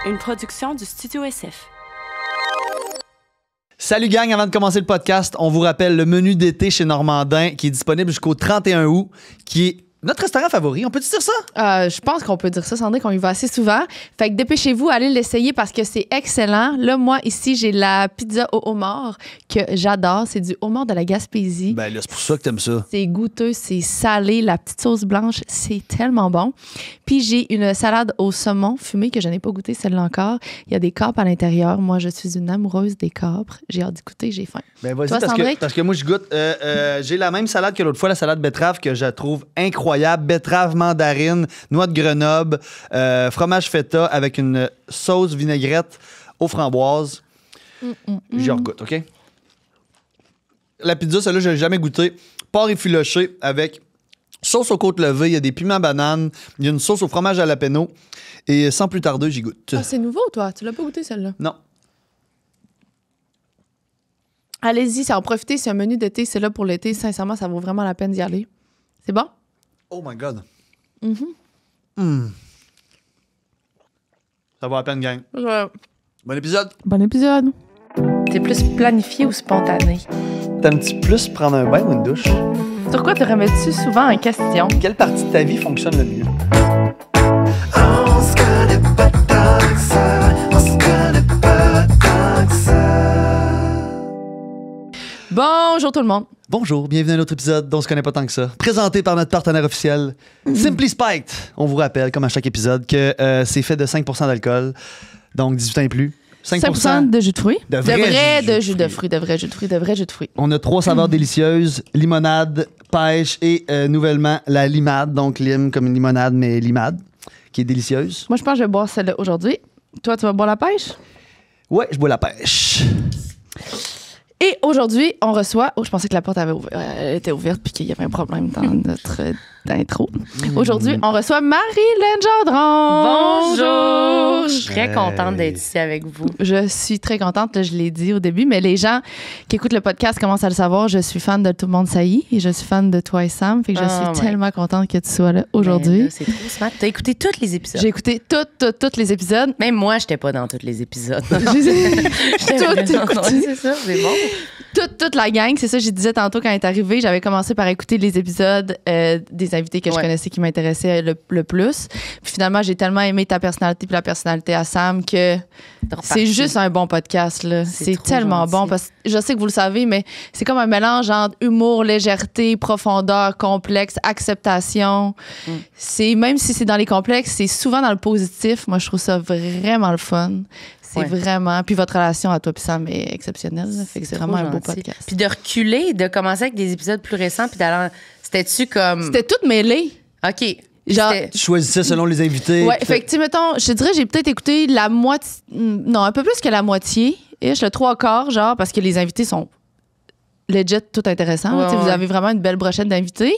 Une production du Studio SF. Salut gang, avant de commencer le podcast, on vous rappelle le menu d'été chez Normandin qui est disponible jusqu'au 31 août, qui est notre restaurant favori. On peut-tu dire ça? Je pense qu'on peut dire ça, Sandrine, qu'on y va assez souvent. Fait que dépêchez-vous, allez l'essayer parce que c'est excellent. Là, moi, ici, j'ai la pizza au homard que j'adore. C'est du homard de la Gaspésie. Ben là, c'est pour ça que t'aimes ça. C'est goûteux, c'est salé. La petite sauce blanche, c'est tellement bon. Puis j'ai une salade au saumon fumé que je n'ai pas goûté, celle-là encore. Il y a des capres à l'intérieur. Moi, je suis une amoureuse des capres. J'ai hâte d'y goûter, j'ai faim. Ben vas-y, Toi, parce que moi, je goûte. J'ai la même salade que l'autre fois, la salade betterave, que je trouve incroyable. Betterave, mandarine, noix de Grenoble, fromage feta avec une sauce vinaigrette aux framboises. J'y regoute, OK? La pizza, celle-là, je l'ai jamais goûtée. Porc effiloché avec sauce aux côtes levées, il y a des piments bananes, il y a une sauce au fromage jalapeno. Et sans plus tarder, j'y goûte. Ah, c'est nouveau, toi? Tu l'as pas goûté, celle-là? Non. Allez-y, ça en profiter. C'est un menu d'été, c'est là pour l'été. Sincèrement, ça vaut vraiment la peine d'y aller. C'est bon? Oh my God. Ça vaut la peine, gang. Ouais. Bon épisode. Bon épisode. T'es plus planifié ou spontané? T'aimes-tu plus prendre un bain ou une douche? Sur quoi te remets-tu souvent en question? Quelle partie de ta vie fonctionne le mieux? On se connaît pas tant que ça, on se connaît pas tant que ça. Bonjour tout le monde. Bonjour, bienvenue à un autre épisode dont on se connaît pas tant que ça. Présenté par notre partenaire officiel, Simply Spiked. On vous rappelle, comme à chaque épisode, que c'est fait de 5% d'alcool, donc 18 ans et plus. 5% de jus de fruits. De vrai jus de fruits. De vrai jus de fruits. On a 3 saveurs délicieuses, limonade, pêche et nouvellement la limade, donc lime comme une limonade, mais limade, qui est délicieuse. Moi, je pense que je vais boire celle-là aujourd'hui. Toi, tu vas boire la pêche? Ouais, je bois la pêche. Et aujourd'hui, on reçoit... Oh, je pensais que la porte elle était ouverte puis qu'il y avait un problème dans notre intro. Aujourd'hui, on reçoit Marie-Laine Gendron. Bonjour! Je suis très contente d'être ici avec vous. Je suis très contente, là, je l'ai dit au début, mais les gens qui écoutent le podcast commencent à le savoir. Je suis fan de Tout le monde saillit et je suis fan de toi et Sam. Fait que je suis tellement contente que tu sois là aujourd'hui. C'est trop smart. T'as écouté tous les épisodes? J'ai écouté tous les épisodes. Même moi, j'étais pas dans tous les épisodes. Tout écouté. C'est ça, c'est bon. Toute la gang, c'est ça, je disais tantôt quand elle est arrivée, j'avais commencé par écouter les épisodes des invités que je connaissais qui m'intéressaient le plus. Puis finalement, j'ai tellement aimé ta personnalité puis la personnalité à Sam que c'est juste un bon podcast, là. C'est tellement gentil. bon parce que je sais que vous le savez, mais c'est comme un mélange entre humour, légèreté, profondeur, complexe, acceptation. C'est, même si c'est dans les complexes, c'est souvent dans le positif. Moi, je trouve ça vraiment le fun. C'est vraiment... Puis votre relation à toi et Sam est exceptionnelle. Là. Fait que c'est vraiment un beau podcast. Puis de reculer, de commencer avec des épisodes plus récents, puis d'aller... C'était-tu comme... C'était tout mêlé. OK. Genre... Tu choisissais selon les invités. Ouais, fait que, tu sais, mettons, je te dirais, j'ai peut-être écouté la moitié... Non, un peu plus que la moitié. Et le 3/4, genre, parce que les invités sont legit tout intéressants. Ouais, Vous avez vraiment une belle brochette d'invités.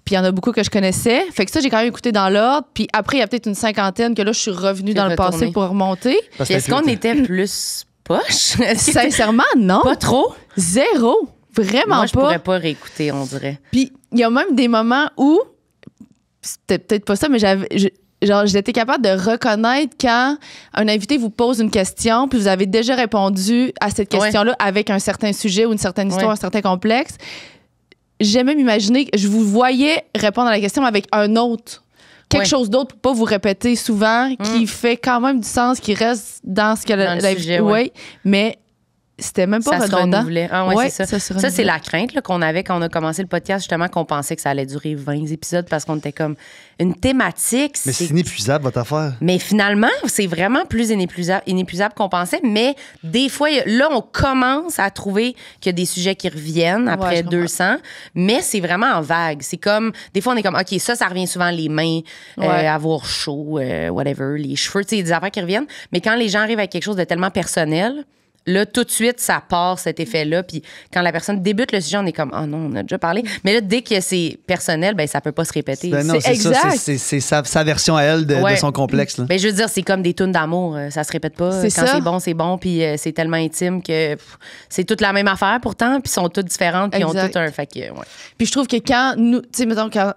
Puis il y en a beaucoup que je connaissais. Fait que ça, j'ai quand même écouté dans l'ordre. Puis après, il y a peut-être une cinquantaine que là, je suis revenue dans le passé pour remonter. Puis est-ce qu'on était plus poche? Sincèrement, non. Pas trop? Zéro. Vraiment Moi, je pas. pourrais pas réécouter, on dirait. Puis il y a même des moments où, c'était peut-être pas ça, mais j'étais capable de reconnaître quand un invité vous pose une question, puis vous avez déjà répondu à cette question-là avec un certain sujet ou une certaine histoire, un certain complexe. J'ai même imaginé que je vous voyais répondre à la question avec un autre. Quelque chose d'autre pour pas vous répéter souvent, qui fait quand même du sens, qui reste dans ce que l'invité. Mais c'était même pas ça redondant. Se renouvelait. Ah, ouais, c'est ça. Ça, c'est la crainte là, qu'on avait quand on a commencé le podcast, justement, qu'on pensait que ça allait durer 20 épisodes parce qu'on était comme une thématique. Mais c'est inépuisable, votre affaire. Mais finalement, c'est vraiment plus inépuisable qu'on pensait. Mais des fois, là, on commence à trouver qu'il y a des sujets qui reviennent après 200. Mais c'est vraiment en vague. C'est comme, des fois, on est comme, OK, ça revient souvent, les mains, avoir chaud, whatever, les cheveux, tu sais, des affaires qui reviennent. Mais quand les gens arrivent avec quelque chose de tellement personnel, là, tout de suite, ça part, cet effet-là. Puis quand la personne débute le sujet, on est comme, oh non, on a déjà parlé. Mais là, dès que c'est personnel, ben ça peut pas se répéter. Ben non, c'est exact. C'est sa version à elle de son complexe. Là. Ben, je veux dire, c'est comme des tunes d'amour. Ça se répète pas. Quand c'est bon. Puis c'est tellement intime que c'est toute la même affaire pourtant. Puis sont toutes différentes. Puis ont toutes un... Fait que, Puis je trouve que quand nous... Tu sais, mettons, quand...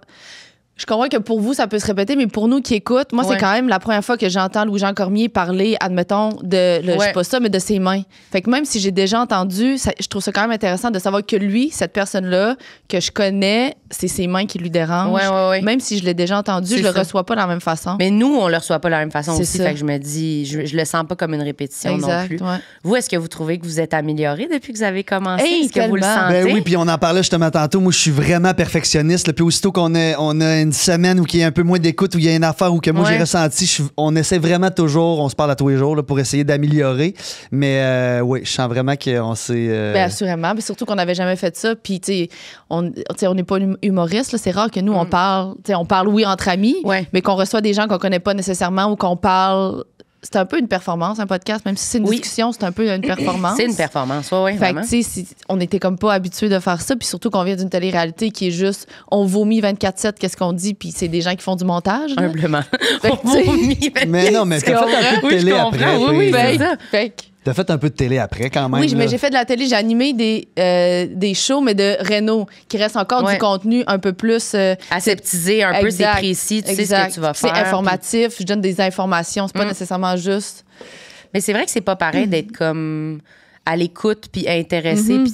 Je comprends que pour vous, ça peut se répéter, mais pour nous qui écoutent, moi, c'est quand même la première fois que j'entends Louis-Jean Cormier parler, admettons, je sais pas ça, mais de ses mains. Fait que même si j'ai déjà entendu, je trouve ça quand même intéressant de savoir que lui, cette personne-là, que je connais, c'est ses mains qui lui dérangent. Même si je l'ai déjà entendu, je le reçois pas de la même façon. Mais nous, on le reçoit pas de la même façon aussi. Ça. Fait que je me dis, je le sens pas comme une répétition non plus. Ouais. Vous, est-ce que vous trouvez que vous êtes amélioré depuis que vous avez commencé? Hey, est-ce que vous le tellement. sentez? Ben oui, puis on en parlait justement tantôt. Moi, je suis vraiment perfectionniste. Là. Puis aussitôt qu'on a une semaine où il y a un peu moins d'écoute, où il y a une affaire où que moi j'ai ressenti, on essaie vraiment toujours, on se parle à tous les jours là, pour essayer d'améliorer. Mais oui, je sens vraiment qu'on s'est. Ben assurément. Mais surtout qu'on n'avait jamais fait ça. Puis, tu sais, on n'est pas humoriste. Là. C'est rare que nous, on parle, oui, entre amis, mais qu'on reçoit des gens qu'on connaît pas nécessairement ou qu'on parle. C'est un peu une performance, un podcast. Même si c'est une discussion, c'est un peu une performance. C'est une performance, oui, fait que, tu sais, on était comme pas habitués de faire ça. Puis surtout qu'on vient d'une télé-réalité qui est juste, on vomit 24/7, qu'est-ce qu'on dit, puis c'est des gens qui font du montage. Là. Humblement. Fait que, On vomit 24/7. Mais non, mais t'as fait un peu de télé après. Oui, Fait c'est ça. que, T'as fait un peu de télé après, quand même. oui, mais là. j'ai fait de la télé, j'ai animé des shows, mais de Renault, qui reste encore du contenu un peu plus... Aseptisé un peu, c'est précis, tu sais ce que tu vas faire. C'est informatif, je donne des informations, c'est pas nécessairement juste... Mais c'est vrai que c'est pas pareil d'être comme à l'écoute puis intéressé puis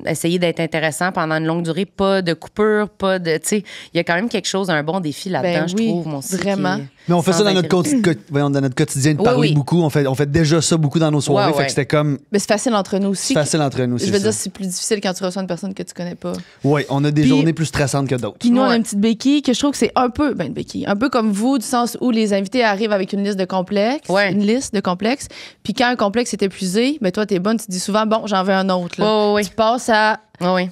essayer d'être intéressant pendant une longue durée, pas de coupure, pas de... Tu sais, il y a quand même quelque chose, un bon défi là-dedans, je trouve, mon aussi. Vraiment. Mais on fait ça dans notre quotidien de parler beaucoup. On fait déjà ça beaucoup dans nos soirées. Fait que c'était comme. Mais c'est facile entre nous aussi. C'est facile entre nous, Je veux dire, c'est plus difficile quand tu reçois une personne que tu connais pas. Oui, on a des journées plus stressantes que d'autres. Puis nous, on a une petite béquille que je trouve que c'est un peu, une béquille, un peu comme vous, du sens où les invités arrivent avec une liste de complexes. Une liste de complexes. Puis quand un complexe est épuisé, ben toi, t'es bonne, tu dis souvent, bon, j'en veux un autre. Là. Tu passes à.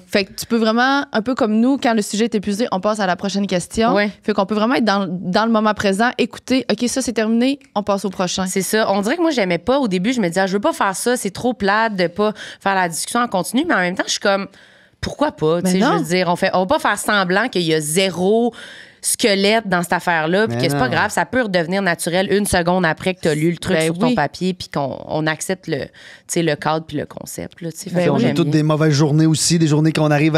Fait que tu peux vraiment, un peu comme nous, quand le sujet est épuisé, on passe à la prochaine question. Fait qu'on peut vraiment être dans le moment présent, écouter, OK, ça c'est terminé, on passe au prochain. C'est ça. On dirait que moi, j'aimais pas. Au début, je me disais, je veux pas faire ça, c'est trop plate de pas faire la discussion en continu, mais en même temps, je suis comme, pourquoi pas? Tu sais, je veux dire, on va pas faire semblant qu'il y a zéro squelette dans cette affaire-là, puis que c'est pas grave, ça peut redevenir naturel une seconde après que tu as lu le truc sur ton papier, puis qu'on accepte le cadre puis le concept. Là, on a toutes des mauvaises journées aussi, des journées qu'on arrive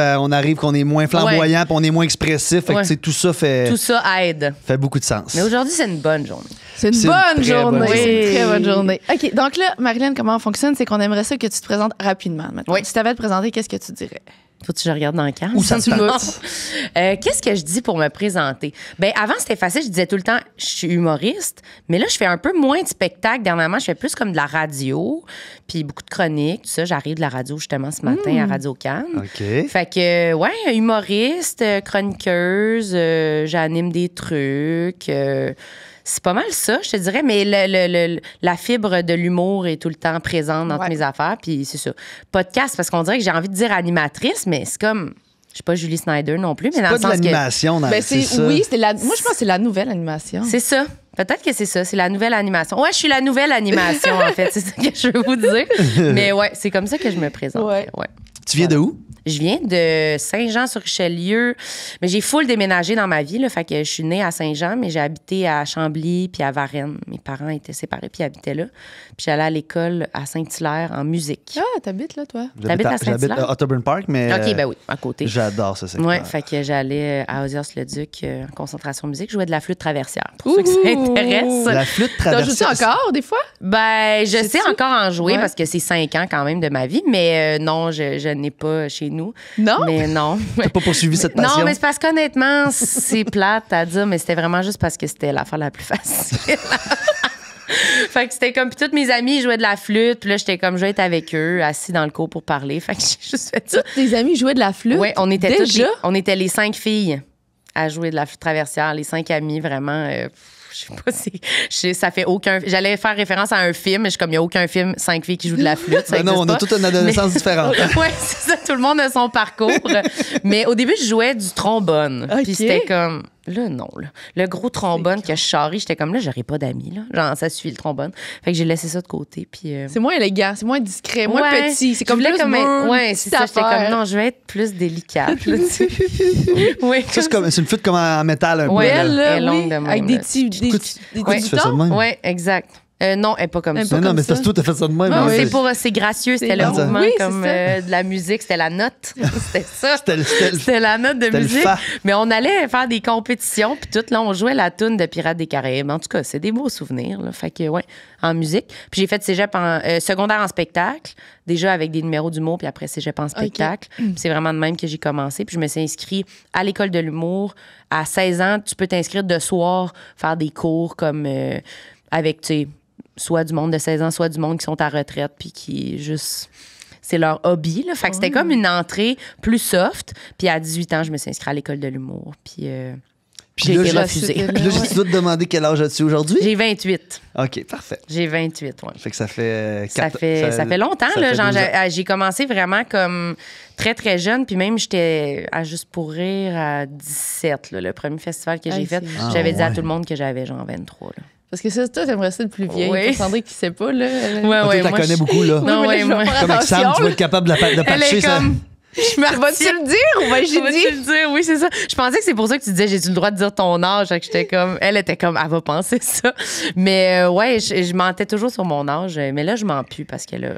qu'on est moins flamboyant, puis on est moins expressif. Fait que tout ça fait. Tout ça aide. Fait beaucoup de sens. Mais aujourd'hui, c'est une bonne journée. C'est une bonne journée. C'est une très bonne journée. OK, donc là, Marilyn, comment on fonctionne? C'est qu'on aimerait ça que tu te présentes rapidement. Maintenant. Si tu avais à te présenter, qu'est-ce que tu dirais? Faut-tu que je regarde dans le cadre? Où ça tu Qu'est-ce que je dis pour me présenter? Ben avant, c'était facile. Je disais tout le temps, je suis humoriste. Mais là, je fais un peu moins de spectacle. Dernièrement, je fais plus comme de la radio. Puis beaucoup de chroniques, tout ça. J'arrive de la radio, justement, ce matin à Radio-Can. OK. Fait que, humoriste, chroniqueuse, j'anime des trucs. C'est pas mal ça, je te dirais, mais la fibre de l'humour est tout le temps présente dans toutes mes affaires, puis c'est ça. Podcast, parce qu'on dirait que j'ai envie de dire animatrice, mais c'est comme... Je suis pas Julie Snyder non plus, mais dans le sens que... C'est pas de l'animation, c'est ça. Oui, moi, je pense que c'est la nouvelle animation. C'est ça. Peut-être que c'est ça, c'est la nouvelle animation. Ouais, je suis la nouvelle animation, en fait, c'est ça que je veux vous dire. Mais ouais, c'est comme ça que je me présente. Ouais. Tu viens de où? Je viens de Saint-Jean-sur-Richelieu, mais j'ai full déménagé dans ma vie, là, fait que je suis née à Saint-Jean, mais j'ai habité à Chambly puis à Varennes. Mes parents étaient séparés puis habitaient là. Puis j'allais à l'école à Saint-Hilaire en musique. Ah, t'habites là, toi? T'habites à Saint-Hilaire? J'habite à Otterburn Park, mais... OK, ben oui, à côté. J'adore ce secteur. Ouais, fait que j'allais à Osias-le-Duc en concentration musique. Je jouais de la flûte traversière, pour ceux qui s'intéressent. La flûte traversière. T'en joues-tu encore, des fois? Ben, je sais encore en jouer Ouais. parce que c'est 5 ans quand même de ma vie, mais non, je n'ai pas chez nous. Non? Mais non. T'as pas poursuivi cette passion? Non, mais c'est parce qu'honnêtement, c'est plate à dire, mais c'était vraiment juste parce que c'était l'affaire la plus facile. Fait que c'était comme, puis toutes mes amies jouaient de la flûte, puis là, j'étais comme, je vais être avec eux, assis dans le cours pour parler. Fait que j'ai juste fait ça. Toutes tes amies jouaient de la flûte? Oui, on était déjà? on était les 5 filles à jouer de la flûte traversière, les 5 amies, vraiment. Je sais pas si. Ça fait aucun. J'allais faire référence à un film, mais je suis comme, il n'y a aucun film, 5 filles qui jouent de la flûte. Ça non, on a existe toute une adolescence différente. Oui, c'est ça. Tout le monde a son parcours. Mais au début, je jouais du trombone. OK. Puis c'était comme. Là, non. Là. Le gros trombone que je charrie, j'étais comme là, j'aurais pas d'amis. Là. Genre, ça suffit le trombone. Fait que j'ai laissé ça de côté. Puis. C'est moins élégant, c'est moins discret, moins petit. C'est comme je voulais plus ouais, c'est ça. J'étais comme non, je vais être plus délicate. Là, oui. Ça, c'est une flûte comme en métal un peu. Ouais, là. Elle, là, elle est longue oui, de même, avec là. des petits Tu fais ça de même? Oui, exact. Non, elle n'est pas comme ça. Non, mais c'est parce que toi, t'as fait ça de même. Non, hein. c'est gracieux, c'était le long. mouvement Oui, c'est comme ça. de la musique, c'était la note. C'était ça. C'était la note de c'était le musique. fa. Mais on allait faire des compétitions, puis tout, là, on jouait la toune de Pirates des Caraïbes. En tout cas, c'est des beaux souvenirs, là. Fait que, ouais, en musique. Puis j'ai fait cégep en secondaire en spectacle, déjà avec des numéros d'humour, puis après cégep en spectacle. Puis c'est vraiment de même que j'ai commencé. Puis je me suis inscrite à l'école de l'humour. À 16 ans, tu peux t'inscrire de soir, faire des cours comme avec, tu sais, soit du monde de 16 ans, soit du monde qui sont à retraite, puis qui juste... C'est leur hobby, là. Fait que c'était comme une entrée plus soft. Puis à 18 ans, je me suis inscrite à l'école de l'humour. Puis j'ai là, été j'ai- refusée. Puis là, j'ai-tu dois te demander quel âge as-tu aujourd'hui? J'ai 28. OK, parfait. J'ai 28, ouais. Fait que ça fait... Ça quatre- fait longtemps, ça là. fait Genre, 12 ans. j'ai commencé vraiment comme très, très jeune. Puis même, j'étais à Juste pour rire à 17, là, le premier festival que j'ai Hey, fait. c'est- J'avais dit à ouais. tout le monde que j'avais genre 23, là. Parce que ça, toi, t'aimerais ça le plus vieil. Oui. Pour Sandrine qui sait pas, là. Ouais, Ah, toi, t'as moi, connais je- beaucoup, là. Non, Oui, mais ouais, là, je vais moi. faire Comme avec Sam, attention, tu vas être capable de Elle patcher est ça. comme... Je me Vas-tu le dire ou ben j'ai Vas-tu dit? le dire? Oui, c'est ça. Je pensais que c'est pour ça que tu disais j'ai-tu le droit de dire ton âge. Fait que j'étais comme, elle était comme, elle va penser ça. Mais ouais, je mentais toujours sur mon âge. Mais là, je mens plus parce que là.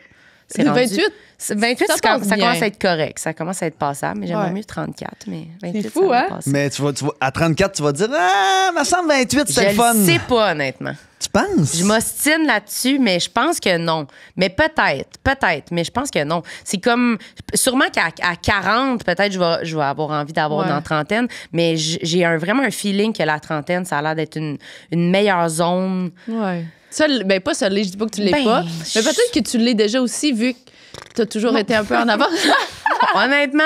C'est 28? 28, Ça passe ça bien. commence à être correct. Ça commence à être passable. Mais j'aimerais Ouais. mieux 34. Mais 28, C'est fou, ça va hein? passer. Mais tu vas, à 34, tu vas dire « Ah, me semble 28, c'était le fun. » Je sais pas, honnêtement. Tu penses? Je m'ostine là-dessus, mais je pense que non. Mais peut-être, mais je pense que non. C'est comme, sûrement qu'à 40, peut-être je vais avoir envie d'avoir Ouais. dans la trentaine, mais j'ai vraiment un feeling que la trentaine, ça a l'air d'être une meilleure zone. Ouais. Ça, ben pas ça l'est, je dis pas que tu l'es Ben, pas. je- Mais peut-être que tu l'es déjà aussi, vu que t'as toujours été un peu en avant. Honnêtement,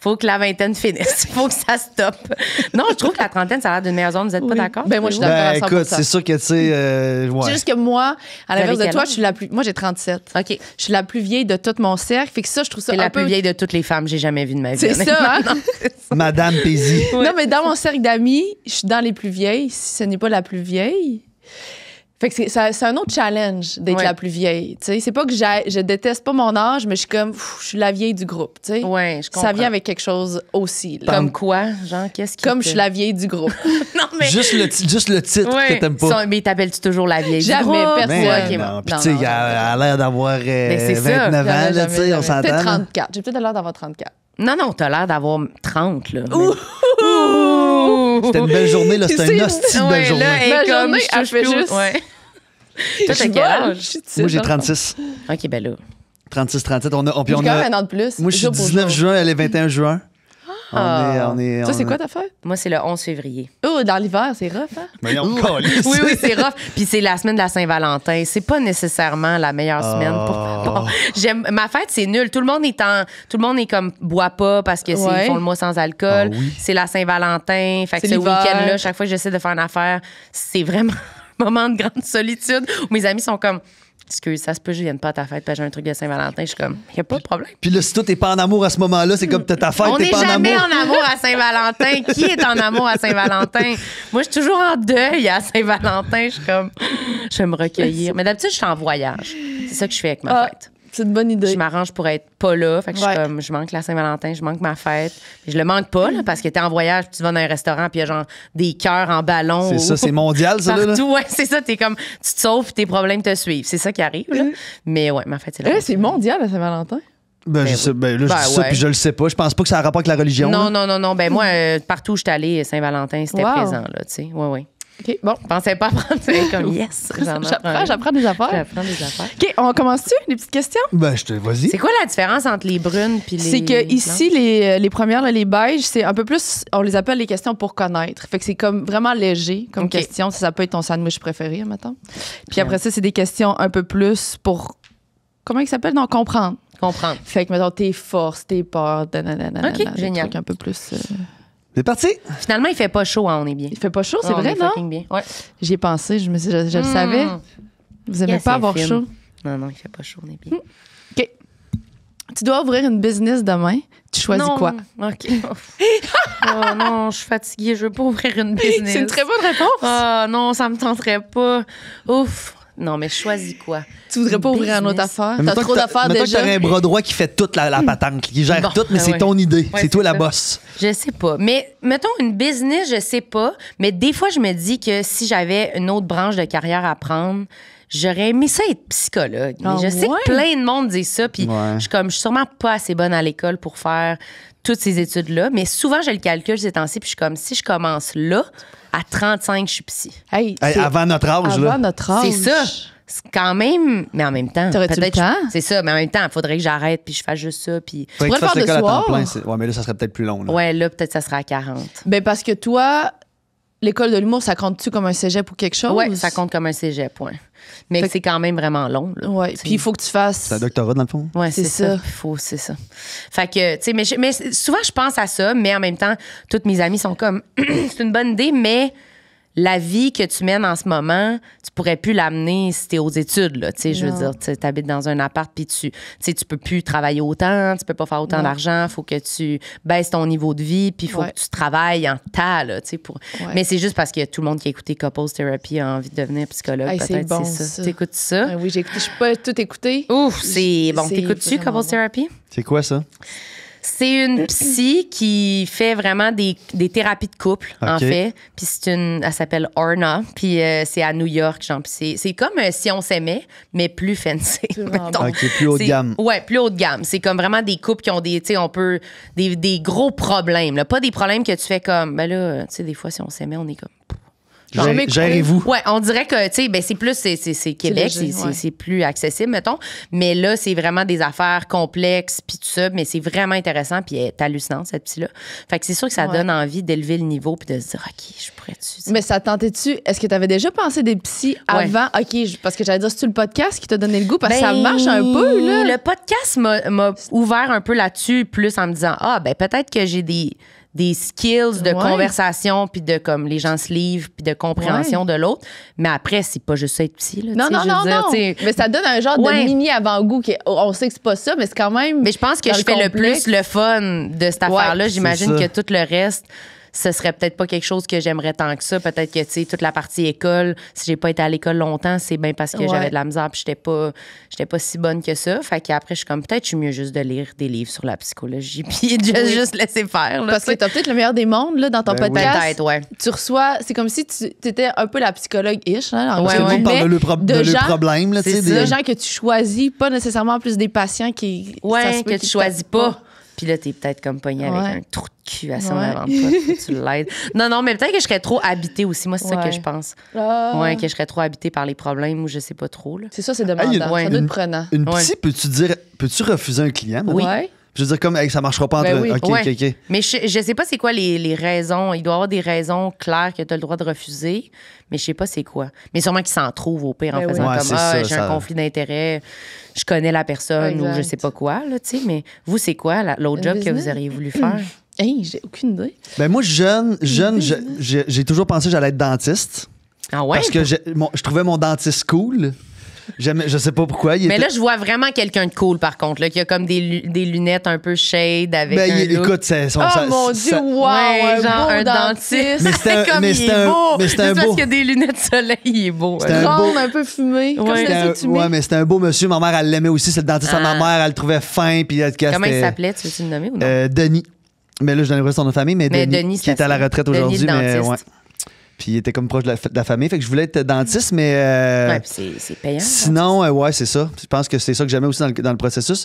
faut que la vingtaine finisse. Faut que ça stoppe. Non, je trouve que la trentaine, ça a l'air d'une meilleure zone. Vous êtes pas Oui. d'accord? Ben, moi, je suis Ben, d'accord à écoute, 100%. c'est sûr que, tu sais, ouais. C'est juste que moi, à l'inverse avez de toi, quel je suis la plus. Moi, j'ai 37. OK. Je suis la plus vieille de tout mon cercle. Fait que ça, je trouve ça C'est un la peu. plus vieille de toutes les femmes que j'ai jamais vues de ma vie. C'est ça, hein? Madame Paisy. Non, mais dans mon cercle d'amis, je suis dans les plus vieilles, si ce n'est pas la plus vieille. Fait que c'est un autre challenge d'être Ouais. la plus vieille. Tu sais, c'est pas que je déteste pas mon âge, mais je suis comme, je suis la vieille du groupe. Tu sais, Ouais, je comprends. ça vient avec quelque chose aussi. là. Comme quoi? Genre, qu'est-ce qui Comme te- je suis la vieille du groupe. Non, mais... Juste le titre Ouais. que t'aimes pas. Mais t'appelles-tu toujours la vieille du Jamais, groupe? personne. Mais Ouais, ok, non, bon. puis Non, tu sais, non, elle a l'air d'avoir c'est ça. 29 ans, là, Jamais, tu sais, on jamais. s'entend. Peut-être là. 34. J'ai peut-être l'air d'avoir 34. Non, t'as l'air d'avoir 30, là. C'était une belle journée, là. C'était C'est une une- hostie de belle Ouais, journée. là, elle Ma est comme... journée, je elle touche fait plus. juste- Ouais. Toi, t'as quel Moi, âge? Moi, j'ai 36. OK, ben là. 36, 37. Puis J'ai on quand a... même un an de plus. Moi, je suis jour pour 19 jour. juin, elle est 21 juin. On est... Ça, c'est quoi ta fête? Moi, c'est le 11 février. Oh, dans l'hiver, c'est rough, hein? Voyons, calisse. Oui, c'est rough. Puis c'est la semaine de la Saint-Valentin. C'est pas nécessairement la meilleure semaine. Bon, ma fête, c'est nul. Tout le monde est comme boit pas parce que Ouais. ils font le mois sans alcool. Ah oui. C'est la Saint-Valentin. Fait que C'est ce l'hiver. week-end-là, chaque fois que j'essaie de faire une affaire, c'est vraiment un moment de grande solitude où mes amis sont comme, excuse, ça se peut, je vienne pas à ta fête parce que j'ai un truc de Saint-Valentin. Je suis comme, y a pas de problème. Puis là, si toi, t'es pas en amour à ce moment-là, c'est comme t'as ta fête, On t'es n'est pas en jamais amour. en amour à Saint-Valentin. Qui est en amour à Saint-Valentin? Moi, je suis toujours en deuil à Saint-Valentin. Je suis comme, je vais me recueillir. Mais d'habitude, je suis en voyage. C'est ça que je fais avec ma Ah, fête. c'est une bonne idée. Je m'arrange pour être pas là. Fait que je suis Ouais. comme, je manque la Saint-Valentin, je manque ma fête. Puis je le manque pas, là, parce que t'es en voyage, puis tu vas dans un restaurant, puis il y a genre des cœurs en ballon. C'est ça, c'est mondial, ça, là. Partout, ouais, c'est ça. T'es comme, tu te sauves, puis tes problèmes te suivent. C'est ça qui arrive, là. Mais ouais, ma fête, c'est la C'est mondial, la Saint-Valentin. Ben, je sais, ben, là, je Ben, dis ça, ouais. puis je le sais pas. Je pense pas que ça a rapport avec la religion. Non, là. non. Ben moi, partout où je suis allée, Saint-Valentin, c'était Wow. présent, là, tu sais. Ouais, ouais. OK, bon. Je pensais pas apprendre ça comme yes. J'apprends des affaires. J'apprends des affaires. OK, on commence-tu, les petites questions? Ben, vas-y. C'est quoi la différence entre les brunes puis les. C'est que ici, les premières, là, les beiges, c'est un peu plus, on les appelle les questions pour connaître. Fait que c'est comme vraiment léger comme OK. question. Ça peut être ton sandwich préféré, mettons. Puis après ça, c'est des questions un peu plus pour, comment il s'appelle? Non, comprendre. Comprendre. Fait que, mettons, tes forces, tes peurs, OK, des génial. trucs un peu plus... C'est parti. Finalement, il fait pas chaud, hein, on est bien. Il fait pas chaud, c'est On vrai, est non? fucking bien. Ouais. J'y ai pensé, je le savais. Vous aimez Yes, pas c'est avoir fine. chaud? Non, il fait pas chaud, on est bien. OK. Tu dois ouvrir une business demain. Tu choisis non. quoi? OK. Oh non, je suis fatiguée, je veux pas ouvrir une business. C'est une très bonne réponse. Ah non, ça me tenterait pas. Ouf. Non, mais je choisis quoi? Tu voudrais pas ouvrir une autre Business. affaire? Mais T'as mettons trop que d'affaires mettons que déjà. t'aurais un bras droit qui fait toute la patente, qui gère Bon, tout, mais ben c'est ouais. ton idée. Ouais, c'est toi c'est la ça. boss. Je sais pas. Mais mettons une business, je sais pas. Mais des fois, je me dis que si j'avais une autre branche de carrière à prendre, j'aurais aimé ça être psychologue. Mais Ah je sais ouais? que plein de monde dit ça. Puis Ouais. je suis sûrement pas assez bonne à l'école pour faire toutes ces études-là. Mais souvent, je le calcule ces temps-ci. Puis je suis comme, si je commence là, à 35, je suis psy. Hey, Hey, c'est avant notre âge, avant là. notre âge. C'est ça. C'est quand même. Mais en même temps. T'aurais-tu peut-être le temps? C'est ça. Mais en même temps, il faudrait que j'arrête puis je fasse juste ça. Puis. Faudrait que tu pourrais fasses le faire l'école de à temps soir. plein. Ouais, mais là, ça serait peut-être plus long. Là. Ouais, là, peut-être ça sera à 40. Ben parce que toi, l'école de l'humour, ça compte-tu comme un cégep ou quelque chose? Ouais, ça compte comme un cégep, point. Mais Fait que- c'est quand même vraiment long. Là. Ouais. T'sais. Puis il faut que tu fasses. C'est un doctorat, dans le fond. Ouais, C'est c'est ça. ça. C'est ça. Fait que, tu sais, mais souvent, je pense à ça, mais en même temps, toutes mes amies sont comme, c'est une bonne idée, mais la vie que tu mènes en ce moment, tu pourrais plus l'amener si t'es aux études, là. Tu sais, je veux Non. dire, tu habites dans un appart, puis tu peux plus travailler autant, tu peux pas faire autant Non. d'argent, faut que tu baisses ton niveau de vie, puis il faut Ouais. que tu travailles en tas, là, tu sais, pour... Ouais. Mais c'est juste parce que tout le monde qui a écouté Couples Therapy a envie de devenir psychologue, Hey, c'est peut-être, bon, c'est ça. ça. T'écoutes ça? Ben oui, j'ai écouté. Je peux pas tout écouter. Ouf, c'est bon. C'est T'écoutes-tu vraiment Couples bon. Therapy? C'est quoi ça? C'est une psy qui fait vraiment des thérapies de couple, en OK. fait. Puis elle s'appelle Orna, puis c'est à New York, genre. Puis c'est comme Si on s'aimait, mais plus fancy. vraiment mettons. bon. OK, plus haut de C'est- gamme. Ouais, plus haut de gamme. C'est comme vraiment des couples qui ont des, tu sais, des gros problèmes, là. Pas des problèmes que tu fais comme, ben là, tu sais, des fois, si on s'aimait, on est comme... Jamais Gérez-vous. Ouais, on dirait que, tu sais, ben c'est plus, c'est Québec, léger, ouais. c'est plus accessible, mettons. Mais là, c'est vraiment des affaires complexes, puis tout ça, mais c'est vraiment intéressant, puis elle est hallucinante, cette psy-là. Fait que c'est sûr que ça Ouais. donne envie d'élever le niveau, puis de se dire, OK, je pourrais-tu. Mais ça tentait-tu? Est-ce que tu avais déjà pensé des psys Ouais. avant? OK, parce que j'allais dire, c'est-tu le podcast qui t'a donné le goût? Parce que ça Ben, marche un peu, là. Le podcast m'a ouvert un peu là-dessus, plus en me disant, ah, ben peut-être que j'ai des skills de Ouais. conversation, puis de comme les gens se livrent, puis de compréhension de l'autre. Mais après, c'est pas juste ça être psy, là. Non, tu sais, non, je veux non, dire, non. tu sais. Mais ça donne un genre Ouais. de mini avant-goût. On sait que c'est pas ça, mais c'est quand même. Mais je pense que dans je fais le complexe. plus le fun de cette affaire-là. J'imagine c'est que ça. tout le reste, ce serait peut-être pas quelque chose que j'aimerais tant que ça. Peut-être que, tu sais, toute la partie école, si j'ai pas été à l'école longtemps, c'est bien parce que Ouais. j'avais de la misère puis j'étais pas si bonne que ça. Fait qu'après, je suis comme, peut-être je suis mieux juste de lire des livres sur la psychologie puis de Oui. juste laisser faire. Là, Parce que tu sais. t'as peut-être le meilleur des mondes, là, dans ton Ben oui. podcast. Peut-être, ouais. Tu reçois. C'est comme si tu étais un peu la psychologue-ish, hein, Ouais, Tout le ouais. monde parle de de le gens- problème, là, tu sais. c'est de des- gens que tu choisis, pas nécessairement plus des patients qui. ça Ouais, se peut que tu qu'ils choisis t'aiment pas. Puis là, t'es peut-être comme pogné Ouais. avec un trou de cul à son Ouais. avant de toi. Faut que tu l'aides. Non, mais peut-être que je serais trop habitée aussi. Moi, c'est ça Ouais. que je pense. Ah. Ouais, que je serais trop habitée par les problèmes ou je sais pas trop. Là. C'est ça, c'est Hey, demandant. ouais. Ça doit Une- être prenant. Une Ouais. psy, peux-tu refuser un client? mettons? Oui. Ouais. Je veux dire, comme, hey, ça marchera pas entre. Ben oui. OK, Ouais. OK, OK. Mais je sais pas c'est quoi les raisons. Il doit y avoir des raisons claires que tu as le droit de refuser, mais je sais pas c'est quoi. Mais sûrement qu'ils s'en trouvent au pire en Ben oui. faisant Ouais, comme c'est ah, ça, j'ai ça- un conflit d'intérêt, je connais la personne ou Exact. je sais pas quoi, là, tu sais. Mais vous, c'est quoi l'autre Le job que vous business? auriez voulu faire? Hey, j'ai aucune idée. Ben moi, jeune, j'ai toujours pensé que j'allais être dentiste. Ah ouais? Parce que je trouvais mon dentiste cool. Je sais pas pourquoi. Mais là, je vois vraiment quelqu'un de cool, par contre, là, qui a comme des lunettes un peu shade avec Ben, un look. écoute, c'est Oh mon Dieu, wow! Ouais, genre beau un dentiste. dentiste. Mais c'était un- comme mais il c'était est un- beau. mais c'était un Juste parce beau- qu'il a des lunettes de soleil, il est beau. C'était un beau- Ronde, un peu fumé. Comme Ouais. ça, C'était tu un, mets. ouais, mais c'était un beau monsieur. Ma mère, elle l'aimait aussi. C'est le dentiste à ma Ah. mère. Elle le trouvait fin. Puis, Comment il s'appelait? Tu veux-tu le nommer ou non? Denis. Mais là, je donnerai son nom de famille. Mais Denis, qui c'est est à la ça. retraite Denis, aujourd'hui. le Mais dentiste. ouais. Puis il était comme proche de la famille. Fait que je voulais être dentiste, mais. Ouais, puis c'est payant. Sinon, ouais, c'est ça. Je pense que c'est ça que j'aimais aussi dans le processus.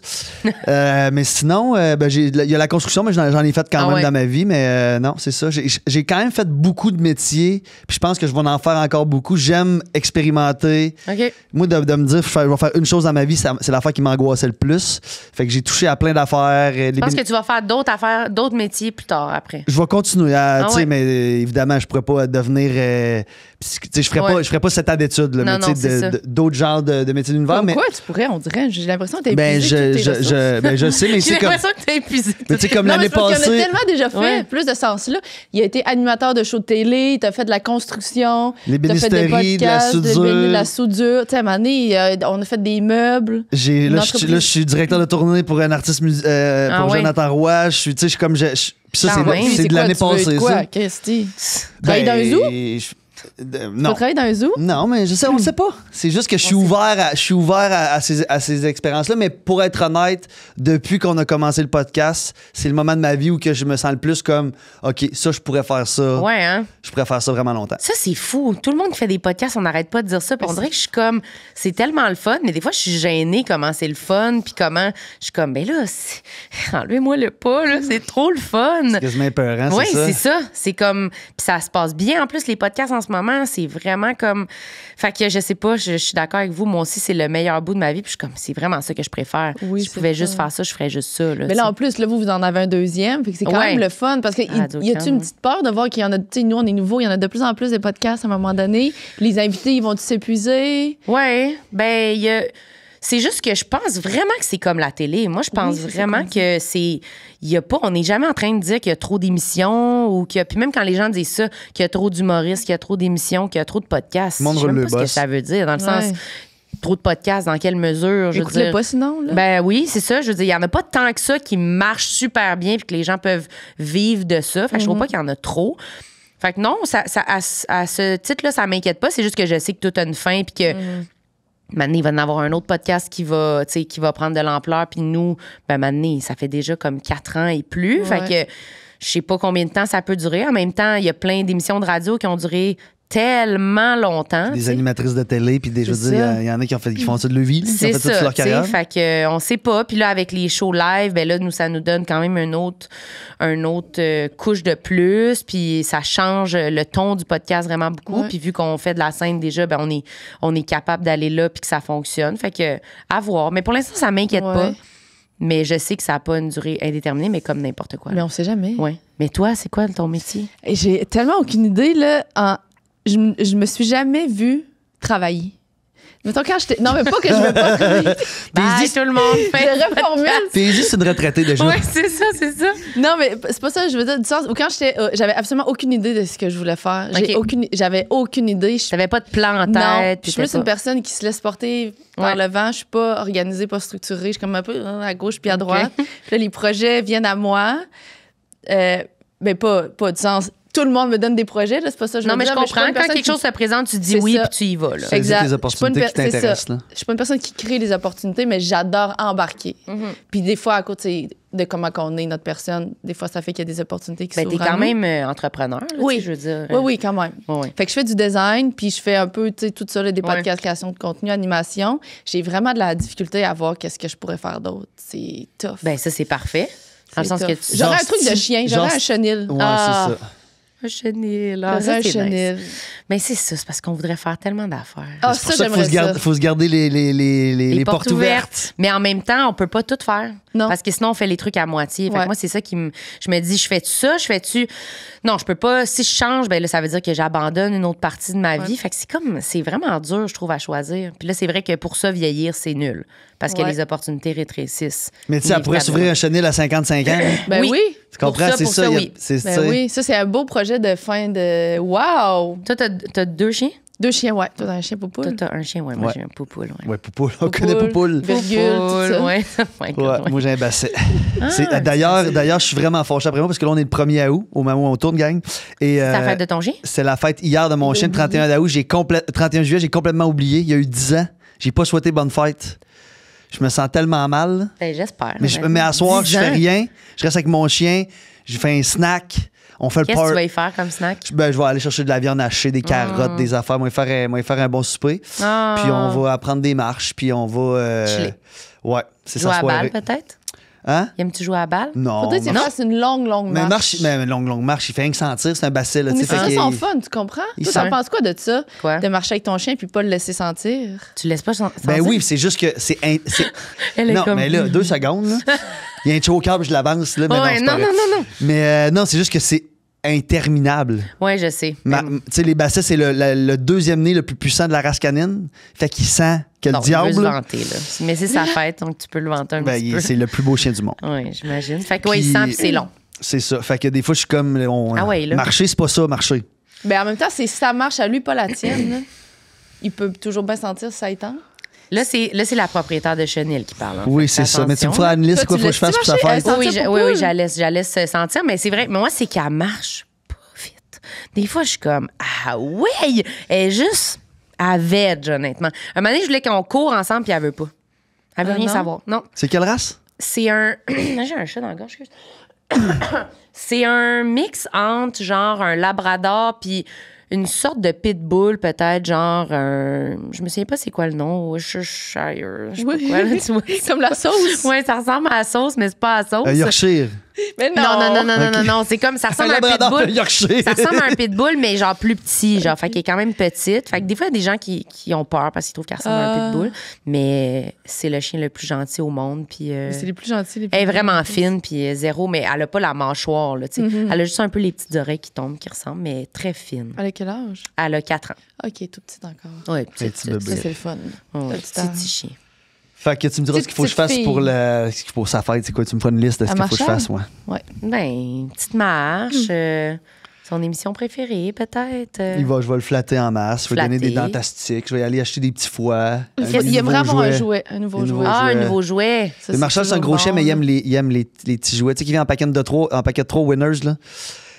Mais sinon, ben, il y a la construction, mais j'en ai fait quand Ah même ouais. dans ma vie. Mais non, c'est ça. J'ai quand même fait beaucoup de métiers. Puis je pense que je vais en faire encore beaucoup. J'aime expérimenter. OK. Moi, de me dire, je vais faire une chose dans ma vie, c'est l'affaire qui m'angoissait le plus. Fait que j'ai touché à plein d'affaires. Je pense que tu vas faire d'autres affaires, d'autres métiers plus tard après. Je vais continuer à, tu sais, ouais. mais évidemment, je pourrais pas devenir. Tu sais, je ferais pas 7 ans d'études, là, Non, mais tu non, sais, c'est ça. d'autres genres de métiers d'univers. Mais Pourquoi tu pourrais, on dirait? J'ai l'impression que t'as ben, épuisé toutes tes ressources. je sais, mais J'ai c'est comme. l'impression que t'as épuisé. Mais tu sais, comme Non, l'année mais c'est parce qu'il en a passée, tellement déjà fait, Ouais. plus de sens-là. Il a été animateur de shows de télé, t'as fait de la construction, les t'as fait des bénisteries, de la podcasts, soudure. de la soudure. Tu sais, à un moment donné, on a fait des meubles. Là, Une je entreprise. suis directeur de tournée pour un artiste pour ouais. Jonathan Roy. Je suis, tu sais, je suis comme. Puis ça, Quand même. c'est de quoi, l'année tu veux être passée, quoi, ça. Christy? Travailler dans un zoo? Je- Tu Non. vas travailler dans un zoo? Non, mais je sais, on le sait pas. C'est juste que je suis ouvert à ces expériences-là. Mais pour être honnête, depuis qu'on a commencé le podcast, c'est le moment de ma vie où que je me sens le plus comme, OK, ça, je pourrais faire ça. Ouais, hein? Je pourrais faire ça vraiment longtemps. Ça, c'est fou. Tout le monde qui fait des podcasts, on n'arrête pas de dire ça. Puis on dirait que je suis comme, c'est tellement le fun, mais des fois, je suis gênée comment c'est le fun, puis comment je suis comme, ben là, enlevez-moi le pas, là, c'est trop le fun. C'est quasiment épeurant, Oui, c'est ça? c'est ça. C'est comme, puis ça se passe bien. En plus, les podcasts en ce moment, c'est vraiment comme, fait que je sais pas, je suis d'accord avec vous. Moi aussi, c'est le meilleur bout de ma vie. Puis je suis comme, c'est vraiment ça que je préfère. Oui, je c'est pouvais ça. juste faire ça, je ferais juste ça. Là, Mais là, en plus, là, vous en avez un deuxième. Fait que c'est quand Ouais. même le fun. Parce que y a-tu une petite peur de voir qu'il y en a, tu sais, nous, on est nouveaux, il y en a de plus en plus de podcasts à un moment donné. Les invités, ils vont-tu s'épuiser? Ouais, ben c'est juste que je pense vraiment que c'est comme la télé. Moi, je pense Oui, c'est vraiment que c'est il y a pas on n'est jamais en train de dire qu'il y a trop d'émissions ou qu'il y a puis même quand les gens disent ça qu'il y a trop d'humoristes, qu'il y a trop d'émissions, qu'il y a trop de podcasts. Le monde Je sais roule même le pas ce que boss. ça veut dire dans le Ouais. sens trop de podcasts dans quelle mesure, je veux Écoute-le dire. pas sinon, là. Ben oui, c'est ça. Je veux dire, il y en a pas tant que ça qui marche super bien puis que les gens peuvent vivre de ça. Fait que je trouve pas qu'il y en a trop. Fait que non, à ce titre-là, ça m'inquiète pas. C'est juste que je sais que tout a une fin puis que maintenant, il va y en avoir un autre podcast qui va prendre de l'ampleur. Puis nous, ben maintenant, ça fait déjà comme 4 ans et plus. Fait que je sais pas combien de temps ça peut durer. En même temps, il y a plein d'émissions de radio qui ont duré tellement longtemps. Des tu sais. animatrices de télé, puis je veux C'est dire, ça. il y en a qui font ça de leur vie, qui ont C'est fait ça toute ça, leur tu sais, carrière. fait que on sait pas. Puis là, avec les shows live, ben là, nous, ça nous donne quand même un autre couche de plus. Puis ça change le ton du podcast vraiment beaucoup. Ouais. Puis vu qu'on fait de la scène déjà, ben on est capable d'aller là puis que ça fonctionne. Fait que à voir. Mais pour l'instant, ça m'inquiète Ouais. pas. Mais je sais que ça n'a pas une durée indéterminée, mais comme n'importe quoi. Mais on sait jamais. Ouais. Mais toi, c'est quoi ton métier? Et j'ai tellement aucune idée, là. Je me suis jamais vue travailler. Mettons, quand j'étais. Non, mais pas que je veux pas travailler. Bye, tout le monde. Je reformule. Puis juste une retraitée déjà. Oui, c'est ça, c'est ça. Non, mais c'est pas ça, je veux dire, du sens où quand j'étais. J'avais absolument aucune idée de ce que je voulais faire. Ok. J'avais aucune idée. T'avais pas de plan en tête. Non, je puis suis plus t'étais une pas- personne qui se laisse porter par Ouais. le vent. Je suis pas organisée, pas structurée. Je suis comme un peu à gauche puis à droite. Puis là, les projets viennent à moi. Mais pas du sens. Tout le monde me donne des projets, là, c'est pas ça que je veux Non, mais je dire, suis pas comprends. une Quand personne quelque qui- chose se présente, tu dis C'est oui, ça. puis tu y vas. Là. Ça existe Exact. les opportunités Je suis pas une qui t'intéressent, c'est ça. là. Je suis pas une personne qui crée les opportunités, mais j'adore embarquer. Puis des fois, à côté de comment qu'on est, notre personne, des fois, ça fait qu'il y a des opportunités qui Ben, s'ouvrent t'es à quand nous. même entrepreneur, là, Oui. tu sais, je veux dire. Oui, oui, quand même. Oui. Fait que je fais du design, puis je fais un peu, tu sais, tout ça, là, des Ouais. podcasts, création de contenu, animation. J'ai vraiment de la difficulté à voir qu'est-ce que je pourrais faire d'autre. C'est tough. Ben, ça, c'est parfait. Dans le C'est sens que tough. tu. J'aurais Genre un truc de style- chien, genre j'aurais un chenil. Ouais, Ah. c'est ça. Un chenil. J'aurais Ah, ça, un c'est chenil. nice. Ben, c'est ça. C'est parce qu'on voudrait faire tellement d'affaires. Ah, C'est pour ça, ça qu'il j'aimerais ça. faut se garder les portes ouvertes. Mais en même temps, on peut pas tout faire. Non. Parce que sinon, on fait les trucs à moitié. Fait que Ouais. moi, c'est ça qui me. Je me dis, je fais ça, je fais-tu. Non, je peux pas. Si je change, ben là, ça veut dire que j'abandonne une autre partie de ma vie. Fait que c'est comme. C'est vraiment dur, je trouve, à choisir. Puis là, c'est vrai que pour ça, vieillir, c'est nul. Parce que Ouais. les opportunités rétrécissent. Mais tu sais, elle pourrait Inévitablement. s'ouvrir un chenil à 55 ans. hein. Ben oui. Tu comprends? Pour C'est pour ça. il y a- oui. c'est Ben ça. oui, ça, c'est un beau projet de fin de. Wow! Toi, t'as 2 chiens? 2 chiens, ouais. Toi, t'as un chien poupoule. Toi, t'as un chien, ouais. Moi, Ouais. j'ai un poupoule. Ouais. Ouais, Poupoule. On connaît Poupoule. Virgule, tout ça. Ouais. My God, Ouais, ouais. moi j'ai un basset. Ah, D'ailleurs, je suis vraiment fâché après moi parce que là, on est le 1er août, au moment où on tourne, gang. Et, C'est la fête de ton chien? c'est la fête hier de mon chien, le 31 août. 31 juillet, j'ai complètement oublié. Il y a eu 10 ans. J'ai pas souhaité bonne fête. Je me sens tellement mal. Ben, j'espère. Mais à soir, 10 je fais ans. rien. Je reste avec mon chien. Je fais un snack. On fait le Qu'est-ce que tu vas party. y faire comme snack? Ben, je vais aller chercher de la viande hachée, des carottes, des affaires. Moi, faire un bon souper. Ah. Puis on va apprendre des marches. Puis on va. Chiller. Ouais, c'est Jouer ça à soirée. balle, peut-être? Hein? Aimes-tu jouer à balle? Non. Faudrait que tu non. fasses une longue Mais marche. longue marche, il fait rien que sentir, c'est un basset. Là, Mais tu sais, c'est fait ça qu'il- son fun, tu comprends? Il Toi, sent. t'en penses quoi de ça? Quoi? De marcher avec ton chien puis pas le laisser sentir? Tu laisses pas Ben oui, c'est juste que c'est. Elle est Non, comme- mais là, 2 secondes, là. Il y a un choker, puis je l'avance, là. Mais Ouais, non, c'est pas non, vrai. non. Mais non, c'est juste que c'est interminable. Ouais, je sais. Tu sais, les bassets, c'est le deuxième nez le plus puissant de la race canine. Fait qu'il sent que Non, le il veut se diable. vanter, là. Mais c'est sa fête, donc tu peux le vanter un Ben, petit peu. c'est le plus beau chien du monde. Oui, j'imagine. Fait que, ouais, il Puis- sent, puis c'est long. C'est ça. Fait que des fois, je suis comme. Ah ouais, là. Marcher, c'est pas ça, marcher. Ben en même temps, c'est sa marche à lui, pas la tienne. là. Il peut toujours bien sentir si ça étend. Là, c'est la propriétaire de Chenil qui parle. hein. Oui, Fait que c'est ça. Mais tu me attention. feras une liste, Toi, quoi, tu faut que je fasse pour sa laisses-tu fête. marcher? Oui, Sentir oui, poule. je la laisse sentir, mais c'est vrai. Mais moi, c'est qu'elle marche pas vite. Des fois, je suis comme, ah ouais! Elle est juste à veg, honnêtement. Un moment donné, je voulais qu'on court ensemble, puis elle veut pas. Elle veut rien non? savoir. Non. C'est quelle race? C'est un. J'ai un chat dans la gorge, excuse. C'est un mix entre genre un labrador puis une sorte de pitbull, peut-être, genre un. Je me souviens pas c'est quoi le nom. Worcestershire. Je sais pas quoi, là, tu vois. Comme la sauce. Ouais, ça ressemble à la sauce, mais c'est pas à la sauce. Yorkshire. Mais Non. C'est comme, ça ressemble à un Labrador, pitbull. Yorkshire. Ça ressemble à un pitbull, mais genre plus petit, genre, fait qu'il est quand même petite. Fait que des fois, il y a des gens qui ont peur parce qu'ils trouvent qu'elle ressemble à un pitbull. Mais c'est le chien le plus gentil au monde. Puis, C'est les plus gentils. Les plus elle est vraiment gentils. fine, puis zéro, mais elle a pas la mâchoire, là, tu sais. Elle a juste un peu les petites oreilles qui tombent, qui ressemblent, mais très fine. Elle a quel âge? Elle a 4 ans. OK, tout petite encore. Ouais, petit bébé. Ça, c'est le fun. Ouais, Petit petit chien. Fait que tu me diras ce qu'il faut que je fasse Petite pour ce qu'il faut sa fête. C'est quoi? Tu me feras une liste de ce À qu'il faut que je Marshall? fasse, ouais. Ouais. Ben, petite marche, son émission préférée, peut-être. Je vais le flatter en masse. Je vais donner des Flatter. dentastiques. Je vais aller acheter des petits foie. Il aimerait avoir un jouet. Un nouveau jouet. Ah, un jouet. nouveau jouet. Ça, Le Marshall, c'est un toujours gros chien, bon, mais là. il aime les petits jouets. Tu sais, qui vient en paquet de 3 winners, là.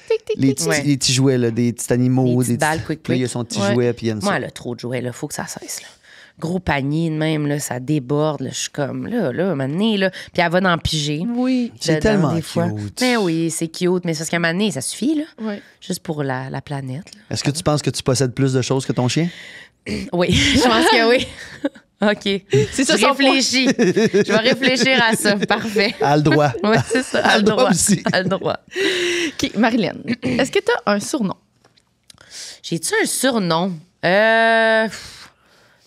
Tic, tic, Les tic. petits, Ouais. les petits jouets, là, des petits animaux. Des petites des balles quick, Puis là, il y a quick. son petit Ouais. jouet, puis il aime Moi, ça. elle a trop de jouets, là. Faut que ça cesse, là. Gros panier de même, là, ça déborde. Là. Je suis comme, là, maintenant, là. Puis elle va dans le piger. Oui. C'est dedans, tellement des fois. cute. Mais oui, c'est cute. Mais c'est parce qu'à un moment donné, ça suffit, là. Oui. Juste pour la planète. Là. Est-ce que tu penses que tu possèdes plus de choses que ton chien? Oui, je pense que oui. OK. C'est ça Je son réfléchis. Je vais réfléchir à ça. Parfait. Elle a le droit. Oui, c'est ça. Elle a le droit aussi. Elle a le droit. OK, Marilyn, est-ce que tu as un surnom? J'ai-tu un surnom?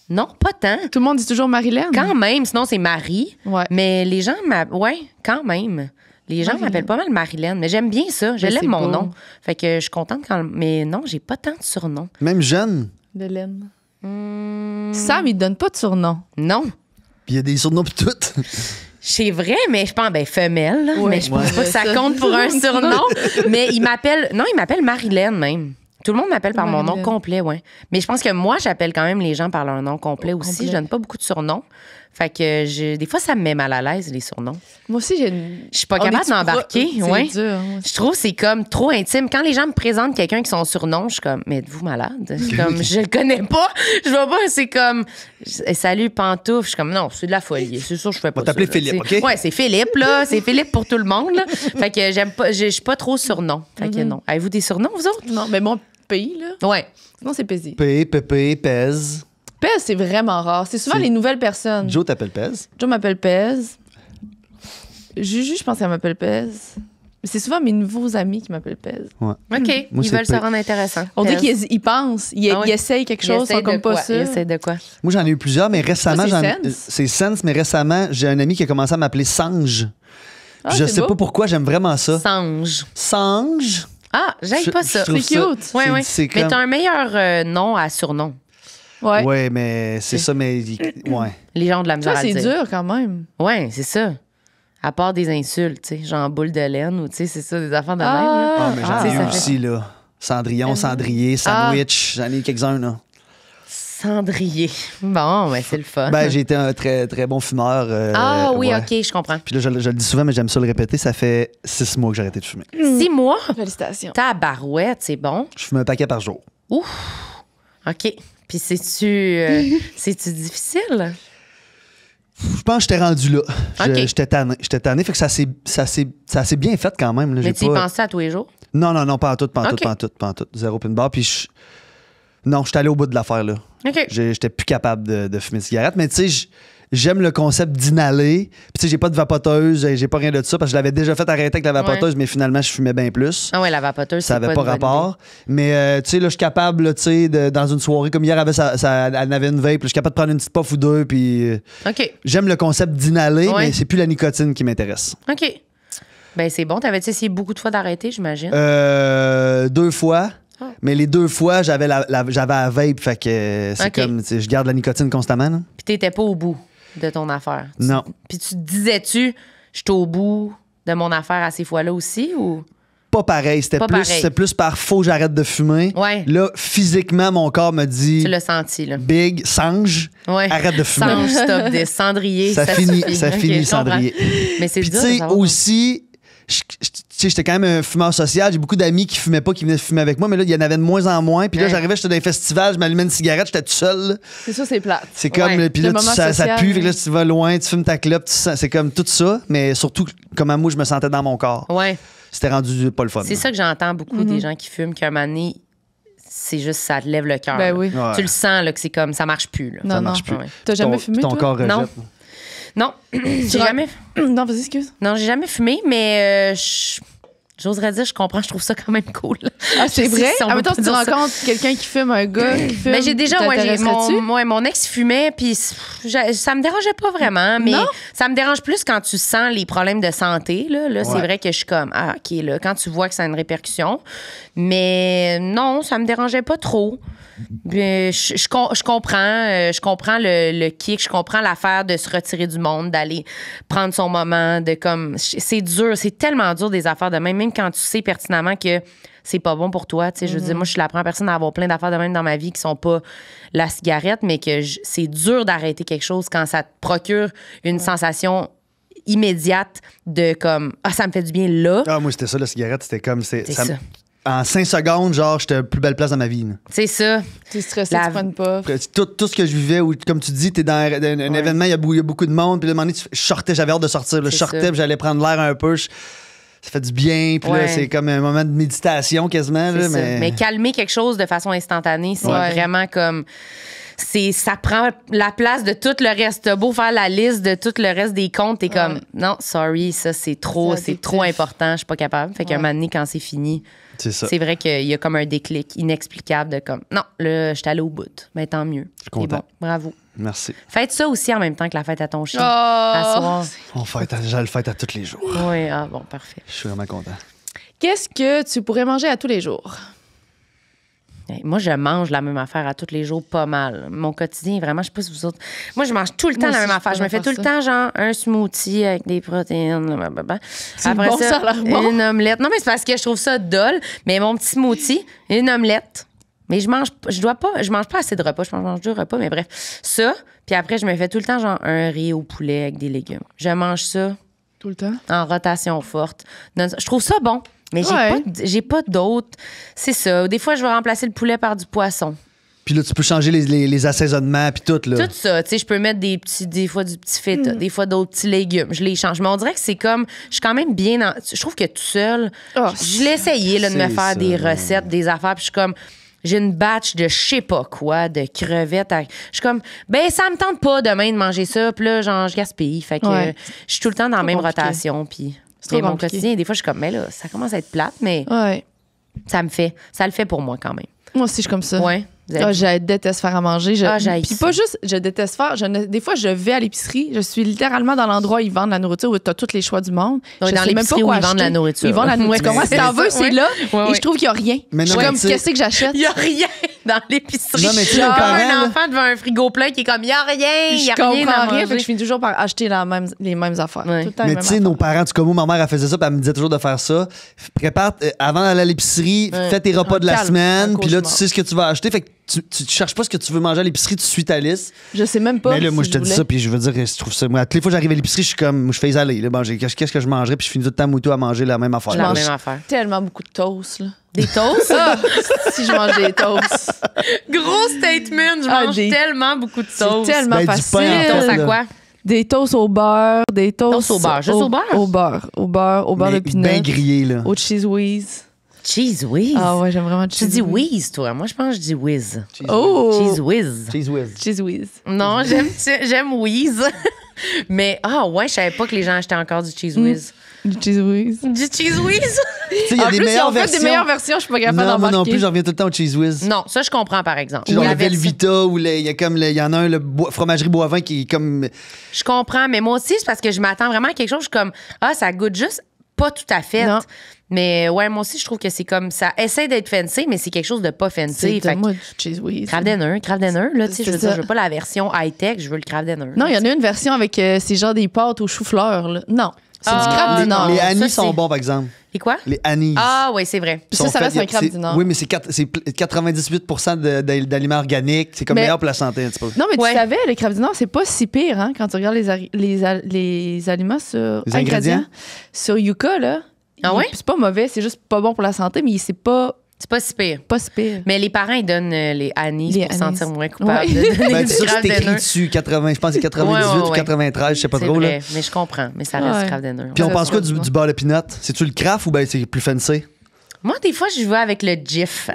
Non, pas tant. Tout le monde dit toujours Marilyn. Quand même, sinon c'est Marie. Ouais. Mais les gens ouais, quand même. Les gens Marilyn. m'appellent pas mal Marilyn, mais j'aime bien ça. Je Ben, l'aime c'est mon beau. nom. Fait que je suis contente quand. Mais non, j'ai pas tant de surnoms. Même jeune. De laine. Sam, il te donne pas de surnom. Non. Puis il y a des surnoms pis tout. C'est vrai, mais je pense, femelle. là. Ouais. Mais je pense pas que ça Ça. compte pour un surnom. Mais il m'appelle Marilyn même. Tout le monde m'appelle par mon nom Marilyn. complet, ouais. Mais je pense que moi, j'appelle quand même les gens par leur nom complet aussi. Complet. Je donne pas beaucoup de surnoms. Fait que des fois, ça me met mal à l'aise, les surnoms. Moi aussi, j'ai une. Je suis pas On capable est-tu d'embarquer. pro- Ouais. C'est dur. Moi. Je trouve que c'est comme trop intime. Quand les gens me présentent quelqu'un qui son surnom, je suis comme, mais êtes-vous malade? C'est comme, je le connais pas. Je vois pas, c'est comme, salut Pantouf. Je suis comme, non, c'est de la folie. C'est sûr, je fais pas On va t'appeler ça, là. Philippe, C'est- OK? Ouais, c'est Philippe, là. C'est Philippe pour tout le monde, là. Fait que j'aime pas, je suis pas trop surnom. Fait que non. Avez-vous des surnoms, vous autres? Non, mais mon pays, là. Ouais. Sinon, c'est Paisy. Pépé, Pèse. Pez, c'est vraiment rare. C'est souvent C'est- les nouvelles personnes. Joe t'appelle Pèse. Joe m'appelle Pez. Juju, je pense qu'elle m'appelle Pez. Mais c'est souvent mes nouveaux amis qui m'appellent Pez. OK. Moi, Ils c'est veulent se P. rendre intéressant. On dit qu'ils pensent, ils Ah oui. essayent quelque chose, ils sont comme pas Ils ça. essayent de quoi? Moi, j'en ai eu plusieurs, mais récemment, Toi, c'est Sense. c'est Sense, mais récemment, j'ai un ami qui a commencé à m'appeler Sange. Ah, Je c'est sais beau. pas pourquoi, j'aime vraiment ça. Sange. Sange. Ah, j'aime Je- pas je ça. trouve C'est ça- cute. Ouais, c'est- ouais. c'est Mais comme- t'as un meilleur nom à surnom. Ouais. Ouais, mais c'est ça, mais. Ouais. Les gens ont de la misère Toi, à le c'est dire. dur quand même. Ouais, c'est ça. À part des insultes, tu sais, genre boule de laine ou tu sais, c'est ça, des affaires de même. là. Ah, mais j'en Ah, ai eu ça aussi, là. Cendrillon, cendrier, sandwich. J'en ai eu quelques-uns, là. Cendrier. Bon, ben c'est le fun. Ben, j'ai été un très, très bon fumeur. ah oui, ouais. OK, je comprends. Puis là, je le dis souvent, mais j'aime ça le répéter. Ça fait 6 mois que j'ai arrêté de fumer. 6 mois? Félicitations. Tabarouette, c'est bon. Je fume un paquet par jour. OK. Puis c'est-tu difficile? Je pense que j'étais rendu là. OK. J'étais tanné. Fait que ça s'est bien fait quand même. Là. Mais J'ai tu y pas... penses à tous les jours? Non, pas en tout, pas en OK. tout, pas en tout, pas en tout. Zéro pin bar. Puis non, j'étais allé au bout de l'affaire, là. OK. J'étais plus capable de fumer de cigarette. Mais tu sais, j'aime le concept d'inhaler. Puis tu sais, j'ai pas de vapoteuse, j'ai pas rien de ça parce que je l'avais déjà fait arrêter avec la vapoteuse, mais finalement, je fumais bien plus. Ah ouais, la vapoteuse, Ça c'est avait pas pas une bonne rapport. Mais tu sais, là, je suis capable, là, tu sais, dans une soirée comme hier, elle avait une vape, là, je suis capable de prendre une petite puff ou deux. Puis idée. OK. j'aime le concept d'inhaler, Ouais. mais c'est plus la nicotine qui m'intéresse. OK. Ben c'est bon. T'avais-tu essayé beaucoup de fois d'arrêter, j'imagine? 2 fois. Ah. Mais les 2 fois, j'avais la vape, fait que c'est OK. comme, tu sais, je garde la nicotine constamment. Là. Puis t'étais pas au bout de ton affaire. Non. Puis tu te disais-tu, je suis au bout de mon affaire à ces fois-là aussi ou? Pas pareil, c'était Pas plus, pareil. c'était plus par faut que j'arrête de fumer. Ouais. Là, physiquement, mon corps me dit Tu l'as senti, là. Big, Sange, Ouais. arrête de fumer. Sange, stop des cendriers. Ça finit, suffit. ça OK, finit, je comprends. cendrier. Mais c'est Puis tu dur. de sais, savoir. aussi, j'étais quand même un fumeur social. J'ai beaucoup d'amis qui fumaient pas, qui venaient fumer avec moi, mais là, il y en avait de moins en moins. Puis là, j'arrivais, j'étais dans un festival, je m'allumais une cigarette, j'étais tout seul. Là. C'est ça, c'est plate. C'est comme, Ouais. puis là, Le moment ça social, pue, fait que là, tu vas loin, tu fumes ta clope, c'est comme tout ça, mais surtout comment moi, je me sentais dans mon corps. Ouais. C'était rendu pas le fun. C'est ça que j'entends beaucoup des gens qui fument, qu'à un moment donné, c'est juste ça te lève le cœur. Ben là. oui. Ouais. Tu le sens là, que c'est comme ça marche plus. Là. Non, Ça marche plus. Ouais. T'as jamais fumé, Ton toi? corps rejette. Non. Non, j'ai Tu jamais. Non, vas-y, excuse. Non, j'ai jamais fumé, mais j'oserais dire, je comprends, je trouve ça quand même cool. Ah, c'est Je sais vrai? si on En peut même temps, pas si tu dire ça. rencontres quelqu'un qui fume, un gars qui fume, Mais j'ai déjà, t'intéresserais-tu? mon ex fumait, puis ça me dérangeait pas vraiment, mais Non? ça me dérange plus quand tu sens les problèmes de santé. Là, c'est Ouais. vrai que je suis comme, ah, OK, là, quand tu vois que ça a une répercussion. Mais non, ça me dérangeait pas trop. Je comprends le kick, je comprends l'affaire de se retirer du monde, d'aller prendre son moment, de comme. C'est dur, c'est tellement dur des affaires de même quand tu sais pertinemment que c'est pas bon pour toi. Tu sais, je veux dire, moi, je suis la première personne à avoir plein d'affaires de même dans ma vie qui sont pas la cigarette, mais que c'est dur d'arrêter quelque chose quand ça te procure une sensation immédiate de comme, ah, ça me fait du bien là. Ah, moi, c'était ça, la cigarette. C'était comme. C'est ça. ça. En 5 secondes, genre, j'étais à la plus belle place dans ma vie. là. C'est ça. T'es stressé, La- tu prends une puff. Tout ce que je vivais, ou comme tu dis, t'es dans un événement, il y a beaucoup de monde, puis là, à un moment donné, je sortais, j'avais hâte de sortir. Là, je C'est sortais, ça. puis j'allais prendre l'air un peu. Ça fait du bien, puis là, Ouais. c'est comme un moment de méditation quasiment. C'est Là, ça. mais... Mais calmer quelque chose de façon instantanée, c'est Ouais. vraiment comme. Ça prend la place de tout le reste. T'as beau faire la liste de tout le reste des comptes, t'es comme, non, sorry, ça, c'est trop addictif. important, je suis pas capable. Fait qu'un moment donné, quand c'est fini, c'est ça. c'est vrai qu'il y a comme un déclic inexplicable de comme, non, là, je suis allée au bout. Mais tant mieux. suis content. C'est bon, bravo. Merci. Faites ça aussi en même temps que la fête à ton chien. Oh! À soir. Je le fête à tous les jours. Oui, ah bon, parfait. Je suis vraiment content. Qu'est-ce que tu pourrais manger à tous les jours? Hey, moi, je mange la même affaire à tous les jours, pas mal. Mon quotidien, vraiment, je sais pas si vous autres. Moi, je mange tout le temps Moi la aussi, même je affaire. Je me pourrais fais tout faire le temps, genre, un smoothie avec des protéines. Blablabla. Après bon, ça a l'air bon. une omelette. Non, mais c'est parce que je trouve ça dole. Mais mon petit smoothie, une omelette. Mais je mange pas assez de repas. Je mange 2 repas, mais bref. Ça, puis après, je me fais tout le temps, genre, un riz au poulet avec des légumes. Je mange ça Tout le temps? en rotation forte. Je trouve ça bon, mais Ouais. j'ai pas d'autres. C'est ça. Des fois, je vais remplacer le poulet par du poisson. Puis là, tu peux changer les assaisonnements, puis tout. Là. Tout ça, tu sais, je peux mettre des fois du petit feta, des fois d'autres petits légumes. Je les change. Mais on dirait que c'est comme, je suis quand même bien dans. Je trouve que tout seul, Oh, je l'ai essayé là, de me c'est faire ça. des recettes, des affaires, puis je suis comme. J'ai une batch de je sais pas quoi, de crevettes. Je suis comme, ben, ça me tente pas demain de manger ça. Puis là, genre, je gaspille. Fait que Ouais. je suis tout le temps dans la même compliqué. rotation. Puis trop c'est mon compliqué. quotidien. Des fois, je suis comme, mais là, ça commence à être plate, mais Ouais. ça le fait pour moi quand même. Moi aussi, je suis comme ça. Ouais. Vous êtes- Ah, je déteste faire à manger. j'haïs Puis ça. pas juste, je déteste faire. Des fois, je vais à l'épicerie. Je suis littéralement dans l'endroit où ils vendent la nourriture, où tu as tous les choix du monde. Ouais, Je dans sais même pas l'épicerie quoi où ils vendent acheter. la nourriture. Ils vendent la nourriture. Ouais, Tu comprends? Si t'en c'est veux, ça, c'est ouais. là. Ouais, Et ouais. je trouve qu'il n'y a rien. Mais Je non, suis mais comme, tu sais- qu'est-ce que j'achète? Il y a rien dans l'épicerie. Non, mais tu sais, Genre, nos parents, un là- enfant devant un frigo plein qui est comme, il y a rien, il y Je a rien comprends à rien, fait que manger. je finis toujours par acheter les mêmes affaires. Ouais. Tout le temps Mais les tu mêmes sais, nos affaires. parents, du comme ma mère, elle faisait ça, puis elle me disait toujours de faire ça. Prépare, avant d'aller à l'épicerie, fais tes repas Un de la calme, semaine, un puis là, tu cauchemar. sais ce que tu vas acheter. Fait que tu cherches pas ce que tu veux manger à l'épicerie, tu suis ta liste. Je sais même pas. Mais là, moi, si je te dis voulais. ça, puis je veux dire, je trouve ça. Moi, toutes les fois que j'arrive à l'épicerie, je suis comme, je fais les allées. Là, qu'est-ce que je mangerais, puis je finis tout le temps moutou à manger la même affaire. La mange même affaire. Tellement beaucoup de toast, là. Des toasts? Ah, si je mange des toasts. Gros statement, je Ah, mange des- tellement beaucoup de C'est toasts. tellement Ben, du pain en facile. Toast à là. quoi? Des toasts au beurre, des toasts. Toast au beurre, juste au beurre? Au beurre. Au beurre Mais de pinot. bien grillé, là. Au cheese whiz. Cheese whiz. Ah ouais, j'aime vraiment le Tu cheese dis whiz, toi. Moi, je pense que je dis whiz. Oh! Cheese whiz. Cheese whiz. Cheese whiz. Non, j'aime whiz. Mais, ouais, je savais pas que les gens achetaient encore du cheese whiz. Du cheese whiz. Du cheese whiz? Tu sais, il y a En des plus, ils meilleures ont fait versions. des meilleures versions, je suis pas capable Non, moi d'embarquer. non plus, j'en reviens tout le temps au cheese whiz. Non, ça, je comprends, par exemple. Genre La le version- Velvita, ou il y a comme, il y en a un, le fromagerie Boivin, qui est comme. Je comprends, mais moi aussi, c'est parce que je m'attends vraiment à quelque chose. Je suis comme, ça goûte juste pas tout à fait. Non. Mais ouais, moi aussi, je trouve que c'est comme ça. Essaie d'être fancy, mais c'est quelque chose de pas fancy. C'est Fait que moi du cheese whiz. Kraft Dinner, là, tu sais, C'est je veux ça. dire, je veux pas la version high-tech, je veux le Kraft Dinner. Non, il y en a une version avec c'est genre des pâtes au chou-fleur. Là. Non, c'est du Ah, Kraft non. Dinner. Les ça, anis c'est- sont bons, par exemple. Et quoi? Les anis. Ah, oui, c'est vrai. Puis ça sont reste faits- un Kraft c'est- Dinner. Oui, mais c'est 98% d'aliments organiques. C'est comme Mais- meilleur pour la santé, un petit peu. Non, mais Ouais. tu savais, le Kraft Dinner, c'est pas si pire hein, quand tu regardes les aliments sur Les ingrédients? Sur Yuka, là. Ah ouais? C'est pas mauvais, c'est juste pas bon pour la santé, mais c'est pas C'est pas si pire. si pire. Mais les parents, ils donnent les anis Les pour se anis. sentir moins coupables. Ouais. De donner Ben, du c'est sûr que Kraft c'est écrit Dinner. dessus, 80, je pense que c'est 98 Ouais, ou ouais. 93, je sais pas C'est trop. Là. vrai, mais je comprends. Mais ça reste Ouais. Kraft Dinner. Puis on Ouais, pense quoi ça, du beurre de pinot? C'est-tu le craft ou ben c'est plus fancy? Moi, des fois, je vais avec le GIF.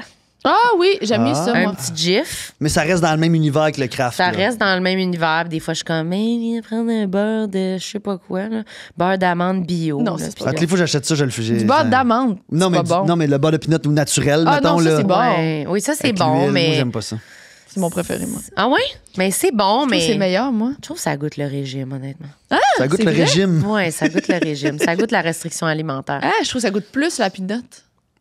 Ah oui, j'aime mieux ça, Un moi. petit GIF. Mais ça reste dans le même univers que le craft. Ça là. reste dans le même univers. Des fois, je suis comme, mais viens prendre un beurre de je sais pas quoi, là. Beurre d'amande bio. Non, là, c'est puis- pas Toutes les fois que j'achète ça, je le fais. Du beurre d'amande. Non, mais, c'est pas bon. non, mais le beurre de pinot ou naturel, Ah mettons. non, ça, là, c'est bon. Ouais. Oui, ça, c'est avec bon, l'huile. mais. Moi, j'aime pas ça. C'est mon préféré, moi. Ah ouais? Mais c'est bon, Je trouve mais. que c'est meilleur, moi. Je trouve que ça goûte le régime, honnêtement. Ça goûte c'est le vrai? régime. Ouais, ça goûte le régime. Ça goûte la restriction alimentaire. Ah, je trouve que ça goûte plus la peanut.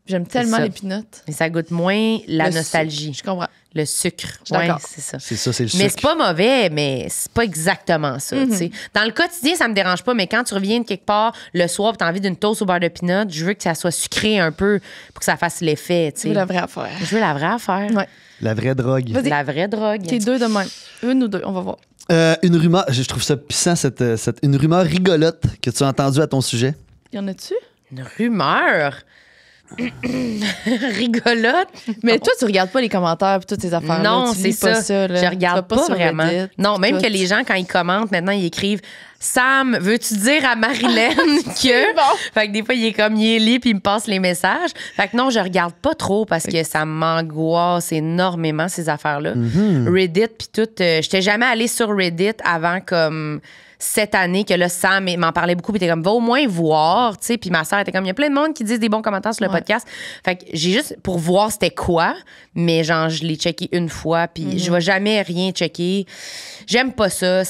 J'aime tellement ça. les peanuts. Mais ça goûte moins la Le nostalgie. Je comprends. Le sucre. suis Ouais, d'accord. c'est ça. C'est ça, c'est le Mais sucre. c'est pas mauvais, mais c'est pas exactement ça. tu sais. Dans le quotidien, ça me dérange pas, mais quand tu reviens de quelque part le soir et t'as envie d'une toast au beurre de pinot, je veux que ça soit sucré un peu pour que ça fasse l'effet. tu sais. C'est la vraie affaire. Je veux la vraie affaire. Ouais. La vraie drogue. Vas-y. La vraie drogue. T'es deux de même. Une ou deux, on va voir. Une rumeur, je trouve ça puissant, une rumeur rigolote que tu as entendue à ton sujet. Y en a-tu? Une rumeur. Rigolote. Mais toi, tu regardes pas les commentaires et toutes ces affaires. Non, tu c'est lis pas ça. ça. là. Je Tu regarde vas pas sur vraiment. Reddit, Non, même tout. que les gens, quand ils commentent, maintenant, ils écrivent Sam, veux-tu dire à Marilyn que. bon. Fait que des fois, il est comme, il est lit puis il me passe les messages. Fait que non, je regarde pas trop parce que ça m'angoisse énormément, ces affaires-là. Reddit puis tout. J'étais jamais allée sur Reddit avant comme cette année que là, Sam m'en parlait beaucoup puis était comme, va au moins voir, tu sais. Puis ma soeur était comme, il y a plein de monde qui disent des bons commentaires sur le podcast. Fait que j'ai juste pour voir c'était quoi, mais genre, je l'ai checké une fois puis je vais jamais rien checker. J'aime pas ça,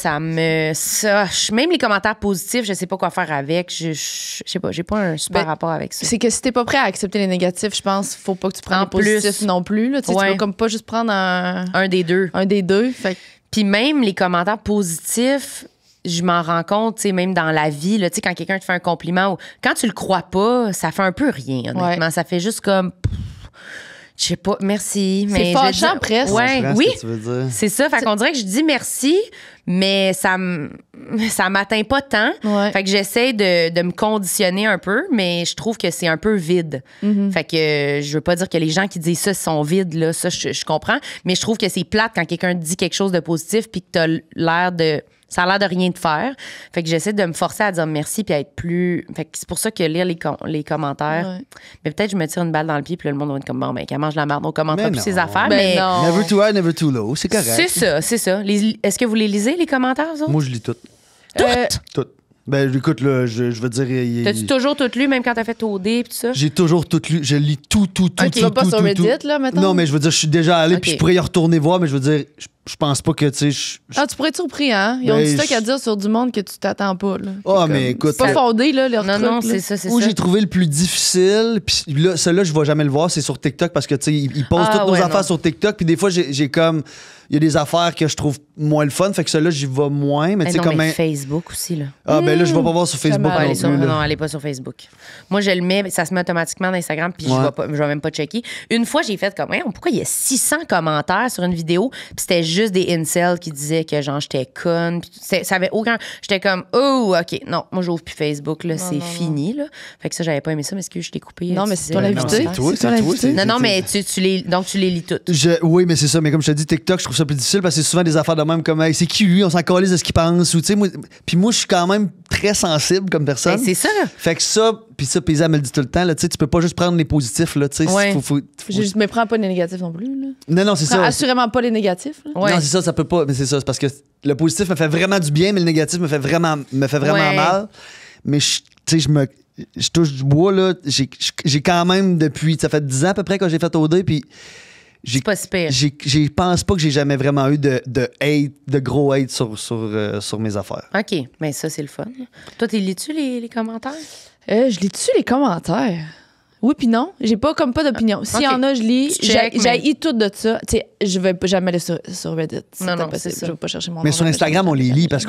même les commentaires positifs, je sais pas quoi faire avec. Je sais pas, j'ai pas un super Ben, rapport avec ça. C'est que si t'es pas prêt à accepter les négatifs, je pense qu'il faut pas que tu prennes En les positifs plus. non plus. Là. Tu sais, Ouais. Tu peux comme pas juste prendre Un des deux. un des deux. Fait que Puis même les commentaires positifs, je m'en rends compte, tu sais, même dans la vie, là, tu sais, quand quelqu'un te fait un compliment ou quand tu le crois pas, ça fait un peu rien, honnêtement. Ouais. Ça fait juste comme, je sais pas, merci. Mais fâchant je veux dire- presque. Ouais, Je comprends oui. ce que tu veux dire. C'est ça. Fait qu'on dirait que je dis merci, mais ça m'atteint pas tant. Ouais. Fait que j'essaie de me conditionner un peu, mais je trouve que c'est un peu vide. Fait que je veux pas dire que les gens qui disent ça sont vides, là. Ça, je comprends. Mais je trouve que c'est plate quand quelqu'un dit quelque chose de positif puis que t'as l'air de. Ça a l'air de rien te faire. Fait que j'essaie de me forcer à dire merci puis à être plus. Fait que c'est pour ça que lire les commentaires. Ouais. Mais peut-être que je me tire une balle dans le pied puis là, le monde va être comme bon, ben, qu'elle mange la merde. On commentera Mais plus non. ses affaires. Ben mais non. Never too high, never too low. C'est correct. c'est ça, c'est ça. Est-ce que vous les lisez, les commentaires, vous autres? Moi, je lis tout. Euh, Tout. Ben, écoute, là, je veux dire. T'as-tu toujours tout lu, même quand t'as fait OD et tout ça? J'ai toujours tout lu. Je lis tout. tu vas pas sur Reddit, là, mettons? Non, mais je veux dire, je suis déjà allé, Ok. puis je pourrais y retourner voir, mais je veux dire, je pense pas que, tu sais. Ah, tu pourrais être surpris, hein? Ils ont Ben, du stock je- à dire sur du monde que tu t'attends pas, là. Ah, C'est mais comme- écoute, C'est pas ça- fondé, là, leur Non, truc. non, là. c'est ça, c'est Où ça. j'ai trouvé le plus difficile, puis là, celui-là, je vais jamais le voir, c'est sur TikTok parce que, tu sais, ils postent Ah, toutes nos ouais, affaires non. sur TikTok, puis des fois, j'ai comme. Il y a des affaires que je trouve moins le fun, fait que celui-là, j'y vais moins, mais tu sais, non, comme. mais un- Facebook aussi, là. Ah, ben là, je vais pas voir sur Ça Facebook m'a- Pas non aller sur- plus. là. non, allez pas sur Facebook. Moi, je le mets, ça se met automatiquement dans Instagram, puis Ouais. je vais même pas checker. Une fois, j'ai fait comme, pourquoi il y a 600 commentaires sur une vidéo, puis c'était juste des incels qui disaient que, genre, j'étais conne, puis ça avait aucun. J'étais comme, oh, OK, non, moi, j'ouvre plus Facebook, là, c'est fini, là. Fait que ça, j'avais pas aimé ça, mais excuse, je t'ai coupé. Non, tu mais disais- c'est toi l'invité. c'est toi, C'est toi c'est toi, l'invité. c'est- Non, non, mais donc tu les lis toutes. Oui, mais c'est ça. Mais comme je te dis, TikTok, je trouve ça plus difficile parce que c'est souvent des affaires de même comme hey, c'est qui lui, on s'en calisse de ce qu'il pense. Ou, tu sais, puis moi, je suis quand même très sensible comme personne. Ben, c'est ça. Fait que ça, puis Isa me le dit tout le temps, là, tu sais, tu peux pas juste prendre les positifs. Là, tu sais, Ouais. Je me prends pas les négatifs non plus, là. Non, c'est Prends ça. assurément pas les négatifs, là. Ouais. Non, c'est ça peut pas. Mais c'est ça, c'est parce que le positif me fait vraiment du bien, mais le négatif me fait vraiment Ouais. mal. Mais tu sais, je touche du bois, là. J'ai quand même depuis. Ça fait 10 ans à peu près que j'ai fait OD, puis. C'est pas si pire. Je pense pas que j'ai jamais vraiment eu de hate, de gros hate sur mes affaires. OK, mais ça, c'est le fun. Toi, t'es lis-tu les commentaires? Je lis dessus les commentaires. Oui puis non. J'ai pas d'opinion. S'il y en a, je lis. Tu check, J'ai tout de ça. Tu sais, je vais jamais aller sur Reddit. Non, c'est ça. Je vais pas chercher mon Mais nom, sur Instagram, on les lit parce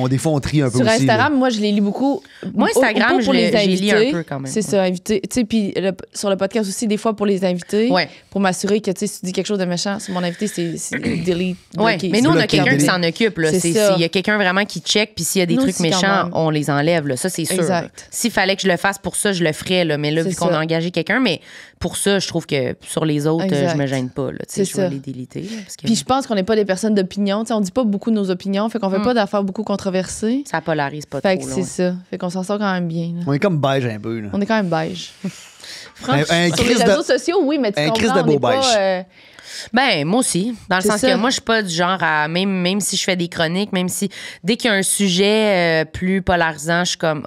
des fois, on trie un peu sur aussi. Instagram, moi, je les lis beaucoup. Moi, Instagram, pour les j'ai lu invités. un peu quand même. C'est ça, invité. Tu sais, puis sur le podcast aussi, des fois, pour les invités, Ouais. pour m'assurer que, tu sais, si tu dis quelque chose de méchant sur mon invité, c'est delete. Oui, bloqué. mais nous, on a bloqué, quelqu'un qui bloqué. s'en occupe. Là. C'est ça. Il y a quelqu'un vraiment qui check, puis s'il y a des Nous trucs aussi, quand méchants, même. on les enlève. Là. Ça, c'est sûr. Exact. S'il fallait que je le fasse pour ça, je le ferais. Là. Mais là, C'est vu qu'on ça. a engagé quelqu'un, mais pour ça, je trouve que sur les autres, Exact. je me gêne pas. Là. Tu sais, C'est je vais ça. les déliter. Là, parce que Puis je pense qu'on n'est pas des personnes d'opinion. Tu sais, on dit pas beaucoup nos opinions, fait qu'on fait pas d'affaires beaucoup controversées. ça polarise pas Fait trop. que là, c'est ouais. ça. Fait qu'on s'en sort quand même bien. là. On est comme beige un peu. Là. On est quand même beige. Un Sur les crise réseaux de... sociaux, oui, mais tu un comprends, crise de on beau n'est pas... beige. Ben, moi aussi. Dans le C'est sens ça. que moi, je suis pas du genre à. Même si je fais des chroniques, même si. Dès qu'il y a un sujet plus polarisant, je suis comme.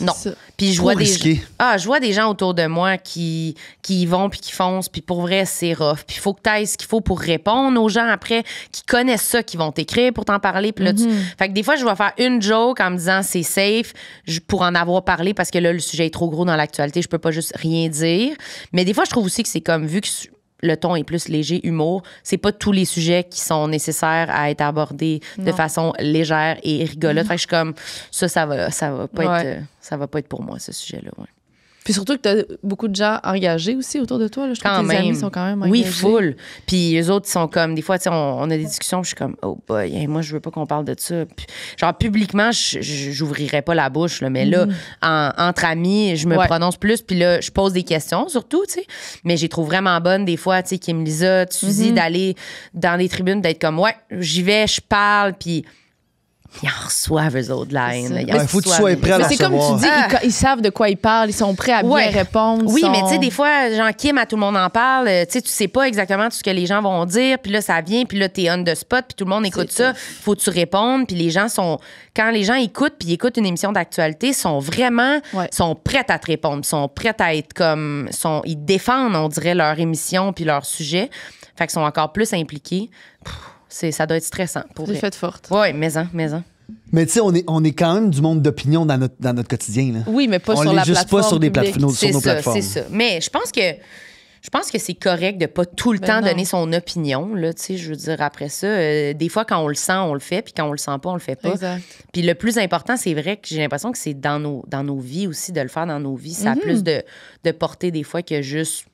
Non. C'est ça. Puis je Trop vois risqué. je vois des gens autour de moi qui y vont puis qui foncent, puis pour vrai, c'est rough. Puis il faut que tu ailles ce qu'il faut pour répondre aux gens après qui connaissent ça, qui vont t'écrire pour t'en parler. Puis là, fait que des fois, je vais faire une joke en me disant c'est safe pour en avoir parlé parce que là, le sujet est trop gros dans l'actualité, je peux pas juste rien dire. Mais des fois, je trouve aussi que c'est comme, vu que le ton est plus léger, humour, c'est pas tous les sujets qui sont nécessaires à être abordés de façon légère et rigolote. Fait que je suis comme, ça va pas être, ça va pas être pour moi, ce sujet-là. Ouais. Puis surtout que t'as beaucoup de gens engagés aussi autour de toi. Là. Je trouve Quand que tes même. amis sont quand même Oui, engagés. full. Puis eux autres, ils sont comme, des fois, tu sais, on a des discussions, puis je suis comme, oh boy, hey, moi, je veux pas qu'on parle de ça. Puis, genre, publiquement, j'ouvrirais pas la bouche, là, mais là, entre amis, je me prononce plus, puis là, je pose des questions, surtout, tu sais. Mais j'ai trouve vraiment bonne, des fois, tu sais, Kim Lisa, tu dis d'aller dans des tribunes, d'être comme, ouais, j'y vais, je parle, puis ils en reçoivent, eux autres, de la haine. ça. Ils en Il faut que tu reçoivent sois des- prêt à Mais la c'est comme tu recevoir. dis, ils savent de quoi ils parlent, ils sont prêts à bien Ouais. répondre. Oui, sont- mais tu sais, des fois, genre, Kim, à tout le monde en parle, tu sais, tu sais pas exactement tout ce que les gens vont dire, puis là, ça vient, puis là, t'es on the spot, puis tout le monde écoute ça. Faut que tu répondes, puis les gens sont... Quand les gens écoutent, puis écoutent une émission d'actualité, sont vraiment... sont prêts à te répondre, sont prêts à être comme... Ils défendent, on dirait, leur émission puis leur sujet. Fait qu'ils sont encore plus impliqués. Ça doit être stressant, pour C'est vrai. fait forte. Oui, mais. Mais tu sais, on est quand même du monde d'opinion dans notre quotidien. Là. Oui, mais pas on sur l'est la juste plateforme pas sur, des publique. sur C'est nos ça, plateformes. c'est ça. Mais je pense que c'est correct de pas tout le Ben temps non. donner son opinion, là, tu sais, je veux dire, après ça, des fois, quand on le sent, on le fait, puis quand on le sent pas, on le fait pas. Exact. Puis le plus important, c'est vrai que j'ai l'impression que c'est dans nos vies aussi, de le faire dans nos vies. Ça a plus de portée des fois que juste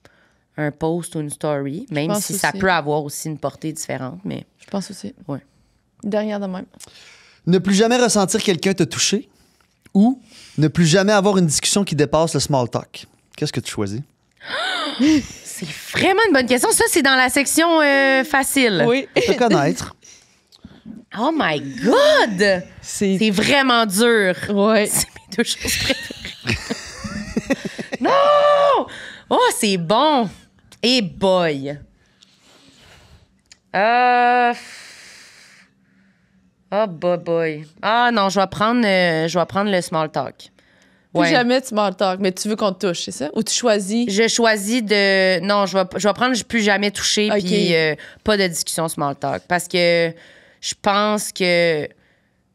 un post ou une story, même pense si ça aussi. peut avoir aussi une portée différente, mais Je pense aussi. ouais. Derrière de même. Ne plus jamais ressentir quelqu'un te toucher ou ne plus jamais avoir une discussion qui dépasse le small talk. Qu'est-ce que tu choisis? C'est vraiment une bonne question. Ça, c'est dans la section facile. Oui. Te connaître. Oh my God! C'est vraiment dur. Ouais. C'est mes deux choses préférées. Non! Oh, c'est bon. Et boy. Oh, boy. Ah non, je vais prendre le small talk. Plus jamais tu small talk, mais tu veux qu'on te touche, c'est ça? Ou tu choisis? Je choisis de... Non, je vais prendre plus jamais toucher, Ok. puis pas de discussion small talk. Parce que je pense que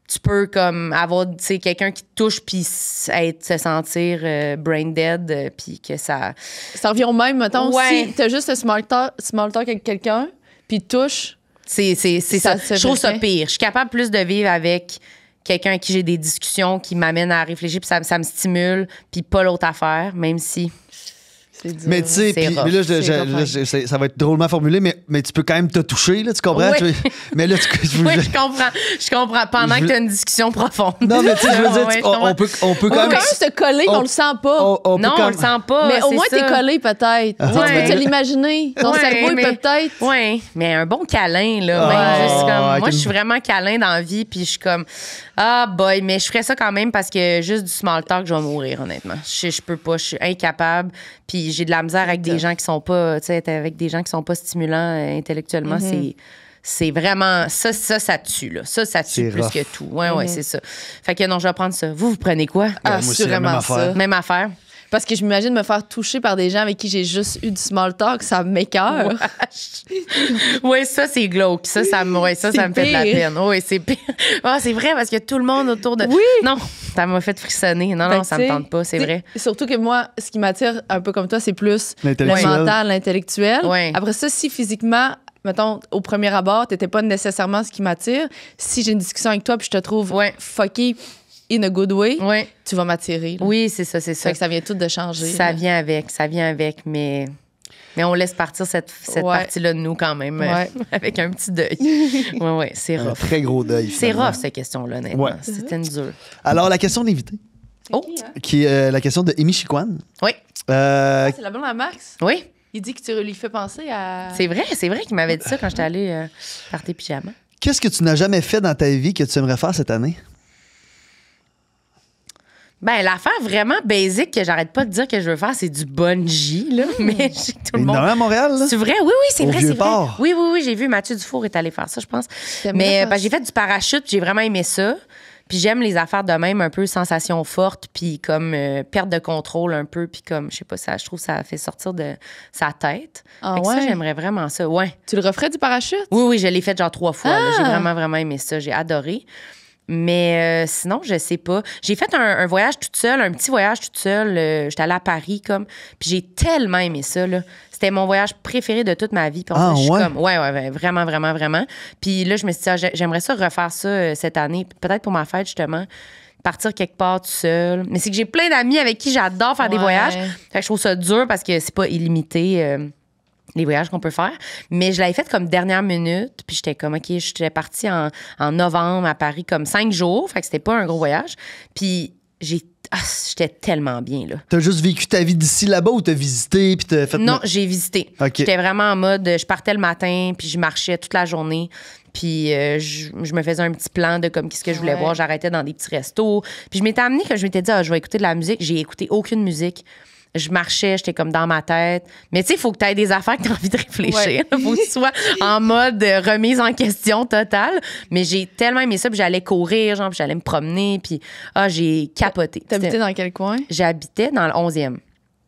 tu peux comme avoir, tu sais, quelqu'un qui te touche puis se sentir brain dead, puis que ça... Ça revient au même, mettons, Ouais. si t'as juste le small talk avec quelqu'un, puis il te touche, C'est ça. se Je trouve ça fait. pire. Je suis capable plus de vivre avec quelqu'un avec qui j'ai des discussions qui m'amènent à réfléchir, puis ça me stimule, puis pas l'autre affaire, même si... c'est dur. Mais tu sais, C'est puis rough. mais là, C'est rough, ça va être drôlement formulé, mais tu peux quand même te toucher, là, tu comprends? Oui. Mais là, Oui, je comprends. Pendant Je que veux- tu as une discussion profonde. Non, mais tu sais, je veux dire, Ouais, tu- je comprends. on peut On quand peut même... quand même se coller, mais on le sent pas. on peut Non, quand on le sent pas. mais au c'est moins, ça. t'es collé peut-être. Tu sais, Ouais. Tu peux te l'imaginer. Ton Ouais, cerveau, il mais- peut peut-être. Oui, mais un bon câlin, là. Ouais. Même juste comme, Avec moi, une- je suis vraiment câlin dans la vie, puis je suis comme, ah, boy, mais je ferais ça quand même parce que juste du small talk, je vais mourir, honnêtement. Je peux pas, je suis incapable, puis j'ai de la misère avec des gens qui sont pas, tu sais, être avec des gens qui sont pas stimulants intellectuellement, c'est vraiment, ça tue, là. Ça C'est tue plus rough. que tout. Ouais, c'est ça. Fait que non, je vais prendre ça. Vous prenez quoi? moi aussi, la même Assurément affaire. ça. Même affaire. Parce que je m'imagine me faire toucher par des gens avec qui j'ai juste eu du small talk, ça m'écoeure. Oui, ça, c'est glauque. Ça me fait de la peine. Oui, c'est pire. Ah, c'est vrai, parce que tout le monde autour de... Oui. Non, ça m'a fait frissonner. Non, ça me tente pas, c'est vrai. Surtout que moi, ce qui m'attire un peu comme toi, c'est plus le L'intellectuel. mental, l'intellectuel. Ouais. Après ça, si physiquement, mettons, au premier abord, t'étais pas nécessairement ce qui m'attire, si j'ai une discussion avec toi puis je te trouve fucké in a good way, Ouais. tu vas m'attirer. Là. Oui, c'est ça, c'est ça. Fait que ça vient tout de changer. Ça là. vient avec, mais on laisse partir cette partie-là de nous quand même, avec un petit deuil. Oui, c'est Un rough. très gros deuil. C'est finalement. rough, cette question-là, honnêtement. Ouais. C'était une dure. Alors, la question d'invité, Oh, qui est la question de Amy Chiquan. oui, C'est la blonde à Max. oui. Il dit que tu lui fais penser à... C'est vrai qu'il m'avait dit ça quand j'étais allée par tes pyjamas. Qu'est-ce que tu n'as jamais fait dans ta vie que tu aimerais faire cette année? Ben, l'affaire vraiment basique que j'arrête pas de dire que je veux faire, c'est du bungee, là. Mais je sais que tout le monde. à Montréal, là? C'est vrai? Oui, c'est Au vrai, c'est vrai. Vieux-Port. Oui, j'ai vu Mathieu Dufour est allé faire ça, je pense. Mais j'ai fait du parachute, puis j'ai vraiment aimé ça. Puis j'aime les affaires de même, un peu sensation forte, puis comme perte de contrôle un peu, puis comme, je sais pas, ça, je trouve que ça fait sortir de sa tête. Ah Fait que ouais? ça, j'aimerais vraiment ça, ouais. Tu le referais du parachute? Oui, je l'ai fait genre 3 fois. là. J'ai Ah! vraiment aimé ça. J'ai adoré. Mais sinon, je sais pas. J'ai fait un voyage toute seule, un petit voyage toute seule. J'étais allée à Paris, comme. Puis j'ai tellement aimé ça, là. C'était mon voyage préféré de toute ma vie. Puis je suis comme, ouais, vraiment, vraiment, vraiment. Puis là, je me suis dit, j'aimerais ça refaire ça cette année. Peut-être pour ma fête, justement. Partir quelque part tout seul. Mais c'est que j'ai plein d'amis avec qui j'adore faire des voyages. Fait que je trouve ça dur parce que c'est pas illimité. Les voyages qu'on peut faire. Mais je l'avais fait comme dernière minute. Puis j'étais comme, OK, j'étais partie en novembre à Paris comme 5 jours. Fait que c'était pas un gros voyage. Puis j'étais tellement bien, là. T'as juste vécu ta vie d'ici là-bas ou t'as visité puis t'as fait... Non, j'ai visité. OK. J'étais vraiment en mode, je partais le matin, puis je marchais toute la journée. Puis je me faisais un petit plan de comme qu'est-ce que je voulais voir. J'arrêtais dans des petits restos. Puis je m'étais amenée que je m'étais dit, je vais écouter de la musique. J'ai écouté aucune musique. Je marchais, j'étais comme dans ma tête. Mais tu sais, il faut que tu aies des affaires que tu as envie de réfléchir. Il faut que tu sois en mode remise en question totale. Mais j'ai tellement aimé ça, puis j'allais courir, genre, puis j'allais me promener, puis j'ai capoté. T'habitais dans quel coin? J'habitais dans le 11e.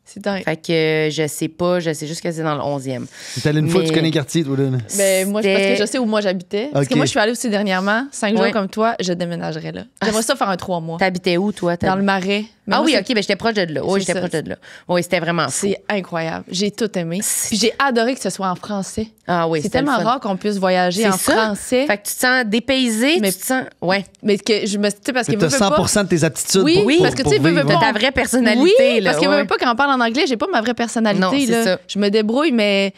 C'est dingue. Fait que je sais pas, je sais juste que c'est dans le 11e. T'es allé une fois, Mais- tu connais le quartier, toi, là. Ben, moi, parce que je sais où moi j'habitais. Parce que OK. moi, je suis allée aussi dernièrement, 5 jours Ouais. comme toi, je déménagerais là. J'aimerais ça faire un 3 mois. T'habitais où, toi? Dans le Marais. Mais Ah moi, oui, c'est- OK, ben j'étais proche de là. Oui, C'est j'étais ça. proche de là. Oui, c'était vraiment fou. C'est incroyable. J'ai tout aimé. Puis j'ai adoré que ce soit en français. Ah oui, C'est c'était le tellement fun. rare qu'on puisse voyager C'est en ça. français. Fait que tu te sens dépaysé, Mais- tu te sens... Ouais. Mais que je me. Tu sais, parce que Mais t'as veux pas- 100% de tes aptitudes Oui, pour, oui, pour- parce que pour tu sais, veux vivre. pas- T'as ta vraie personnalité, Oui, là. parce que ouais. veux pas quand on parle en anglais, j'ai pas ma vraie personnalité. Non, c'est là. ça. Je me débrouille, mais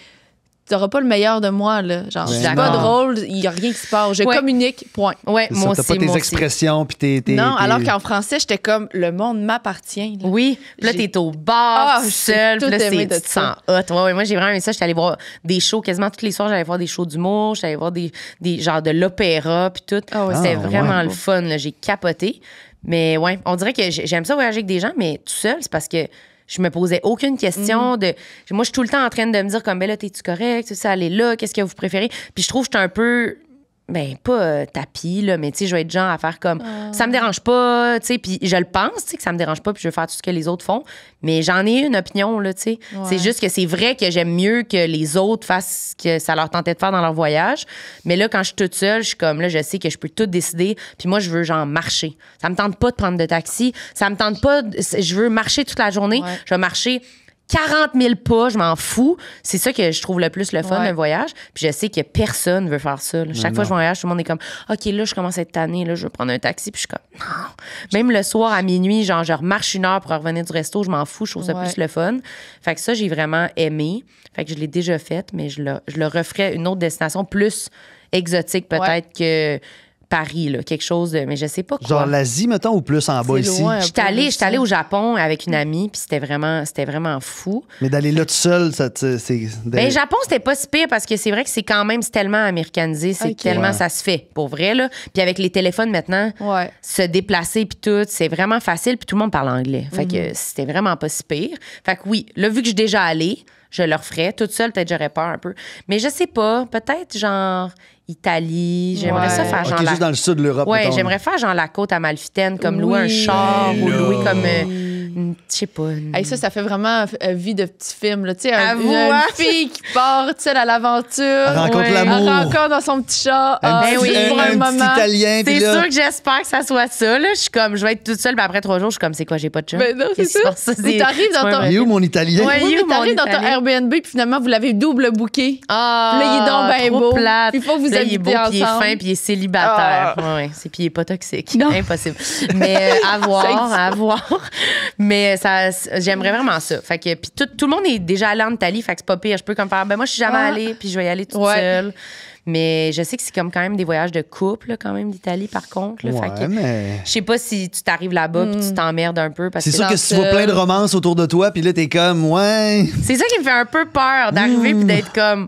t'auras pas le meilleur de moi. Là. Genre, Ben je suis pas non. drôle, il y a rien qui se passe. Je Ouais. communique, point. Ouais, C'est ça, moi t'as aussi, pas tes moi aussi. expressions puis tes... Non, alors qu'en français, j'étais comme le monde m'appartient. là. Oui, puis là, J'ai- t'es au bar, Ah, tout j'ai seul, tout puis là, aimé tu de te ça. sens hot. Ouais, moi, j'ai vraiment aimé ça. J'étais allée voir des shows quasiment tous les soirs. J'allais voir des shows d'humour, j'allais voir des genre de l'opéra, puis tout. Ah ouais, C'était ah, vraiment ouais. le fun, là. J'ai capoté. Mais ouais, on dirait que j'aime ça voyager avec des gens, mais tout seul, c'est parce que je me posais aucune question de. Moi, je suis tout le temps en train de me dire comme, ben là, t'es-tu correct? Tu sais, aller là, qu'est-ce que vous préférez? Puis je trouve que je suis un peu. Ben, pas tapis, là, mais tu sais, je vais être genre à faire comme. Ça me dérange pas, tu sais, puis je le pense, tu sais, que ça me dérange pas, puis je veux faire tout ce que les autres font. Mais j'en ai une opinion, là, tu sais. C'est juste que c'est vrai que j'aime mieux que les autres fassent ce que ça leur tentait de faire dans leur voyage. Mais là, quand je suis toute seule, je suis comme, là, je sais que je peux tout décider, puis moi, je veux, genre, marcher. Ça me tente pas de prendre de taxi, ça me tente pas. Je veux marcher toute la journée. Ouais. Je vais marcher 40 000 pas, je m'en fous. C'est ça que je trouve le plus le fun Ouais. d'un voyage. Puis je sais que personne veut faire ça. là. Chaque fois que je voyage, tout le monde est comme, OK, là, je commence à être tannée, là, je vais prendre un taxi. Puis je suis comme, non. Même le soir à minuit, genre, je remarche 1 heure pour revenir du resto, je m'en fous, je trouve ça Ouais. plus le fun. Fait que ça, j'ai vraiment aimé. Fait que je l'ai déjà fait, mais je le referais une autre destination plus exotique, peut-être que Paris, là, quelque chose de. Mais je sais pas quoi. Genre l'Asie, mettons, ou plus en bas C'est ici? loin. J'étais allée au Japon avec une amie, puis c'était vraiment fou. Mais d'aller là tout seul, c'est... Ben, Japon, c'était pas si pire parce que c'est vrai que c'est quand même c'est tellement américanisé, c'est Ok. tellement Ouais. ça se fait, pour vrai, là. Puis avec les téléphones maintenant, Ouais. se déplacer puis tout, c'est vraiment facile, puis tout le monde parle anglais. Fait Mhm. que c'était vraiment pas si pire. Fait que oui, là, vu que je suis déjà allée, je le referais. Toute seule, peut-être j'aurais peur un peu. Mais je sais pas, peut-être genre Italie. J'aimerais Ouais. ça faire OK, genre juste dans le sud de l'Europe, Ouais, mettons. j'aimerais faire genre la côte amalfitaine, comme louer un Oui. char ou louer comme Je sais pas. Hey, ça fait vraiment vie de petit film. Là. Tu sais, Avoue, une hein? fille qui part toute seule à l'aventure. Elle rencontre Ouais. l'amour. Elle rencontre dans son petit chat. Un Ah, petit, juste pour un un petit moment. Italien. puis C'est là, sûr que j'espère que ça soit ça. Là. Je suis comme, je vais être toute seule, puis après 3 jours, je suis comme, c'est quoi, j'ai pas de chat? Ben non, c'est Qu'est-ce qui ça. se passe? Mais t'arrives dans c'est ton- pas Il est vrai. où mon Italien? Ouais. Oui, You, mais t'arrives mon dans ton Italien. Airbnb, puis finalement, vous l'avez double booké. Ah, Puis là, il est donc ben trop beau. plate. Puis il faut que vous Là, il est habitez beau, puis il est ensemble. fin, puis il est célibataire. Ah. Ouais, puis il est pas toxique. Non. Impossible. Mais à Ça voir, existe à voir. Mais ça, j'aimerais vraiment ça. Fait que, puis tout le monde est déjà allé en Italie, fait que c'est pas pire. Je peux comme faire, ben moi, je suis jamais Ah. allée, puis je vais y aller toute Ouais. seule. Mais je sais que c'est comme quand même des voyages de couple, là, quand même, d'Italie, par contre. Là. Fait Ouais, que, mais... je sais pas si tu t'arrives là-bas puis tu t'emmerdes un peu. Parce C'est que sûr que si tu vois plein de romances autour de toi, puis là, t'es comme, ouais... c'est ça qui me fait un peu peur d'arriver puis d'être comme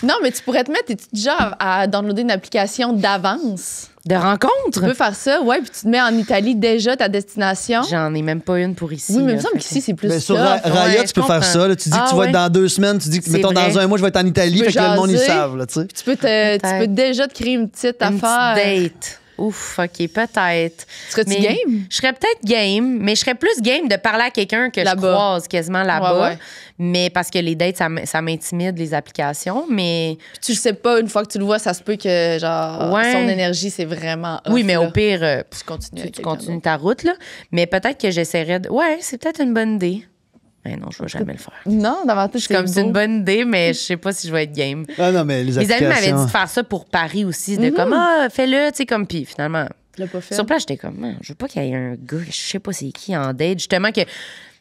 Non, mais tu pourrais te mettre, t'es déjà à downloader une application d'avance. de rencontre. Tu peux faire ça, ouais, puis tu te mets en Italie déjà, ta destination. J'en ai même pas une pour ici. Oui, mais il là, me semble fait qu'ici, c'est plus Ben, sur ça. Raya, Ouais, tu peux je faire comprends. ça. Là. Tu dis que Ah, tu vas ouais. être dans 2 semaines. Tu dis que, C'est mettons, vrai. dans 1 mois, je vais être en Italie. Tu peux Fait que là, le monde, ils jaser. savent. Là, tu sais. Tu peux déjà te créer une petite une affaire. petite date. Ouf, OK, peut-être. Serais-tu Mais game? Je serais peut-être game, mais je serais plus game de parler à quelqu'un que je Là-bas. croise quasiment là-bas. Ouais, ouais. Mais parce que les dates, ça m'intimide, les applications. Mais Puis tu le sais pas, une fois que tu le vois, ça se peut que, genre, Ouais. son énergie, c'est vraiment. oui, off, mais là. au pire, Tu continues. tu avec quelqu'un continues d'autre. ta route, là. Mais peut-être que j'essaierais de. Ouais, c'est peut-être une bonne idée. Mais non, je vais jamais le faire. Non, davantage, Je suis comme, c'est une bonne idée, mais je sais pas si je vais être game. Ah non, mais les Mes amis m'avaient applications... dit de faire ça pour Paris aussi, de comme, ah, fais-le, tu sais, comme, puis finalement. Tu l'as pas fait. Sur place, j'étais comme, man, je veux pas qu'il y ait un gars, je sais pas c'est qui en date, justement que,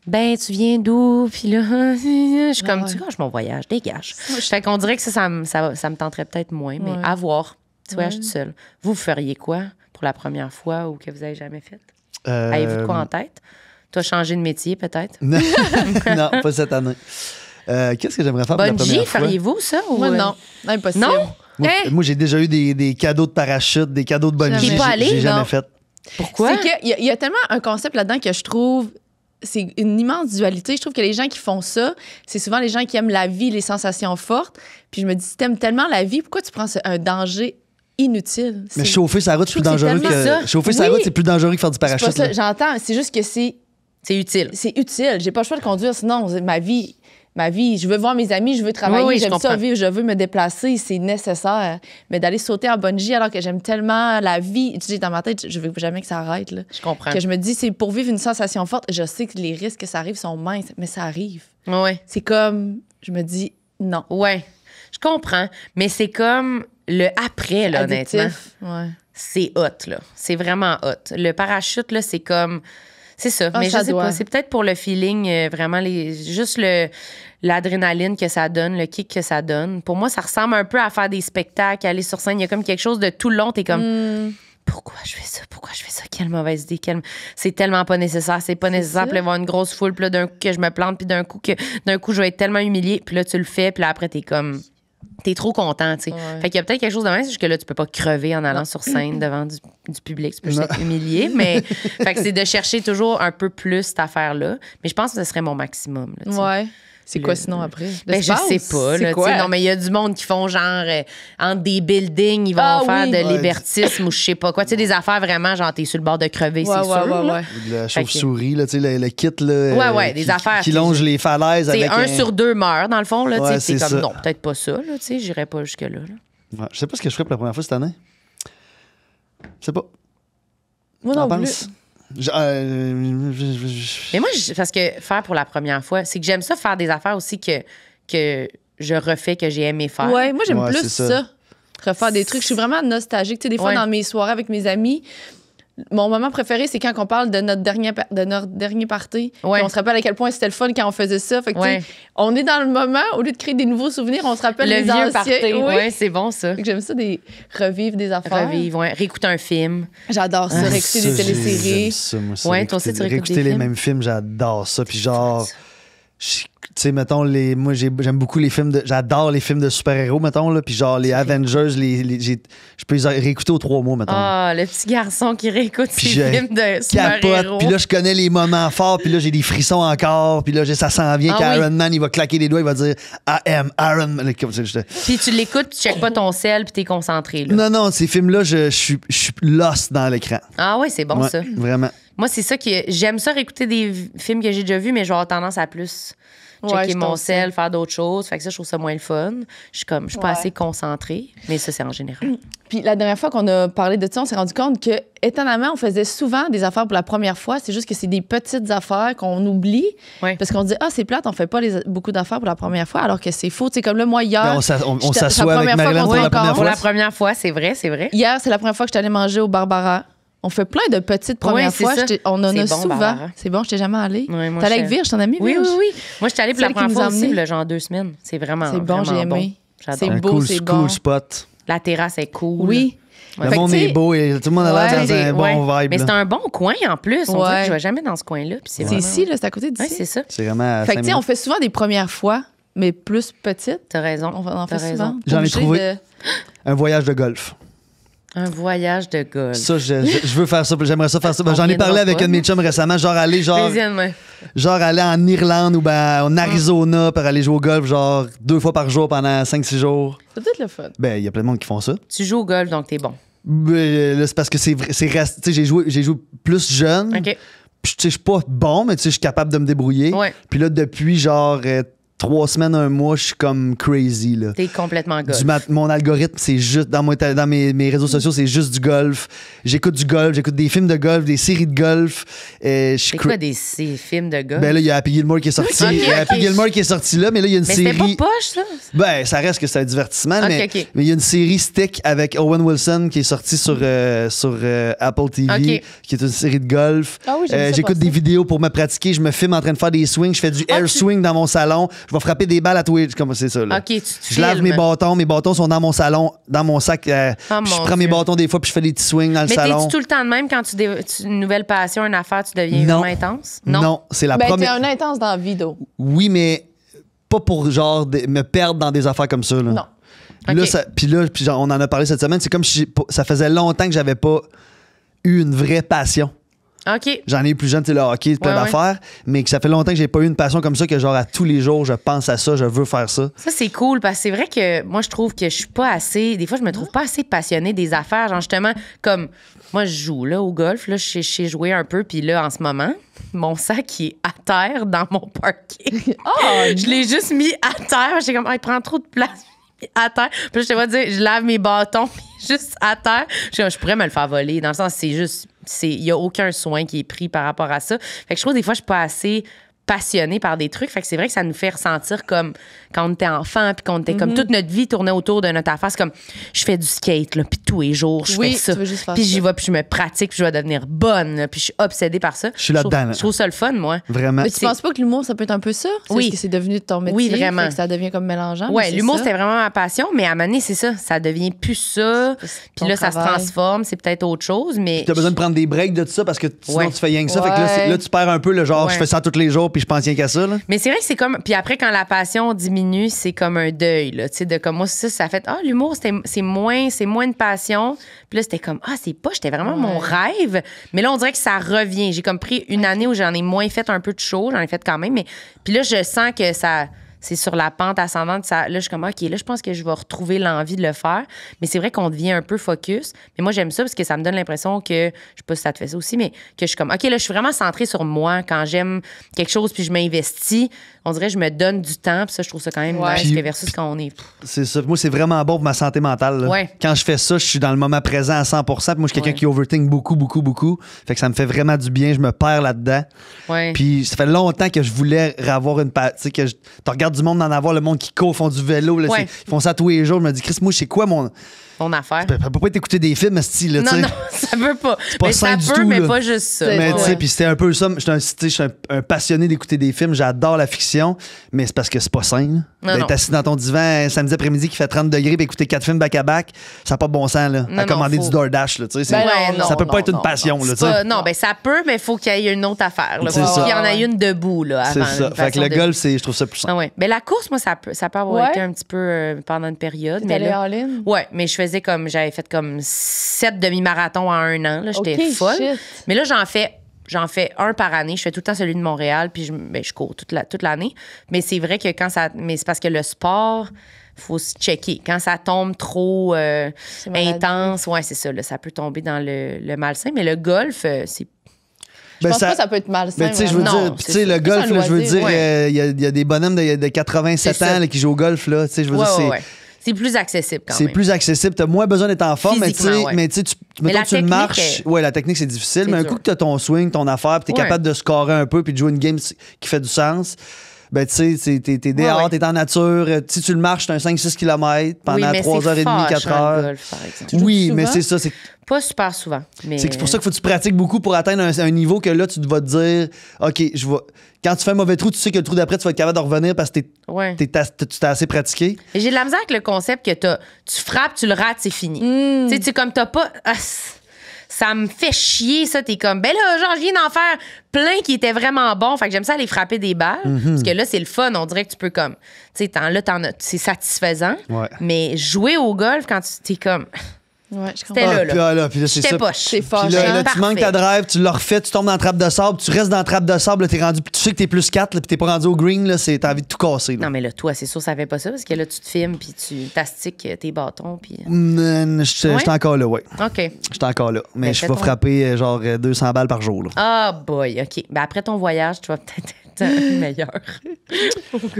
ben, tu viens d'où? Puis là, je suis comme, ouais. tu gâches mon voyage, dégage. Fait qu'on dirait que ça me tenterait peut-être moins, mais Ouais. à voir. Tu voyages tout seul. Vous feriez quoi pour la première fois ou que vous avez jamais fait? Avez-vous de quoi en tête? Toi, changer de métier, peut-être? non, pas cette année. Qu'est-ce que j'aimerais faire pour la Bungee, première fois? feriez-vous ça? Ou... Moi, non. Impossible. Non? Moi, Hein? moi, j'ai déjà eu des cadeaux de parachute, des cadeaux de bungee. T'es pas allé? J'ai jamais Non. fait. Pourquoi? C'est qu'il y a tellement un concept là-dedans que je trouve. C'est une immense dualité. Je trouve que les gens qui font ça, c'est souvent les gens qui aiment la vie, les sensations fortes. Puis je me dis, si t'aimes tellement la vie, pourquoi tu prends un danger inutile? Mais C'est- chauffer sa route, c'est je plus trouve que c'est dangereux tellement que... ça. Chauffer sa Oui. route, c'est plus dangereux que faire du c'est pas parachute. ça, là. j'entends. C'est juste que C'est utile. c'est utile. J'ai pas le choix de conduire, sinon, ma vie, je veux voir mes amis, je veux travailler, Oui, oui, je j'aime ça comprends. vivre, je veux me déplacer, c'est nécessaire. Mais d'aller sauter en bungee alors que j'aime tellement la vie, tu sais, dans ma tête, je veux jamais que ça arrête. Là. Je comprends. Que je me dis, c'est pour vivre une sensation forte. Je sais que les risques que ça arrive sont minces, mais ça arrive. Ouais. C'est comme, je me dis, non. Ouais. Je comprends. Mais c'est comme le après, là, honnêtement. Addictif. Ouais. C'est hot, là. C'est vraiment hot. Le parachute, là, c'est comme. C'est ça. Ah, mais ça je sais doit. pas. C'est peut-être pour le feeling, vraiment, juste l'adrénaline que ça donne, le kick que ça donne. Pour moi, ça ressemble un peu à faire des spectacles, aller sur scène. Il y a comme quelque chose de tout le long. T'es comme. Pourquoi je fais ça? Pourquoi je fais ça? Quelle mauvaise idée. C'est tellement pas nécessaire. C'est pas nécessaire. ça. Puis là, il va y avoir une grosse foule. Puis là, d'un coup, que je me plante. Puis d'un coup, je vais être tellement humiliée. Puis là, tu le fais. Puis là, après, t'es comme. T'es trop content, tu sais. Ouais. Fait qu'il y a peut-être quelque chose de même, c'est juste que là, tu peux pas crever en allant sur scène devant du public. Tu peux juste être humilié. Mais fait que c'est de chercher toujours un peu plus cette affaire-là. Mais je pense que ce serait mon maximum. Là, tu sais. Ouais. C'est Le- quoi sinon après? Ben, je sais pas. Là, tu sais. Non, mais il y a du monde qui font genre entre des buildings, ils vont Ah faire oui. de Ouais. l'hébertisme ou je sais pas quoi. Tu sais, des affaires vraiment, genre, t'es sur le bord de crever, c'est sûr. là. Ou de la chauve-souris, là, tu sais, le kit là, Ouais, ouais, des affaires, qui c'est longe juste- les falaises C'est avec un sur 2 meurt, dans le fond. Là, Ouais, tu sais, c'est t'es comme, ça. non, peut-être pas ça. Là, tu sais, j'irais pas jusque-là. Là. Ouais, je sais pas ce que je ferais pour la première fois cette année. Je sais pas. Moi T'en non plus. penses? Mais moi, parce que faire pour la première fois, c'est que j'aime ça faire des affaires aussi que je refais, que j'ai aimé faire. Ouais, moi, j'aime Ouais, plus c'est ça. ça. Refaire des trucs. Je suis vraiment nostalgique. Tu sais, des fois, Ouais. dans mes soirées avec mes amis, mon moment préféré, c'est quand on parle de notre dernier party. Ouais. Puis on se rappelle à quel point c'était le fun quand on faisait ça. Fait que, tu sais, Ouais. on est dans le moment, au lieu de créer des nouveaux souvenirs, on se rappelle Le les vieux anciens. party. Oui. Ouais, c'est bon, ça. Fait que j'aime ça, revivre des affaires. Revivre, ouais. Réécouter un film. J'adore ça, réécouter des téléséries. J'aime ça, moi, ça. Ouais, toi aussi, tu réécoutes réécouter des les films? mêmes films, j'adore ça. Puis genre, tu sais, mettons, moi, j'aime beaucoup les films j'adore les films de super-héros, mettons, là. Puis genre, les Avengers, je peux les réécouter aux 3 mois, mettons. Ah, le petit garçon qui réécoute Puis ses films de super-héros. capote. Puis là, je connais les moments forts. Puis là, j'ai des frissons encore. Puis là, ça s'en vient Ah qu'Iron oui. Man, il va claquer les doigts, il va dire I am Iron Man. Puis tu l'écoutes, tu checkes pas ton sel, puis t'es concentré. Là. Non, ces films-là, je suis lost dans l'écran. Ah ouais, c'est bon Ouais, ça. Vraiment. Moi, c'est ça que j'aime ça réécouter des films que j'ai déjà vus, mais je vais avoir tendance à plus checker je mon comprends. sel, faire d'autres choses. Fait que ça, je trouve ça moins le fun. Je suis pas Ouais. assez concentrée, mais ça, c'est en général. Puis la dernière fois qu'on a parlé de ça, on s'est rendu compte que, étonnamment, on faisait souvent des affaires pour la première fois. C'est juste que c'est des petites affaires qu'on oublie. Ouais. Parce qu'on dit, c'est plate, on fait pas beaucoup d'affaires pour la première fois, alors que c'est faux. Tu sais, comme là, moi, hier. Ben, on c'est s'assoit la avec première fois Marilyn qu'on pour se la première rencontre. Pour fois. la première fois, c'est vrai, c'est vrai. Hier, c'est la première fois que je suis allée manger au Barbara. On fait plein de petites premières c'est fois. ça. On en C'est a bon, souvent. Barbara. C'est bon, je t'ai jamais allée. Ouais, moi, T'es allée je- avec Virge, ton amie Oui, Virge? oui, oui. Moi, je suis allée pour la Celle qui première nous fois a aussi, emmenés. là, genre 2 semaines. C'est vraiment, C'est bon, j'ai vraiment aimé. J'adore. C'est Un beau, cool, c'est cool bon. spot. La terrasse est cool. Oui. Le Fait que, monde tu sais, est beau et tout le monde a l'air Ouais, dans un bon Ouais. vibe. Mais là. c'est un bon coin en plus. On dirait Ouais. que je vais jamais dans ce coin-là. puis C'est vraiment- ici, là, c'est à côté d'ici. Ouais, c'est ça. C'est vraiment à Fait que, 5 tu sais, on minutes. fait souvent des premières fois, mais plus petites. T'as raison. On en fait T'as souvent. raison. J'en ai Obligé trouvé. de- Un voyage de golf. Un voyage de golf. Ça, je veux faire ça. J'aimerais ça faire ça. Ben, j'en ai viendra parlé avec pas, un de mes chums récemment. Genre aller en Irlande ou ben, en Arizona pour aller jouer au golf genre 2 fois par jour pendant 5-6 jours. C'est peut-être le fun. Ben, il y a plein de monde qui font ça. Tu joues au golf, donc t'es bon. Ben, là, c'est parce que tu sais, j'ai joué plus jeune. OK. Puis, tu sais, je suis pas bon, mais tu sais, je suis capable de me débrouiller. Ouais. Puis là, depuis genre 3 semaines, 1 mois, je suis comme crazy, là. T'es complètement golf. Mon algorithme, c'est juste dans mes réseaux sociaux, c'est juste du golf. J'écoute du golf, j'écoute des films de golf, des séries de golf. Je suis C'est quoi ces films de golf? Ben là, il y a Happy Gilmore qui est sorti. Ok, Il y a Happy ok. Gilmore qui est sorti là, mais là, il y a une mais c'était série. pas poche, ça? Ben, ça reste que c'est un divertissement, Ok, mais ok. mais il y a une série Stick avec Owen Wilson qui est sortie sur Apple TV, Ok. qui est une série de golf. Ah oui, j'ai vu ça J'écoute passer. des vidéos pour me pratiquer, je me filme en train de faire des swings, je fais du air swing dans mon salon, je vais frapper des balles à tous les... Comme c'est ça, là. OK, tu te Je lave filmes. mes bâtons sont dans mon salon, dans mon sac. Ah, puis je mon prends mes Dieu. bâtons des fois, puis je fais des petits swings dans le Mais salon. t'es-tu tout le temps de même quand une nouvelle passion, une affaire, tu deviens Non. vraiment intense? Non, c'est la Ben, t'es première. un intense dans la vie d'eau. Oui, mais pas pour genre me perdre dans des affaires comme ça. Là. Non. Là, Ok. puis genre, on en a parlé cette semaine. C'est comme si ça faisait longtemps que j'avais pas eu une vraie passion. OK. J'en ai eu plus jeune, tu sais, le hockey, plein Ouais, d'affaires, mais que ça fait longtemps que j'ai pas eu une passion comme ça, que genre à tous les jours, je pense à ça, je veux faire ça. Ça, c'est cool parce que c'est vrai que moi, je trouve que je suis pas assez. Des fois, je me trouve pas assez passionnée des affaires. Genre, justement, comme moi, je joue là, au golf. Là, je sais jouer un peu. Puis là, en ce moment, mon sac il est à terre dans mon parking. Je l'ai juste mis à terre. J'étais comme, il prend trop de place. À terre. Puis là, je te vois dire, je lave mes bâtons puis juste à terre. Je pourrais me le faire voler. Dans le sens, c'est juste. Il n'y a aucun soin qui est pris par rapport à ça. Fait que je trouve des fois, je suis pas assez passionnée par des trucs. Fait que c'est vrai que ça nous fait ressentir comme quand on était enfant, puis qu'on était comme toute notre vie tournait autour de notre affaire. C'est comme, je fais du skate, là, puis tous les jours, je Oui, fais ça. tu veux juste faire Puis j'y ça. vais, puis je me pratique, puis je vais devenir bonne, là, puis je suis obsédée par ça. Je suis là-dedans, trouve- là. Je trouve ça le fun, moi. Vraiment. Mais tu penses pas que l'humour, ça peut être un peu ça? C'est Oui. parce que c'est devenu ton métier. Oui, vraiment. fait que ça devient comme mélangeant. mais Ouais, c'est l'humour, ça. c'était vraiment ma passion, mais à un moment donné, c'est ça. Ça devient plus ça. Puis ton là, ça se travail. transforme, c'est peut-être autre chose, mais. T'as besoin de prendre des breaks de tout ça parce que sinon Ouais. tu fais rien que ça. Fait que Ouais. là, tu perds un peu le genre, Ouais. je fais ça tous les jours puis je pense rien qu'à ça. Là. Mais c'est vrai que c'est comme. Puis après, quand la passion diminue, c'est comme un deuil, là. Tu sais, de comme moi, ça fait. Ah, l'humour, c'est moins une passion. Puis là, c'était comme, c'était pas. J'étais vraiment mon rêve. Mais là, on dirait que ça revient. J'ai comme pris une année où j'en ai moins fait un peu de show. J'en ai fait quand même. Mais puis là, je sens que ça. C'est sur la pente ascendante. Là, je suis comme, OK, là, je pense que je vais retrouver l'envie de le faire. Mais c'est vrai qu'on devient un peu focus. Mais moi, j'aime ça parce que ça me donne l'impression que, je sais pas si ça te fait ça aussi, mais que je suis comme, OK, là, je suis vraiment centrée sur moi. Quand j'aime quelque chose puis je m'investis, on dirait que je me donne du temps. Puis ça, je trouve ça quand même Ouais. nice Puis- que versus quand on est. C'est ça. Moi, c'est vraiment bon pour ma santé mentale. Là. Ouais. Quand je fais ça, je suis dans le moment présent à 100 Puis moi, je suis quelqu'un Ouais. qui overthink beaucoup, beaucoup, beaucoup. Fait que ça me fait vraiment du bien. Je me perds là-dedans. Ouais. Puis ça fait longtemps que je voulais avoir une... Tu sais, que tu regardes du monde en avoir, le monde qui court, font du vélo. Là, Ouais. ils font ça tous les jours. Je me dis, Chris, moi, c'est quoi mon... Ton affaire. Ça peut pas être écouter des films, style, là, tu sais. Non, ça peut pas. pas Mais ça sain du peut, tout, mais là. pas juste ça. Mais tu sais, Ouais. puis c'était un peu ça. Je suis un passionné d'écouter des films. J'adore la fiction, mais c'est parce que c'est pas sain. Non, D'être non. assis dans ton divan un samedi après-midi qui fait 30 degrés puis écouter 4 films back-à-back, ça n'a pas de bon sens, là. Non, À commander non, du faut- DoorDash, là, tu sais. Ben c'est- non, ça peut non, pas être une non, passion, non, là, tu sais. Non, ben ça peut, mais il faut qu'il y ait une autre affaire. Là. C'est Faut ça. qu'il y en ait une debout là, C'est avant. ça. une Fait que façon le de- golf, je trouve ça plus simple. Ah ouais. Mais la course, moi, ça peut avoir Ouais. été un petit peu pendant une période. T'es Mais allé là, all-in? ouais, mais je faisais comme, j'avais fait comme 7 demi-marathons en un an. Là, j'étais Ok, folle. shit. Mais là, j'en fais un par année. Je fais tout le temps celui de Montréal, puis je cours toute l'année. Mais c'est vrai que quand ça. Mais c'est parce que le sport, faut se checker. Quand ça tombe trop maladie. intense, ouais, c'est ça. Là, ça peut tomber dans le malsain. Mais le golf, c'est. Je pense pas que ça peut être malsain. Mais tu sais, je veux Non, dire, puis c'est tu sais, ça. le golf, un là, je veux loisir, dire, ouais. il y a des bonhommes de 87 C'est ans ça. là, qui jouent au golf, là. Tu sais, je veux Ouais, dire, ouais. C'est plus accessible quand c'est même. plus accessible. T'as moins besoin d'être en forme, mais tu sais, Physiquement, ouais. mais tu sais, Mais mettons la que tu le technique marches. est- Ouais, la technique, c'est difficile, C'est mais un dur. coup que t'as ton swing, ton affaire, puis t'es Ouais. capable de scorer un peu, puis de jouer une game qui fait du sens. Ben, tu sais, t'es dehors, ouais. t'es en nature. Si tu le marches, t'as un 5-6 km pendant Oui, mais 3h30, 4 fâchant, le heures. golf, par exemple. Oui, souvent? mais c'est ça. Pas super souvent. Mais... C'est pour ça qu'il faut que tu pratiques beaucoup pour atteindre un niveau que là, tu vas te dire, OK, quand tu fais un mauvais trou, tu sais que le trou d'après, tu vas être capable de revenir parce que Ouais. tu t'es assez pratiqué. Et j'ai de la misère avec le concept que tu frappes, tu le rates, c'est fini. Tu sais, comme t'as pas. Ça me fait chier, ça. T'es comme, ben là, genre, je viens d'en faire plein qui étaient vraiment bons. Fait que j'aime ça aller frapper des balles. Parce que là, c'est le fun. On dirait que tu peux comme. Tu sais, c'est satisfaisant. Ouais. Mais jouer au golf quand tu t'es comme. Ouais, je C'était comprends. là. Puis là, c'est J'étais ça. poche. C'est fort. Puis là, Parfait. tu manques ta drive, tu le refais, tu tombes dans la trappe de sable, tu restes dans la trappe de sable, là, t'es rendu, puis tu sais que t'es plus 4, là, puis t'es pas rendu au green, là, t'as envie de tout casser. Là. Non, mais là, toi, c'est sûr, ça fait pas ça. Parce que là, tu te filmes, puis tu t'astiques tes bâtons, puis. J'étais Ouais? encore là, ouais. OK. J'étais encore là. Mais Ben, je fais vais ton- frapper genre 200 balles par jour. Là. Ah, boy, OK. Ben, après ton voyage, tu vas peut-être être meilleur.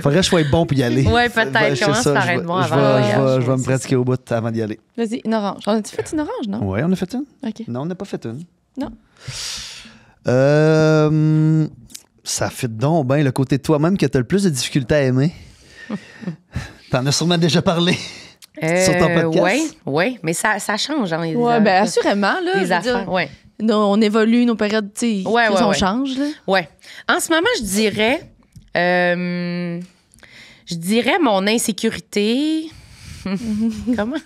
Faudrait que je sois bon pour y aller. Ouais, peut-être. C'est Commence ça, par je être vais- bon je avant le vais- je voyage. vais- je vais me Ouais, pratiquer au bout avant d'y aller. Vas-y, une orange. On a-tu fait une orange, non? Ouais, on a fait une? OK. Non, on n'a pas fait une. Non. Ça fait donc bien le côté de toi-même que tu as le plus de difficultés à aimer. T'en as sûrement déjà parlé. Sur ton podcast? Oui, mais ça change. Hein, les Ouais, heures, ben là. assurément, là. Les je veux dire, affaires, ouais. on évolue, nos périodes, tu sais, Ouais, ouais, on ouais. change, là. Ouais. En ce moment, je dirais mon insécurité. Comment?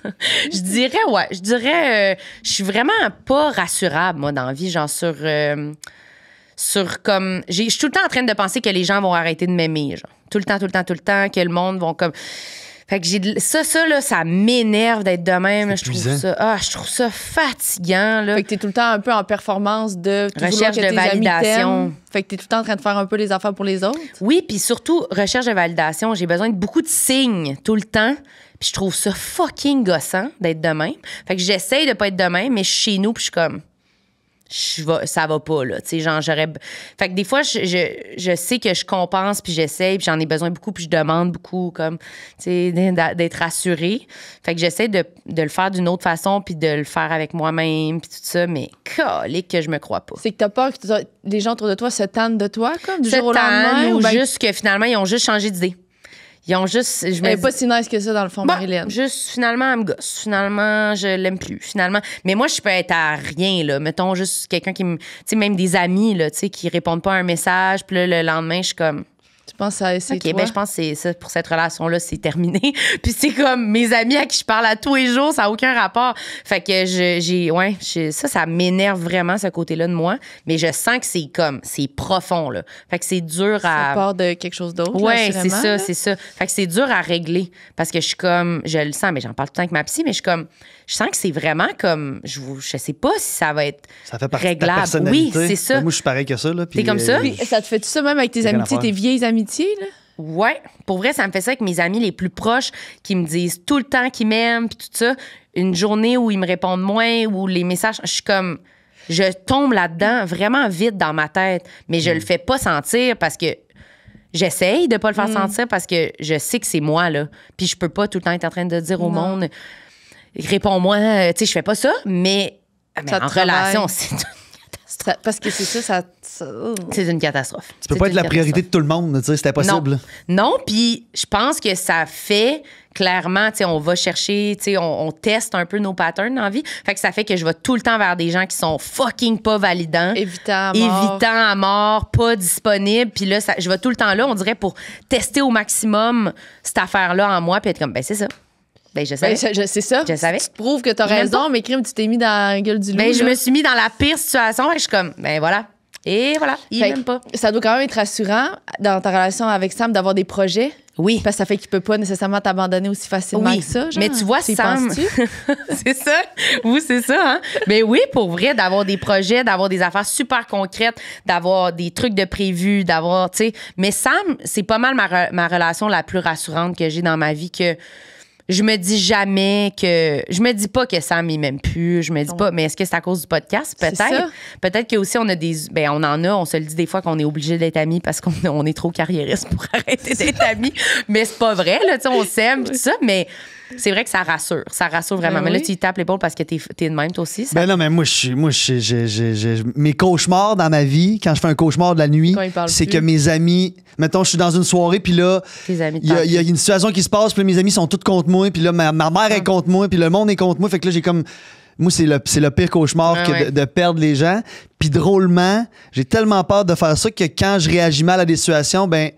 Je dirais, je suis vraiment pas rassurable, moi, dans la vie, genre sur comme. Je suis tout le temps en train de penser que les gens vont arrêter de m'aimer, genre. Tout le temps, que le monde vont comme. Fait que ça, là, ça m'énerve d'être de même. C'est Je trouve épuisant. je trouve ça fatigant, là. Fait que t'es tout le temps un peu en performance de tout vouloir Recherche que de tes amis validation. t'aiment. Fait que t'es tout le temps en train de faire un peu les affaires pour les autres. Oui, puis surtout, recherche de validation. J'ai besoin de beaucoup de signes tout le temps. Puis je trouve ça fucking gossant d'être de même. Fait que j'essaye de pas être de même, mais je suis chez nous, puis je suis comme... ça va pas, là. Tu sais, genre, j'aurais... Fait que des fois, je sais que je compense, puis j'essaye, puis j'en ai besoin beaucoup, puis je demande beaucoup, comme, tu sais, d'être rassurée. Fait que j'essaie de le faire d'une autre façon, puis de le faire avec moi-même, puis tout ça, mais calique que je me crois pas. C'est que t'as peur que les gens autour de toi se tannent de toi, comme, du Se jour au lendemain. tannent, ou ben, juste que finalement, ils ont juste changé d'idée. Ils ont juste... Je me elle est dis- pas si nice que ça, dans le fond, Bon, Marilyn. juste, finalement, elle me gosse. Finalement, je l'aime plus. Finalement. Mais moi, je peux être à rien, là. Mettons, juste quelqu'un qui me. Tu sais, même des amis, là, tu sais, qui répondent pas à un message. Puis là, le lendemain, je suis comme. Tu penses à c'est OK, toi? ben, je pense que c'est ça, pour cette relation-là, c'est terminé. Puis c'est comme mes amis à qui je parle à tous les jours, ça n'a aucun rapport. Fait que ça m'énerve vraiment, ce côté-là de moi. Mais je sens que c'est profond, là. Fait que c'est dur Ça à. part de quelque chose d'autre. Ouais, là, c'est assurément, ça, là. c'est ça. Fait que c'est dur à régler parce que je suis comme, je le sens, mais j'en parle tout le temps avec ma psy, mais je suis comme, je sens que c'est vraiment comme, je sais pas si ça va être Ça fait partie de ta réglable. personnalité. Oui, c'est ça. Ben, moi, je suis pareil que ça. Là, puis, T'es comme ça? Puis ça te fait tout ça même avec tes Rien à amitiés, faire. tes vieilles amitiés, là? Ouais, pour vrai, ça me fait ça avec mes amis les plus proches qui me disent tout le temps qu'ils m'aiment, puis tout ça. Une journée où ils me répondent moins, ou les messages, je suis comme, je tombe là-dedans vraiment vite dans ma tête, mais je le fais pas sentir parce que j'essaye de pas le faire sentir parce que je sais que c'est moi, là. Puis je peux pas tout le temps être en train de dire au Non. monde, réponds-moi, tu sais, je fais pas ça, mais Ça en te travaille. relation, Parce que c'est ça. c'est une catastrophe. Tu peux pas être la priorité de tout le monde, tu sais, c'est impossible. Non, puis je pense que ça fait clairement, tu sais, on va chercher, tu sais, on teste un peu nos patterns dans la vie. Fait que ça fait que je vais tout le temps vers des gens qui sont fucking pas validants. Évitant à mort, pas disponibles. Puis là, je vais tout le temps là, on dirait, pour tester au maximum cette affaire-là en moi, puis être comme, ben c'est ça. Ben, je savais. C'est ça. Je savais. Tu te prouves que t'as raison, mais crime, tu t'es mis dans la gueule du loup. Ben, je là. me suis mis dans la pire situation et je suis comme, ben voilà. Et voilà, il Fait m'aime pas. Ça doit quand même être rassurant dans ta relation avec Sam d'avoir des projets. Oui. Parce que ça fait qu'il peut pas nécessairement t'abandonner aussi facilement Oui. que ça. Genre. Mais tu vois, y Sam, penses-tu? c'est ça. Oui, c'est ça. Hein? Mais oui, pour vrai, d'avoir des projets, d'avoir des affaires super concrètes, d'avoir des trucs de prévu, d'avoir, tu sais. Mais Sam, c'est pas mal ma relation la plus rassurante que j'ai dans ma vie, que je me dis jamais que... Je me dis pas que Sam, il m'aime plus. Je me dis pas... Mais est-ce que c'est à cause du podcast? C'est ça. Peut-être. Peut-être que aussi on a des... Ben, on en a. On se le dit des fois qu'on est obligé d'être amis parce qu'on est trop carriériste pour arrêter d'être amis. Mais c'est pas vrai, là. Tu sais, on s'aime, tout ça. Mais c'est vrai que ça rassure. Ça rassure vraiment. Ben mais là, oui. tu y tapes l'épaule parce que t'es de même, toi aussi. Ça... Ben non, mais moi, mes cauchemars dans ma vie, quand je fais un cauchemar de la nuit, Quand ils parlent c'est plus. que mes amis, mettons, je suis dans une soirée, puis là, Tes amis il y a une situation qui se passe, puis là, mes amis sont tous contre moi, puis là, ma mère est contre moi, puis le monde est contre moi. Fait que là, j'ai comme. Moi, c'est le pire cauchemar Ouais, que ouais. de perdre les gens. Puis drôlement, j'ai tellement peur de faire ça que quand je réagis mal à des situations, ben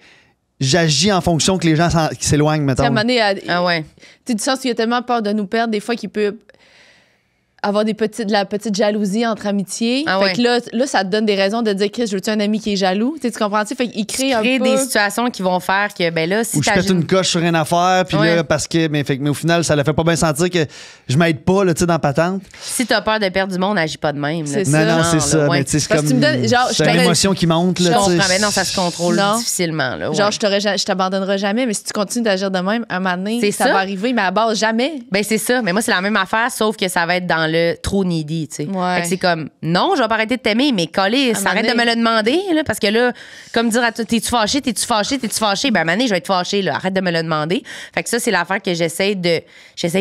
j'agis en fonction que les gens s'éloignent, mettons. À un moment donné, Ah ouais. tu sais, du sens qu'il y a tellement peur de nous perdre, des fois qu'il peut avoir de la petite jalousie entre amitiés. Ah fait ouais. que là, ça te donne des raisons de dire, Chris, je veux-tu un ami qui est jaloux? Tu sais, tu comprends-tu? Fait qu'il crée un Créer peu... des situations qui vont faire que, ben là, si Ou je t'as pète une coche sur une affaire, puis Ouais. là, parce que. Mais au final, ça la fait pas bien sentir que je m'aide pas, là, tu sais, dans patente. Si t'as peur de perdre du monde, agis pas de même. là. C'est Non, ça. non, Genre, c'est là, ça. ouais. Mais tu sais, c'est Parce que comme. tu me donnes- genre, je c'est t'aurais- l'émotion qui monte, Je là, tu comprends. sais. Mais non, ça se contrôle Non. difficilement. Là, ouais. Genre, je t'abandonnerai jamais, mais si tu continues d'agir de même, un moment donné, C'est ça ça. va arriver, mais à base, jamais. Ben c'est ça, mais moi c'est la même affaire sauf que ça va être dans le trop needy, tu sais. Ouais. Fait que c'est comme non, je vais pas arrêter de t'aimer, mais coller, À un arrête de moment me le demander là, parce que là comme dire à toi t'es-tu fâché, ben à un moment donné, je vais être fâché là, arrête de me le demander. Fait que ça c'est l'affaire que j'essaie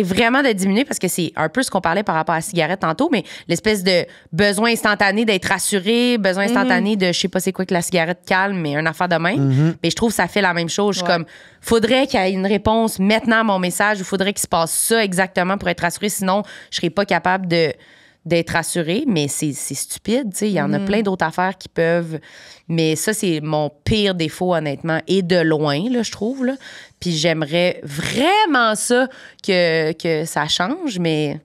vraiment de diminuer parce que c'est un peu ce qu'on parlait par rapport à la cigarette tantôt, mais l'espèce de besoin instantané d'être rassuré, besoin instantané de je sais pas c'est quoi que la cigarette calme, mais une affaire de même. Mais je trouve que ça fait la même chose. Je suis Ouais. comme faudrait qu'il y ait une réponse maintenant à mon message ou faudrait qu'il se passe ça exactement pour être rassuré, sinon je serais pas capable d'être rassuré, mais c'est stupide, tu sais, il y en a plein d'autres affaires qui peuvent, mais ça c'est mon pire défaut honnêtement et de loin là, je trouve là. Puis j'aimerais vraiment ça que ça change, mais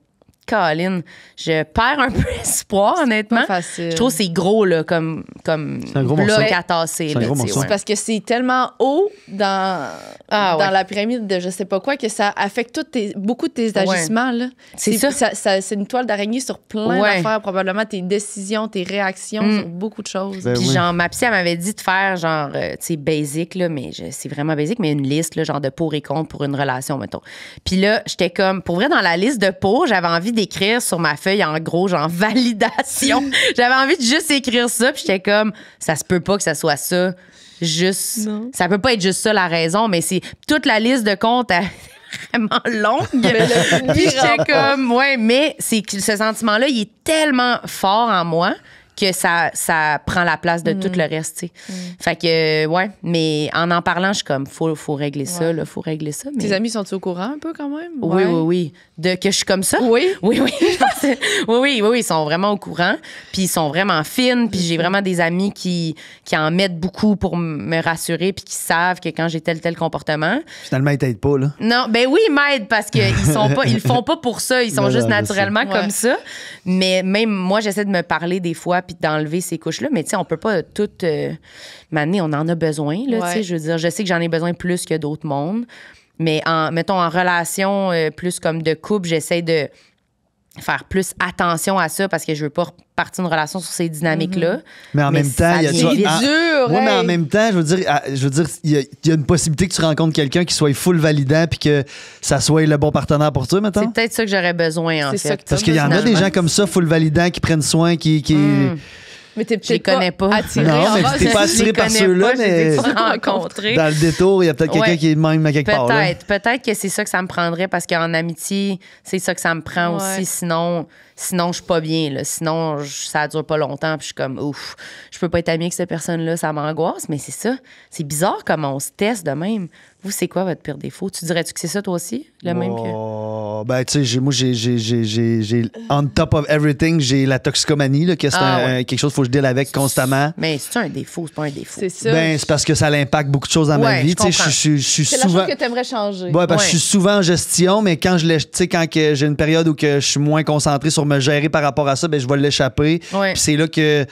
Colin, je perds un peu espoir, honnêtement. Pas facile. Je trouve que c'est gros, là, comme un gros bloc morceau. à tasser. C'est un là, gros tu sais, morceau. ouais. Parce que c'est tellement haut dans ouais. la pyramide de je sais pas quoi que ça affecte beaucoup de tes agissements. Là. C'est ça. C'est une toile d'araignée sur plein Ouais. d'affaires, probablement tes décisions, tes réactions sur beaucoup de choses. Ben Puis oui. genre, ma psy, elle m'avait dit de faire genre, tu sais, basic, là, mais c'est vraiment basic, mais une liste, là, genre de pour et contre pour une relation, mettons. Puis là, j'étais comme, pour vrai, dans la liste de pour, j'avais envie d'écrire sur ma feuille, en gros, genre validation. J'avais envie de juste écrire ça, puis j'étais comme, ça se peut pas que ça soit ça. Juste, Non. ça peut pas être juste ça la raison, mais c'est toute la liste de comptes vraiment longue. Puis j'étais comme, ouais, mais c'est que ce sentiment-là, il est tellement fort en moi que ça prend la place de tout le reste, tu sais. Fait que, ouais, mais en parlant, je suis comme, faut régler ça, Ouais. là, faut régler ça. Mais... Tes amis sont-ils au courant un peu quand même? Oui, Ouais. oui, oui. Que je suis comme ça? Oui. Oui, oui. je pense que- oui, ils sont vraiment au courant. Puis ils sont vraiment fines. Puis j'ai vraiment des amis qui en mettent beaucoup pour me rassurer puis qui savent que quand j'ai tel comportement. Finalement, ils t'aident pas, là. Non, ben oui, ils m'aident parce qu'ils le font pas pour ça. Ils sont Non, juste non, je naturellement sais. comme Ouais. ça. Mais même moi, j'essaie de me parler des fois puis d'enlever ces couches-là. Mais tu sais, on peut pas tout... Mané, on en a besoin, là, tu sais. Ouais. Je veux dire, je sais que j'en ai besoin plus que d'autres mondes. Mais mettons, en relation plus comme de couple, j'essaie de faire plus attention à ça parce que je veux pas repartir une relation sur ces dynamiques-là. Mais en même temps, ça il y a vient tu vite. vois, dur, ouais, mais en hey. même temps, je veux dire, il y a une possibilité que tu rencontres quelqu'un qui soit full validant puis que ça soit le bon partenaire pour toi, mettons. C'est peut-être ça que j'aurais besoin, en C'est fait. ça que Parce qu'il y en a des finalement. gens comme ça, full validant, qui prennent soin, qui Mais t'es Je les peut-être connais pas. attiré Non, mais envers- t'es pas Je les attiré par connais ceux-là, pas, je les ai mais pas rencontrés. dans le détour, il y a peut-être quelqu'un Ouais. qui est de même à quelque part. là. Peut-être que c'est ça que ça me prendrait parce qu'en amitié, c'est ça que ça me prend Ouais. aussi. Sinon, je suis pas bien. Là. Sinon, ça dure pas longtemps. Puis je suis comme, ouf, je peux pas être amie avec cette personne-là, ça m'angoisse. Mais c'est ça. C'est bizarre comment on se teste de même. Vous, c'est quoi votre pire défaut? Tu dirais-tu que c'est ça, toi aussi? Le même que. Oh, ben, tu sais, moi, j'ai on top of everything, j'ai la toxicomanie, là, que c'est quelque chose qu'il faut que je deal avec constamment. Mais c'est un défaut, c'est pas un défaut. C'est ça. Ben, c'est parce que ça impacte beaucoup de choses dans ma Ouais, vie. je Tu sais, comprends. je suis c'est la souvent. chose que t'aimerais changer. Ouais, parce que je Ouais. suis souvent en gestion, mais quand tu sais, quand que j'ai une période où que je suis moins concentré sur me gérer par rapport à ça, ben je vais l'échapper. Ouais. Puis c'est là que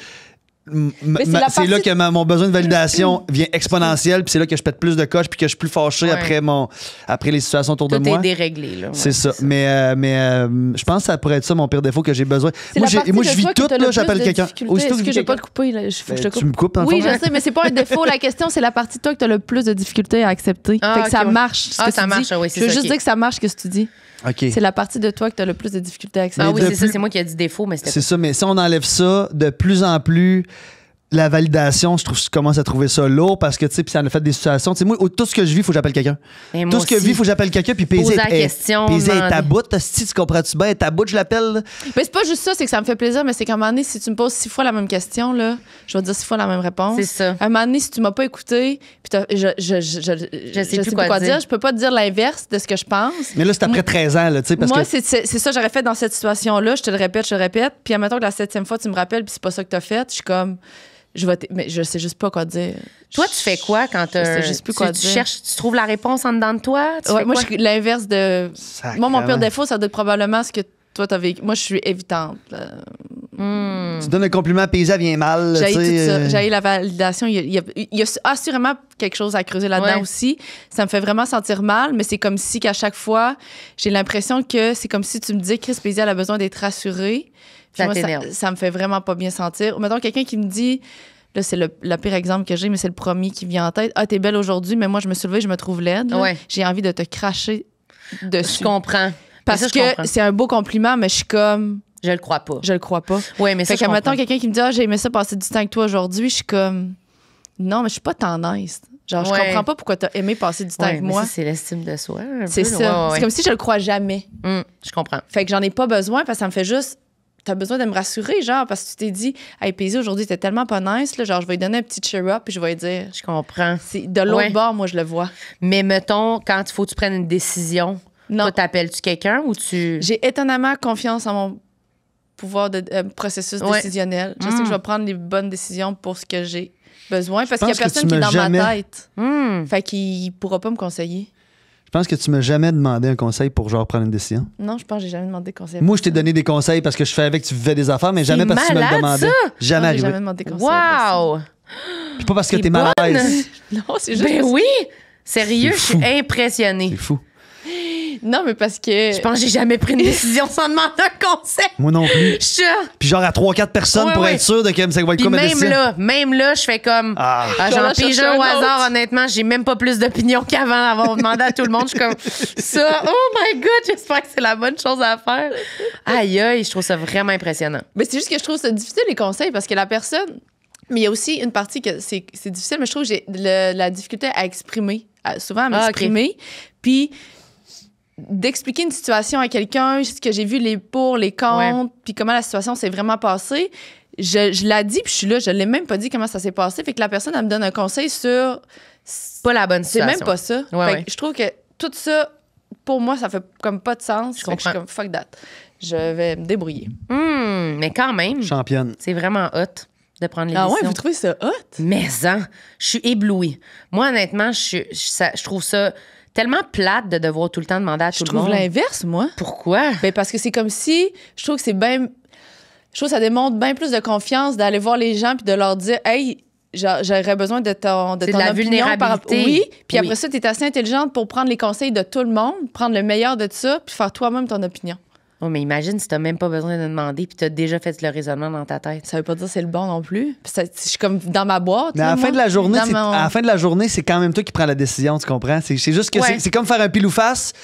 Mais c'est la c'est là partie- que mon besoin de validation vient exponentiel, puis c'est là que je pète plus de coches, puis que je suis plus fâché Ouais. après les situations autour Tout de moi. est déréglé, là. C'est Ouais, ça. Mais je pense que ça pourrait être ça mon pire défaut que j'ai besoin. C'est Moi, la partie moi de je vis toi que tout, t'as le là, plus j'appelle de quelqu'un. difficultés. Aussitôt que Est-ce je que vis j'ai pas quelqu'un- te couper? Là? Faut que je te Tu coupe. me coupes, dans le Oui, fond? je sais, mais c'est pas un défaut. La question, c'est la partie de toi que t'as le plus de difficultés à accepter. Ah, fait que ok, ça ouais. marche. ce Ah, que ça tu marche, dis. oui, c'est Je veux ça, juste ok. dire que ça marche, ce que tu dis. OK. C'est la partie de toi que t'as le plus de difficultés à accepter. Ah oui, de c'est ça, plus- c'est moi qui ai dit défaut, mais c'était C'est ça, mais si on enlève ça, de plus en plus, la validation, je commence à trouver ça lourd parce que, tu sais, puis ça en a fait des situations. Tu sais, moi, tout ce que je vis, il faut que j'appelle quelqu'un. Et moi Tout ce que je aussi. vis, il faut que j'appelle quelqu'un. Puis Poser Paisy la question, Paisy est ta demander. bout, si tu comprends-tu bien, ta bout, je l'appelle. là. Mais c'est pas juste ça, c'est que ça me fait plaisir, mais c'est qu'à un moment donné, si tu me poses 6 fois la même question, là, je vais te dire 6 fois la même réponse. C'est ça. À un moment donné, si tu m'as pas écouté, puis je sais plus quoi dire, je peux pas te dire l'inverse de ce que je pense. Mais là, c'est après 13 ans, là, tu sais, parce Moi, que. c'est ça que j'aurais fait dans cette situation-là. Je te le répète. Puis, admettons que la 7e fois, tu me rappelles, puis c'est pas ça que t'as fait. Je suis comme, mais je sais juste pas quoi dire. Toi, tu fais quoi quand Je sais juste plus quoi tu dire. cherches, tu trouves la réponse en dedans de toi? Tu Ouais, fais moi, quoi? je suis l'inverse de. Sacrément. Moi, mon pire défaut, ça doit être probablement ce que toi, t'as vécu. Moi, je suis évitante. là. Tu donnes un compliment à Paisy, elle vient mal. J'ai tu sais, tout ça. J'ai la validation. Il y a assurément quelque chose à creuser là-dedans Ouais. aussi. Ça me fait vraiment sentir mal, mais c'est comme si qu'à chaque fois, j'ai l'impression que c'est comme si tu me dis Chris Paisy, elle a besoin d'être rassurée. Puis Ça moi, t'énerve. ça me fait vraiment pas bien sentir. Ou mettons quelqu'un qui me dit, là, c'est le pire exemple que j'ai, mais c'est le premier qui vient en tête. Ah, t'es belle aujourd'hui, mais moi, je me suis levée, je me trouve laide. là. Ouais. J'ai envie de te cracher dessus. Je comprends. Parce Mais ça, je que comprends. c'est un beau compliment, mais je suis comme, Je le crois pas. je le crois pas. Oui, mais ça, Fait je que, mettons, comprends. quelqu'un qui me dit, ah, j'ai aimé ça passer du temps avec toi aujourd'hui, je suis comme, non, mais je suis pas tant nice. Genre, je Ouais. comprends pas pourquoi t'as aimé passer du temps Ouais, avec mais moi. ça, c'est l'estime de soi. un C'est peu, ça. là. Ouais, C'est ouais. comme si je le crois jamais. Je comprends. Fait que j'en ai pas besoin parce que ça me fait juste. T'as besoin de me rassurer, genre, parce que tu t'es dit, hey, Paisy, aujourd'hui, t'es tellement pas nice, là, genre, je vais lui donner un petit cheer-up puis je vais lui dire. Je comprends. C'est de l'autre Ouais. bord, moi, je le vois. Mais mettons, quand il faut que tu prennes une décision, Non. toi, t'appelles-tu quelqu'un ou tu. J'ai étonnamment confiance en mon pouvoir de processus Ouais. décisionnel. Je sais que je vais prendre les bonnes décisions pour ce que j'ai besoin parce qu'il y a pense que personne tu qui est m'as dans jamais- ma tête. Hmm. Fait qu'il pourra pas me conseiller. Je pense que tu m'as jamais demandé un conseil pour genre prendre une décision. Non, je pense que j'ai jamais demandé conseil. Moi, je t'ai donné des conseils parce que je savais que tu vivais des affaires, mais jamais C'est parce que tu me le malade, demandais. ça! Jamais J'ai arrivé. jamais demandé conseil. à Wow! Puis pas parce que T'es t'es mal à l'aise. personne. Non, c'est juste. Ben parce- oui! Sérieux, je C'est suis fou. impressionnée. C'est fou. Non, mais parce que. Je pense que j'ai jamais pris une décision sans demander un conseil. Moi non plus. Je suis- Puis genre à 3-4 personnes Ouais, pour ouais. être sûr de que ça va être Puis comme même là, je fais comme. Ah. Je vais J'en en pige chercher un au un hasard, autre. honnêtement. J'ai même pas plus d'opinion qu'avant d'avoir demandé à tout le monde. Je suis comme ça. Oh my God, j'espère que c'est la bonne chose à faire. Aïe, aïe, je trouve ça vraiment impressionnant. Mais c'est juste que je trouve ça difficile, les conseils, parce que la personne. Mais il y a aussi une partie que c'est difficile, mais je trouve que j'ai la difficulté à exprimer, souvent à m'exprimer. Puis d'expliquer une situation à quelqu'un, ce que j'ai vu, les pour, les contre, puis comment la situation s'est vraiment passée. Je l'ai dit, puis je suis là, je l'ai même pas dit comment ça s'est passé. Fait que la personne, elle me donne un conseil sur. Pas la bonne C'est situation. même pas ça. Ouais, Fait ouais. que je trouve que tout ça, pour moi, ça fait comme pas de sens. Je Fait que je suis comprends. comme fuck that. Je vais me débrouiller. Mais quand même, Championne. c'est vraiment hot de prendre les Ah ouais, décisions. vous trouvez ça hot? Mais je suis éblouie. Moi, honnêtement, je trouve ça tellement plate de devoir tout le temps demander à Je tout le trouve monde. l'inverse, moi. Pourquoi? Ben parce que c'est comme si je trouve que c'est bien. Je trouve que ça démontre bien plus de confiance d'aller voir les gens puis de leur dire hey, j'aurais besoin de ton C'est de ton la opinion vulnérabilité. Oui, puis Oui. après ça, tu es assez intelligente pour prendre les conseils de tout le monde, prendre le meilleur de ça, puis faire toi-même ton opinion. Oh, mais imagine si t'as même pas besoin de demander puis t'as déjà fait le raisonnement dans ta tête. Ça veut pas dire que c'est le bon non plus. Puis je suis comme dans ma boîte. Mais à là, la fin moi. de la journée, Dans mon- à la fin de la journée, c'est quand même toi qui prends la décision, tu comprends? C'est juste que Ouais. c'est comme faire un pile ou face.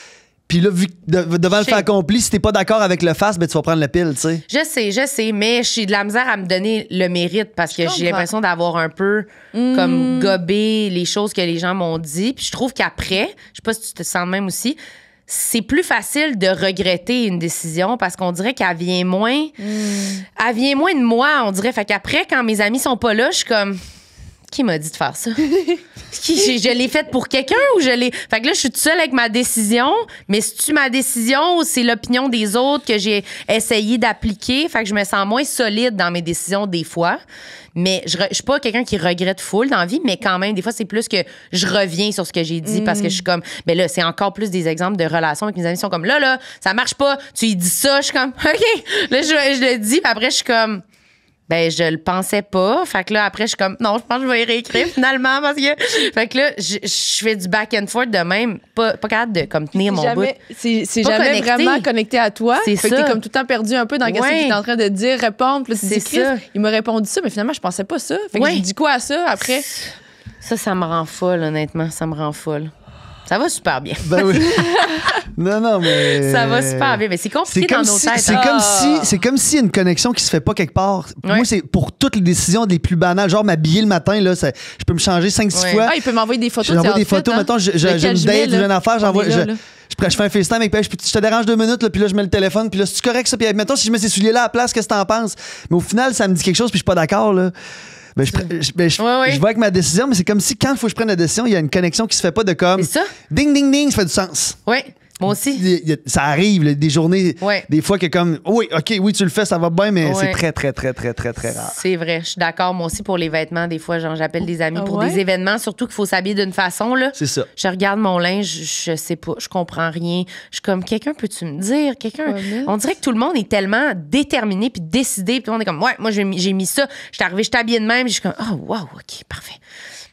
Puis là, vu que devant le Je fait sais. accompli, si t'es pas d'accord avec le face, ben tu vas prendre la pile, tu sais. Je sais, mais j'ai de la misère à me donner le mérite parce que j'ai comprends. l'impression d'avoir un peu comme gobé les choses que les gens m'ont dit. Puis je trouve qu'après, je sais pas si tu te sens de même aussi, c'est plus facile de regretter une décision parce qu'on dirait qu'elle vient moins. Elle vient moins de moi, on dirait. Fait qu'après, quand mes amis sont pas là, je suis comme. Qui m'a dit de faire ça? Je l'ai faite pour quelqu'un ou je l'ai. Fait que là, je suis toute seule avec ma décision, mais c'est-tu ma décision ou c'est l'opinion des autres que j'ai essayé d'appliquer? Fait que je me sens moins solide dans mes décisions des fois. Mais je suis pas quelqu'un qui regrette full dans la vie, mais quand même, des fois, c'est plus que je reviens sur ce que j'ai dit parce que je suis comme. Mais là, c'est encore plus des exemples de relations avec mes amis qui sont comme là, ça marche pas. Tu lui dis ça, je suis comme, OK. Là, je le dis, puis après, je suis comme. Ben, je le pensais pas. Fait que là, après, je suis comme, non, je pense que je vais y réécrire finalement parce que. Fait que là, je fais du back and forth de même. Pas capable de comme tenir mon bout. C'est Pas jamais connecté. vraiment connecté à toi. C'est Fait que ça. t'es comme tout le temps perdu un peu dans qu'est-ce Ouais. qu'il est en train de dire, répondre. Puis là, tu C'est dis, Chris, ça. il m'a répondu ça, mais finalement, je pensais pas ça. Fait que Ouais. je dis quoi à ça après? Ça me rend folle, honnêtement. Ça me rend folle. Ça va super bien. Ben oui. non, mais. Ça va super bien. Mais c'est compliqué dans nos têtes. C'est hein. comme si y a une connexion qui se fait pas quelque part. Ouais. Moi, c'est pour toutes les décisions les plus banales. Genre, m'habiller le matin, là, je peux me changer 5-6 Ouais. fois. Ah, il peut m'envoyer des photos de J'envoie tes des photos. outfits, hein. Mettons, j'ai Lequel une je mets, date, j'ai là? une affaire, j'envoie. On est là, là. Je fais un FaceTime avec je te dérange 2 minutes, là, puis là, je mets le téléphone, puis là, c'est correct ça. Puis mettons, si je mets ces souliers-là à la place, qu'est-ce que t'en penses? Mais au final, ça me dit quelque chose, puis je suis pas d'accord, là. Ben, Ouais. je vois avec ma décision, mais c'est comme si quand il faut que je prenne la décision, il y a une connexion qui se fait pas de comme. C'est ça? Ding, ding, ding, ça fait du sens. Oui, moi aussi. Ça arrive, là, des journées, Ouais. des fois que comme, oui, OK, oui, tu le fais, ça va bien, mais Ouais. c'est très, très, très, très, très, très rare. C'est vrai, je suis d'accord. Moi aussi, pour les vêtements, des fois, genre, j'appelle des amis Ah pour ouais? des événements, surtout qu'il faut s'habiller d'une façon, là. C'est ça. Je regarde mon linge, je sais pas, je comprends rien. Je suis comme, quelqu'un peux-tu me dire? Quelqu'un. Ouais, mais- On dirait que tout le monde est tellement déterminé puis décidé, puis tout le monde est comme, ouais, moi, j'ai mis ça. J'étais arrivée, je t'habillais de même, puis je suis comme, oh, wow, OK, parfait.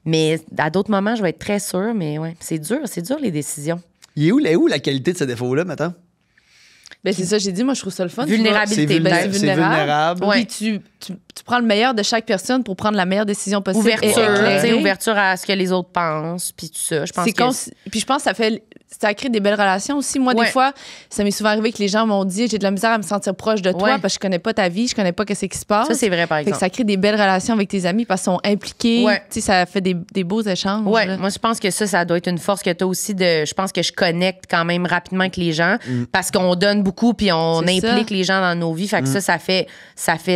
Mais à d'autres moments, je vais être très sûre, mais ouais, c'est dur les décisions. Il est où la qualité de ce défaut-là, maintenant? Ben, c'est ça, j'ai dit, moi, je trouve ça le fun. Vulnérabilité. C'est Ben, c'est vulnérable. Ouais. Puis tu prends le meilleur de chaque personne pour prendre la meilleure décision possible. et Ouverture, éclairée. tu sais, ouverture à ce que les autres pensent, puis tout ça. Je pense que Puis je pense que ça crée des belles relations aussi. Moi, Ouais. des fois, ça m'est souvent arrivé que les gens m'ont dit j'ai de la misère à me sentir proche de toi Ouais. parce que je connais pas ta vie, je connais pas qu'est-ce qui se passe. ça, c'est vrai, par Fait que exemple. ça crée des belles relations avec tes amis parce qu'ils sont impliqués. Ouais. Tu sais, ça fait des beaux échanges. Ouais, là. moi je pense que ça doit être une force que tu as aussi je pense que je connecte quand même rapidement avec les gens parce qu'on donne beaucoup puis on C'est implique ça. les gens dans nos vies, fait que ça fait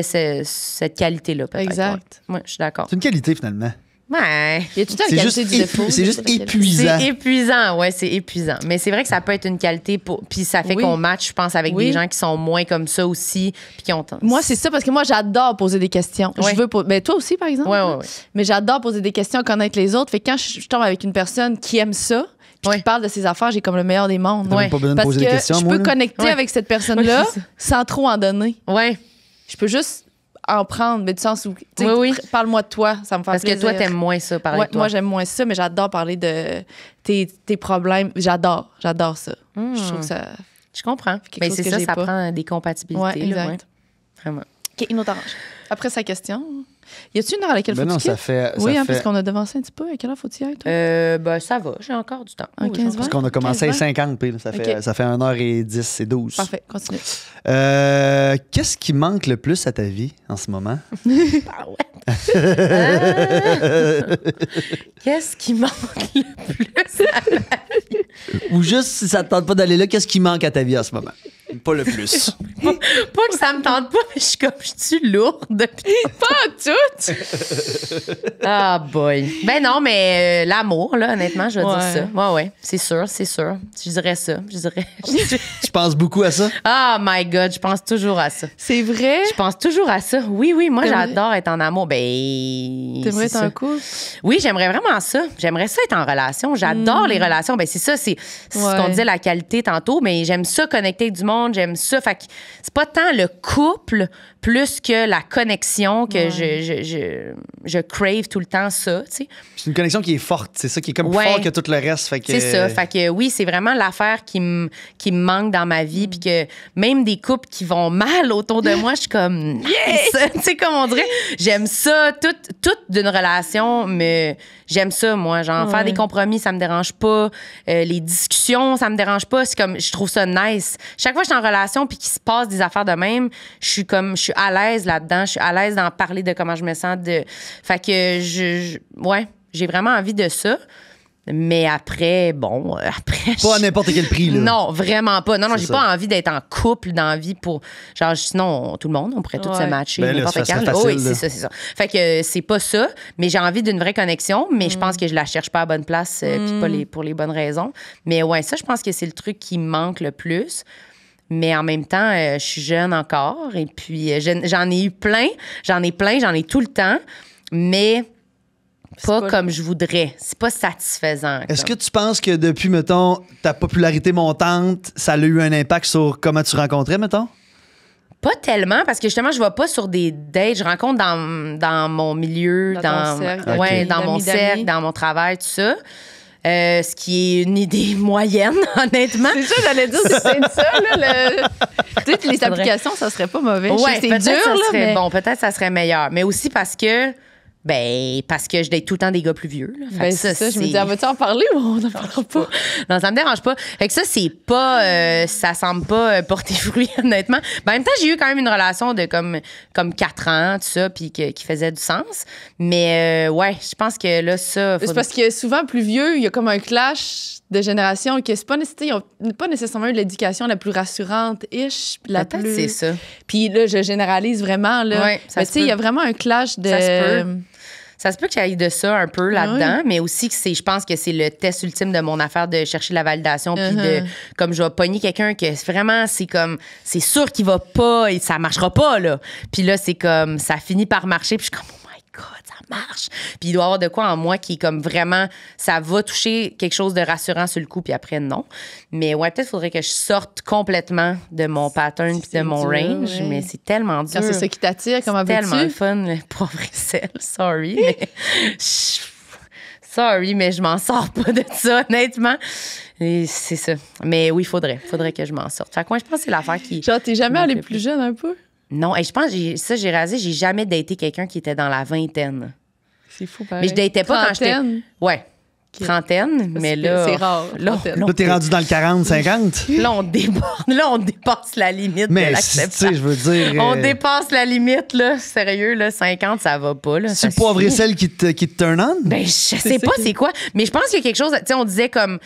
cette qualité là peut-être. Exact. Ouais, je suis d'accord. C'est une qualité, finalement. Ouais. Il y a tout le temps C'est une juste, qualité du défaut. c'est juste la qualité. épuisant. C'est épuisant, ouais, c'est épuisant. Mais c'est vrai que ça peut être une qualité puis ça fait Oui. qu'on match, je pense, avec Oui. des gens qui sont moins comme ça aussi puis qui ont Moi, c'est ça parce que moi, j'adore poser des questions. Ouais. Je veux ben, toi aussi, par exemple. Ouais, là. ouais. Mais j'adore poser des questions, connaître les autres. Fait que quand je tombe avec une personne qui aime ça, puis Ouais. qui parle de ses affaires, j'ai comme le meilleur des mondes. T'as même pas besoin de Parce poser que des questions, je moi, peux là. connecter Ouais. avec cette personne-là Ouais, c'est ça. sans trop en donner. Ouais. Je peux juste en prendre, mais du sens où, tu sais, Oui, oui. parle-moi de toi, ça me fait Parce que plaisir. toi t'aimes moins ça parler Ouais, de toi. moi, j'aime moins ça, mais j'adore parler de tes problèmes. J'adore ça. Je trouve que ça... Je comprends. quelque Mais chose c'est que ça, j'ai ça pas. prend des compatibilités. Ouais, là, exact. ouais. Vraiment. OK, une autre orange. Après sa question, y a-tu une heure à laquelle Ben faut non, que tu ça quittes? fait. Oui, ça hein, fait- parce qu'on a devancé un petit peu. À quelle heure faut-il y être, toi? Ben, ça va, j'ai encore du temps. Un Oui, 15 j'ai encore- Parce qu'on a commencé à 15, 50, puis là, Ok. ça fait 1h10, c'est 12. Parfait, continue. Qu'est-ce qui manque le plus à ta vie en ce moment? Ah ouais. Qu'est-ce qui manque le plus? Ou juste, si ça te tente pas d'aller là, qu'est-ce qui manque à ta vie en ce moment? Pas le plus. Pas que ça me tente pas, mais je suis comme, je suis lourde. Pas tout! Ah, boy. Ben non, mais l'amour, là, honnêtement, je vais dire Ouais. ça. Ouais, ouais, c'est sûr, c'est sûr. Je dirais ça. Je dirais. Tu penses beaucoup à ça? Oh my God, je pense toujours à ça. C'est vrai? Je pense toujours à ça. Oui, oui, moi, T'aimerais- j'adore être en amour. Ben. T'aimerais c'est être ça. en couple? Oui, j'aimerais vraiment ça. J'aimerais ça être en relation. J'adore les relations. Ben c'est ça, c'est ce Ouais. qu'on disait, la qualité tantôt, mais j'aime ça connecter avec du monde, j'aime ça. Fait que c'est pas tant le couple plus que la connexion que je crave tout le temps ça, tu sais. C'est une connexion qui est forte, c'est ça qui est comme plus Ouais. fort que tout le reste. Fait que... C'est ça. Fait que oui, c'est vraiment l'affaire qui me manque dans ma vie. Puis que même des couples qui vont mal autour de moi, je suis comme, yes! Tu sais, comme on dirait, j'aime ça. Tout d'une relation, mais j'aime ça, moi. Genre, faire des compromis, ça me dérange pas. Les discussions, ça me dérange pas. C'est comme, je trouve ça nice. Chaque fois que je suis en relation puis qu'il se passe des affaires de même, je suis à l'aise là-dedans. Je suis à l'aise d'en parler de comment je me sens. Fait que j'ai vraiment envie de ça. Mais après, Pas à n'importe quel prix, là. Non, vraiment pas. Non, C'est j'ai ça. pas envie d'être en couple dans la vie pour. Genre, sinon, tout le monde, on pourrait tous se matcher Ben là, n'importe ça quand. serait Oh, oui, facile, c'est ça. Fait que c'est pas ça, mais j'ai envie d'une vraie connexion, mais je pense que je la cherche pas à bonne place, puis pas pour les bonnes raisons. Mais ouais, ça, je pense que c'est le truc qui me manque le plus. Mais en même temps, je suis jeune encore, et puis j'en ai eu plein. J'en ai tout le temps, mais pas comme je voudrais. C'est pas satisfaisant. Est-ce que tu penses que depuis, mettons, ta popularité montante, ça a eu un impact sur comment tu rencontrais, mettons? Pas tellement, parce que justement, je vais pas sur des dates. Je rencontre dans mon milieu, Dans ton cercle, ok. dans mon d'amis. cercle, dans mon travail, tout ça. Ce qui est une idée moyenne, honnêtement. C'est ça, j'allais dire, c'est peut-être ça, là. Toutes les applications, ça serait pas mauvais. Je sais Ouais, que c'est peut-être dur, ça là, serait mais... bon, peut-être ça serait meilleur. Mais aussi parce que je date tout le temps des gars plus vieux. Là. Fait Ben, que c'est ça, je me dis, vas-tu en parler ou on n'en parlera pas? Non, ça me dérange pas. Fait que ça, c'est pas... ça semble pas porter fruit, honnêtement. Ben, en même temps, j'ai eu quand même une relation de comme 4 ans, tout ça, puis qui faisait du sens. Mais ouais, je pense que là, ça... C'est parce que souvent, plus vieux, il y a comme un clash de génération que c'est pas nécessairement, ils ont pas nécessairement eu l'éducation la plus rassurante-ish. Peut-être c'est ça. Puis là, je généralise vraiment, là. Ouais, ça mais se tu sais, il y a peut. vraiment un clash de... Ça se peut. Ça se peut que j'aille de ça un peu là-dedans, oui. mais aussi que je pense que c'est le test ultime de mon affaire de chercher la validation, puis de, comme je vais pogner quelqu'un que vraiment, c'est sûr qu'il va pas, et ça marchera pas, là. Puis là, c'est comme, ça finit par marcher, puis je suis comme, oh my God, ça marche. Puis il doit y avoir de quoi en moi qui est comme vraiment, ça va toucher quelque chose de rassurant sur le coup, puis après, non. Mais ouais, peut-être faudrait que je sorte complètement de mon pattern puis de mon dur, range, ouais. mais c'est tellement dur. Quand c'est ça qui t'attire, comment C'est tellement le veux-tu? fun, le pauvre sel. Sorry, mais... Sorry, mais je m'en sors pas de ça, honnêtement. Et c'est ça. Mais oui, faudrait que je m'en sorte. Fait que moi, je pense que c'est l'affaire qui... Genre, t'es jamais manque allé le plus jeune un peu? Non, et je pense, j'ai rasé, j'ai jamais daté quelqu'un qui était dans la vingtaine. C'est fou, pareil. Mais je datais pas quand j'étais... Trentaine? Ouais, trentaine, mais là... C'est rare, Là, trentaine. Là, t'es rendu dans le 40, 50? là, on déborde. Là, on dépasse la limite Mais, de tu sais, l'acceptable. je veux dire... On dépasse la limite, là. Sérieux, là, 50, ça va pas, là. C'est Ça poivre et suffit. sel qui te turn on? Ben, je sais pas c'est quoi. Mais je pense qu'il y a quelque chose. Tu sais, on disait comme.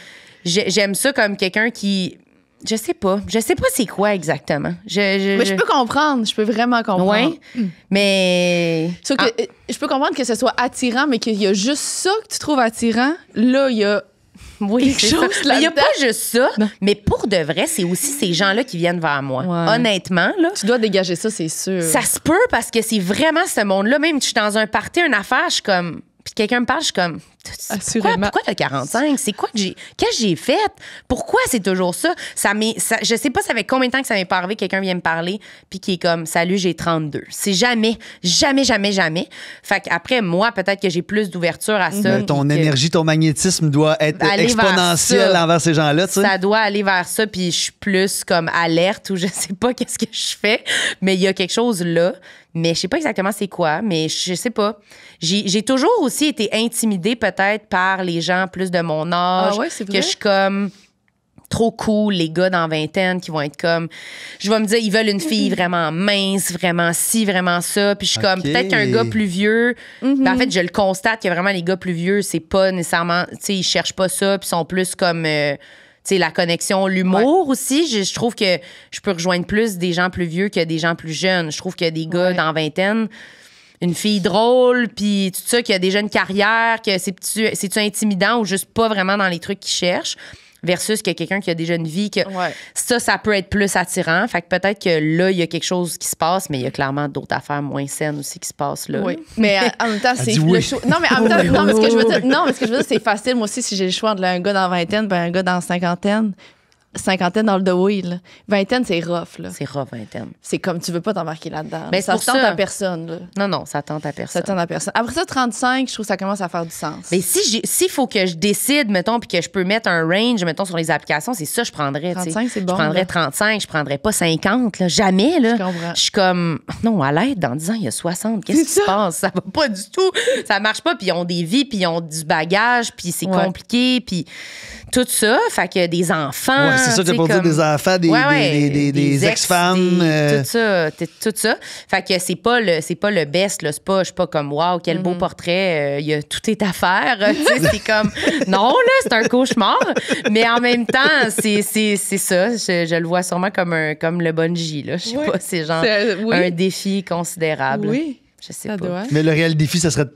J'aime ça comme quelqu'un qui. Je sais pas. Je sais pas c'est quoi exactement. Mais je peux comprendre. Je peux vraiment comprendre. Ouais. Mais. Sauf que je peux comprendre que ce soit attirant, mais qu'il y a juste ça que tu trouves attirant. Là, il y a Oui, quelque c'est chose ça. Mais il y a là-dedans. pas juste ça. Non. Mais pour de vrai, c'est aussi ces gens-là qui viennent vers moi. Ouais. Honnêtement, là. Tu dois dégager ça, c'est sûr. Ça se peut parce que c'est vraiment ce monde-là. Même je suis dans un party, une affaire, je suis comme. Puis quelqu'un me parle, je suis comme. Assurément. Pourquoi t'as 45? C'est quoi qu'est-ce que j'ai fait? Pourquoi c'est toujours ça? Je sais pas, ça fait combien de temps que ça m'est pas arrivé, quelqu'un vient me parler, puis qui est comme, salut, j'ai 32. C'est jamais. Fait qu'après, moi, peut-être que j'ai plus d'ouverture à ça. Ton puis que énergie, ton magnétisme doit être Aller vers exponentiel ça. envers ces gens-là, tu sais. Ça doit aller vers ça, puis je suis plus comme alerte ou je sais pas qu'est-ce que je fais, mais il y a quelque chose là. Mais je sais pas exactement c'est quoi, mais je sais pas. J'ai toujours aussi été intimidée peut-être par les gens plus de mon âge. Ah ouais, c'est que vrai? je suis comme trop cool, les gars dans vingtaine qui vont être comme... Je vais me dire, ils veulent une fille vraiment mince, vraiment ci, vraiment ça. Puis je suis comme, Ok. peut-être qu'un gars plus vieux... Ben, en fait, je le constate que vraiment les gars plus vieux, c'est pas nécessairement... Tu sais, ils cherchent pas ça, puis sont plus comme... tu sais, la connexion, l'humour aussi. Je trouve que je peux rejoindre plus des gens plus vieux que des gens plus jeunes. Je trouve que des gars Ouais. dans vingtaine, une fille drôle, puis tout ça, qui a déjà une carrière, que c'est-tu intimidant ou juste pas vraiment dans les trucs qu'ils cherchent, versus que quelqu'un qui a déjà une vie, que Ouais. ça peut être plus attirant. Fait que peut-être que là, il y a quelque chose qui se passe, mais il y a clairement d'autres affaires moins saines aussi qui se passent là. Oui. Mais en même temps, c'est dit le oui. choix. Non, mais en même temps, non, mais ce que je veux dire, c'est facile. Moi aussi, si j'ai le choix entre un gars dans vingtaine et un gars dans cinquantaine, cinquantaine dans le dos, là. Vingtaine, c'est rough, là. C'est rough, vingtaine. C'est comme tu veux pas t'embarquer là-dedans. Ben, ça c'est tente pour ça. à personne, là. Non, ça tente à Ça personne. tente à personne. Après ça, 35, je trouve que ça commence à faire du sens. Mais s'il faut que je décide, mettons, puis que je peux mettre un range, mettons, sur les applications, c'est ça que je prendrais. 35, c'est bon, Je prendrais là. 35, je prendrais pas 50, là. Jamais, là. Je comprends. Je suis comme, non, à l'aide, dans 10 ans, il y a 60. Qu'est-ce qui C'est se ça. passe? Ça va pas du tout. Ça marche pas, puis ils ont des vies, puis ils ont du bagage, puis c'est Ouais. compliqué, puis tout ça. Fait que des enfants. Ouais, c'est ça, tu sais, t'as pour dire comme- des enfants, des ex, ex-femmes. tout ça. Fait que c'est pas le best, là. Je suis pas comme, wow, quel beau portrait, il y a tout est à faire. Tu sais, c'est comme, non, là, c'est un cauchemar. Mais en même temps, c'est ça. Je le vois sûrement comme le bungee, là. Je sais Oui. pas, c'est genre Oui. un défi considérable. Oui. Je sais Ça pas. doit. Mais le réel défi, ça serait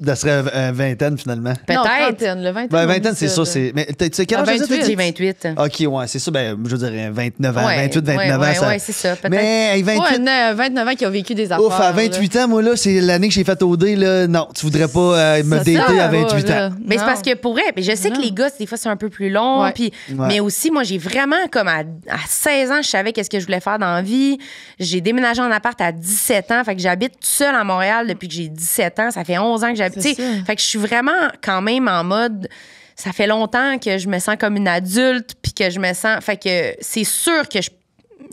vingtaine, finalement. Non, Peut-être. trentaine. Le vingtaine. Ben, on vingtaine, dit c'est ça. là. C'est... Mais tu sais, quel Ah, âge t'as dit? 28. J'ai 28. OK, ouais, c'est ça. Ben, je dirais 29 ans, Ouais, 28, 29 ouais, ans. Ça... ouais, c'est ça, peut-être. Mais hey, 28... Ouais, 29 ans qui ont vécu des affaires. Ouf, à 28 ans, moi, là, c'est l'année que j'ai fait OD, là. Non, tu voudrais pas me Ça, dater ça à va, 28 là. ans. Mais c'est Non. parce que pour vrai, mais je sais que Non. les gars, des fois, c'est un peu plus long. Ouais. Puis, Ouais. mais aussi, moi, j'ai vraiment, comme à 16 ans, je savais qu'est-ce que je voulais faire dans la vie. J'ai déménagé en appart à 17 ans. Fait que j'habite toute seule à Montréal depuis que j'ai 17 ans. Ça fait 11 ans que j'habite. C'est Tu sais, ça. fait que je suis vraiment quand même en mode. Ça fait longtemps que je me sens comme une adulte. Puis que je me sens. Fait que c'est sûr que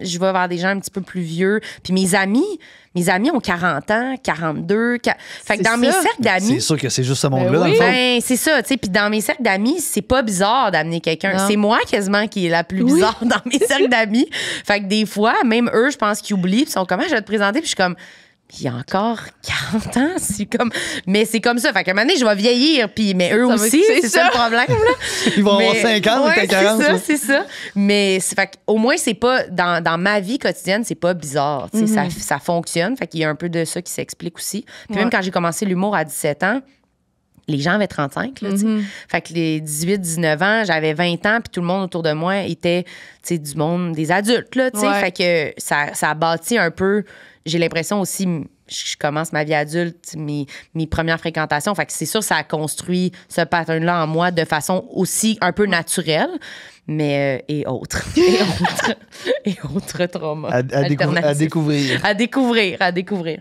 je vais vers des gens un petit peu plus vieux. Puis mes amis ont 40 ans, 42. Fait que C'est dans mes ça. cercles d'amis. C'est sûr que c'est juste ce monde-là, dans oui. le fond. Ben, c'est ça, tu sais. Puis dans mes cercles d'amis, c'est pas bizarre d'amener quelqu'un. Non. C'est moi quasiment qui est la plus Oui. bizarre dans mes cercles d'amis. Fait que des fois, même eux, je pense qu'ils oublient. Puis ils sont comme, ah, je vais te présenter. Puis je suis comme, il y a encore 40 ans. C'est comme, mais c'est comme ça. Fait qu'à un moment donné, je vais vieillir. Puis, mais eux Ça va- aussi, c'est c'est ça ça. le problème, là. Ils vont avoir Mais- 50 ou ouais, t'as 40. là. C'est ça. Mais fait au moins, c'est pas dans ma vie quotidienne, c'est pas bizarre. Tu sais, ça fonctionne. Fait qu'il y a un peu de ça qui s'explique aussi. Puis même Ouais. quand j'ai commencé l'humour à 17 ans, les gens avaient 35, là, tu sais. Fait que les 18, 19 ans, j'avais 20 ans, puis tout le monde autour de moi était, tu sais, du monde, des adultes, là, tu sais. Ouais. Fait que ça a bâti un peu, j'ai l'impression aussi, je commence ma vie adulte, mes premières fréquentations. Fait que c'est sûr, ça a construit ce pattern-là en moi de façon aussi un peu naturelle, mais et autres. Et autres traumas. À alternatifs. découvrir. À découvrir.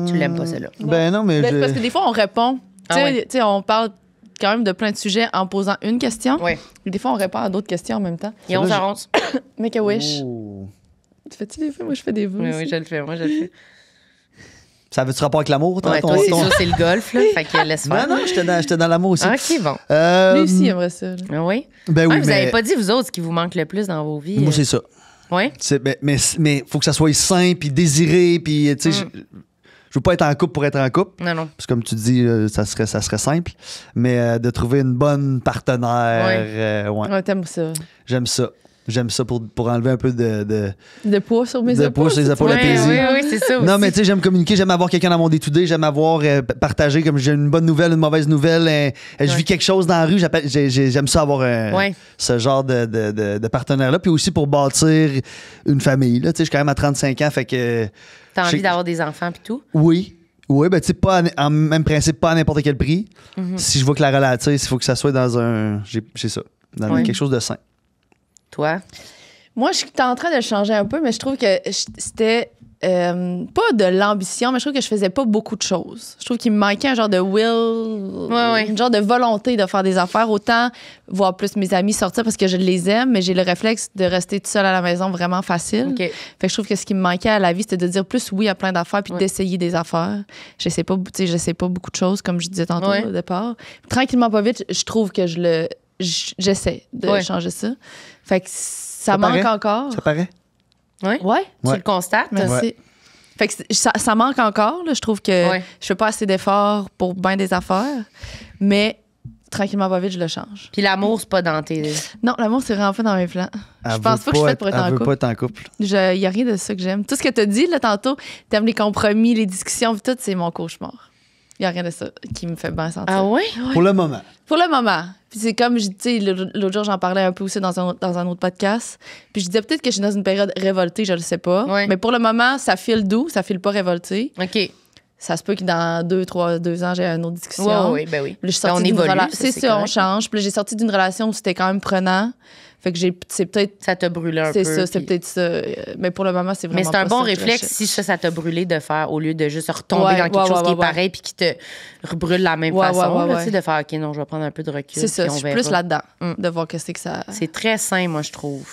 Tu l'aimes pas, celle-là. Ben non, mais Ben, c'est je... parce que des fois, on répond. Ah Tu sais, ouais. tu sais, on parle quand même de plein de sujets en posant une question. Oui. Et des fois, on répond à d'autres questions en même temps. Et on là, s'arrange. Make a wish. Oh. Tu fais-tu des vœux? Moi, je fais des vœux. Oui, aussi. oui, je le fais. Moi, je le fais. Ça veut-tu rapport avec l'amour, toi? Ouais, toi, c'est ça, c'est le golf, là. Fait que laisse faire. Non, non, j'étais dans l'amour aussi. OK, bon. Lui aussi, il aimerait ça. là. Ah oui? Ben oui, Ah, vous mais... n'avez pas dit, vous autres, ce qui vous manque le plus dans vos vies? Moi, c'est ça. Oui? Mais faut que ça soit sain, puis désiré, puis tu sais, je veux pas être en couple pour être en couple. Non, non. Parce que comme tu dis, ça serait simple. Mais de trouver une bonne partenaire, ouais. Ouais, t'aimes ça. J'aime ça. J'aime ça pour enlever un peu de De poids sur mes épaules. poids sur les épaules Oui, apaisées. oui, c'est ça aussi. Non, mais tu sais, j'aime communiquer, j'aime avoir quelqu'un dans mon day-to-day, j'aime avoir partagé, comme j'ai une bonne nouvelle, une mauvaise nouvelle, je vis quelque chose dans la rue, j'aime ça avoir Ouais. ce genre de partenaire-là. Puis aussi pour bâtir une famille. Là, tu sais, je suis quand même à 35 ans, fait que. T'as envie j'ai- d'avoir des enfants puis tout? Oui. Oui, ben tu sais, pas en même principe, pas à n'importe quel prix. Si je vois que la relation, il faut que ça soit dans un. J'ai ça. Dans Ouais. quelque chose de sain. Toi? Moi, je suis en train de changer un peu, mais je trouve que c'était pas de l'ambition, mais je trouve que je faisais pas beaucoup de choses. Je trouve qu'il me manquait un genre de will, Ouais. une genre de volonté de faire des affaires. Autant voir plus mes amis sortir parce que je les aime, mais j'ai le réflexe de rester toute seule à la maison vraiment facile. OK. Fait que je trouve que ce qui me manquait à la vie, c'était de dire plus oui à plein d'affaires puis Ouais. d'essayer des affaires. Je sais pas beaucoup de choses, comme je disais tantôt Ouais. au départ. Tranquillement, pas vite, je trouve que j'essaie de Ouais. changer ça. Fait que ça paraît? manque encore. Ça paraît? Oui? Ouais, Tu Ouais. le constates? merci. Fait que ça manque encore. Là. Je trouve que Ouais. je fais pas assez d'efforts pour bien des affaires, mais tranquillement, pas vite, je le change. Puis l'amour, c'est pas dans tes... Non, l'amour, c'est vraiment pas dans mes plans. Je Elle pense veut pas que je suis faite pour être elle en veut couple. pas être en couple. Il y a rien de ça que j'aime. Tout ce que tu as dit là tantôt, t'aimes les compromis, les discussions, puis tout, c'est mon cauchemar. Il y a rien de ça qui me fait bien sentir. Ah ouais? Pour le moment. Pour le moment. Puis c'est comme, tu sais, l'autre jour, j'en parlais un peu aussi dans un autre podcast. Puis je disais peut-être que je suis dans une période révoltée, je le sais pas. Ouais. Mais pour le moment, ça file doux, ça file pas révolté. OK. ça se peut que dans 2 ans, j'ai une autre discussion. Oui, ben oui. Puis là, je suis Ben, sortie on d'une évolue, relation. ça, C'est c'est ça, on correct. change. Puis là, j'ai sorti d'une relation où c'était quand même prenant. Fait que c'est peut-être. Ça t'a brûlé un peu. C'est ça, c'est puis- peut-être ça. Mais pour le moment, c'est vraiment. Mais c'est un pas bon ça que je réflexe recherche. si ça t'a brûlé de faire, au lieu de juste retomber Ouais, dans quelque ouais, chose ouais, qui est ouais, pareil puis qui te rebrûle de la même Ouais, façon. ouais, là, ouais. tu sais, de faire, OK, non, je vais prendre un peu de recul. C'est ça, puis on je suis verra. plus là-dedans. Mm. De voir qu'est-ce que ça. C'est très sain, moi, je trouve,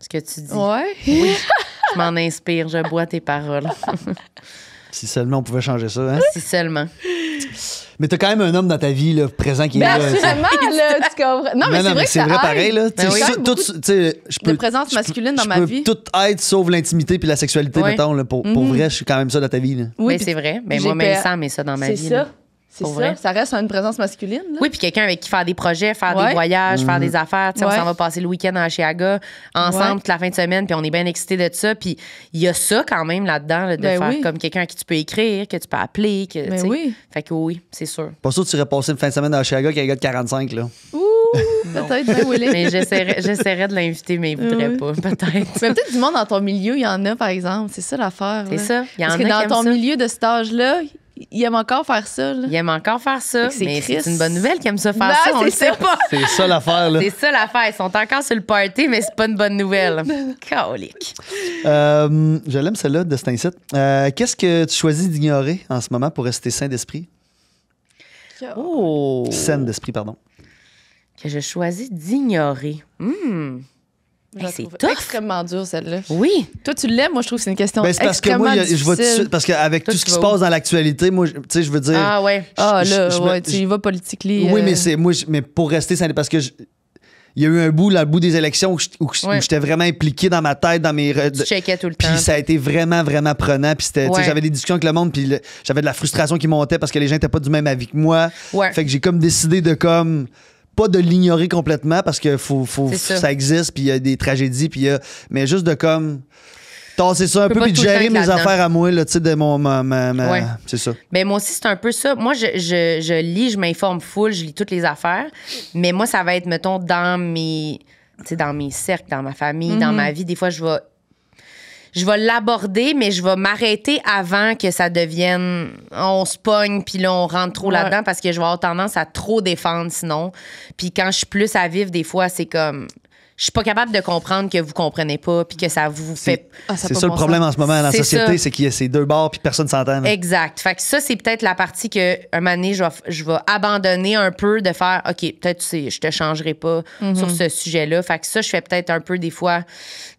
ce que tu dis. Ouais. Oui, je m'en inspire, je bois tes paroles. Si seulement on pouvait changer ça. Hein? Si seulement. Mais t'as quand même un homme dans ta vie là, présent qui est Ben, là. tu sais. absolument, là, tu comprends. Non, mais c'est vrai que c'est ça vrai aide. pareil. Là. Ben oui. Ça, Quand même tout, beaucoup tu sais, je peux, présence masculine dans je ma peux vie. tout être sauf l'intimité puis la sexualité, Oui. mettons. Là, pour vrai, je suis quand même ça dans ta vie. Là. Oui, Mais puis c'est vrai. Mais j'ai moi, même peur. Sam met ça dans ma c'est vie. ça. là. C'est Pour ça. vrai. Ça reste une présence masculine. Là. Oui, puis quelqu'un avec qui faire des projets, faire Ouais. des voyages, faire des affaires. Tu sais, Ouais. On s'en va passer le week-end à Chiaga ensemble Ouais. toute la fin de semaine, puis on est bien excités de ça. Puis il y a ça quand même là-dedans, là, de Ben faire oui. comme quelqu'un à qui tu peux écrire, que tu peux appeler. Que, Ben tu sais. oui. Fait que oui, c'est sûr. Pas sûr que tu irais passer une fin de semaine à Chicago avec un gars de 45. Là. Ouh, peut-être, ben Willy. Mais j'essaierais de l'inviter, mais il voudrait Oui. pas, peut-être. Mais peut-être du monde dans ton milieu, il y en a, par exemple. C'est ça l'affaire. C'est là. ça. Il y en Parce a que qui dans aiment ton ça. milieu de cet âge-là, il aime encore faire ça. Là. Il aime encore faire ça, Fait que c'est mais c'est Chris. une bonne nouvelle qu'il aime ça faire Non, ça, on le c'est ça. sait pas. C'est ça l'affaire. Là. C'est ça l'affaire. Ils sont encore sur le party, mais c'est pas une bonne nouvelle. Calique. Je l'aime celle-là de cet incite. Qu'est-ce que tu choisis d'ignorer en ce moment pour rester sain d'esprit? Oh! Saine d'esprit, pardon. Que je choisis d'ignorer. Je la c'est trouve tough. extrêmement dur, celle-là. Oui. Toi, tu l'aimes. Moi, je trouve que c'est une question Ben, c'est parce que extrêmement moi, je vais tout de difficile. suite, parce qu'avec Toi, tout ce tu qui se vas où? passe dans l'actualité, moi, tu sais, je veux dire. Ah ouais. Ah, je- là, je- ouais, tu y vas politiquement. Oui, mais c'est moi, mais pour rester sain, parce que il y a eu un bout, là, le bout des élections où Ouais. j'étais vraiment impliqué dans ma tête, dans mes. Tu checkais tout le temps. Puis ça a été vraiment, vraiment prenant. Puis c'était, tu sais, Ouais. j'avais des discussions avec le monde, puis j'avais de la frustration qui montait parce que les gens n'étaient pas du même avis que moi. Ouais. Fait que j'ai comme décidé de comme pas de l'ignorer complètement parce que C'est ça. ça existe, puis il y a des tragédies, puis mais juste de comme tasser ça un peux peu, pas puis de tout le temps gérer être mes là-dedans. affaires à moi, là, tu sais, de mon. Ouais. C'est ça. Mais moi aussi, c'est un peu ça. Moi, je lis, je m'informe full, je lis toutes les affaires. Mais moi, ça va être, mettons, dans mes cercles, dans ma famille, dans ma vie. Des fois, je vais l'aborder, mais je vais m'arrêter avant que ça devienne on se pogne, puis là, on rentre trop Ouais. là-dedans parce que je vais avoir tendance à trop défendre sinon. Puis quand je suis plus à vivre, des fois, c'est comme. Je suis pas capable de comprendre que vous comprenez pas, puis que ça vous fait. Ah, ça a C'est pas ça le bon problème sens. en ce moment dans la C'est société, ça. c'est qu'il y a ces deux bords, puis personne s'entend. là. Exact. Fait que ça, c'est peut-être la partie que un moment donné, je vais abandonner un peu de faire OK, peut-être je te changerai pas sur ce sujet-là. Fait que ça, je fais peut-être un peu des fois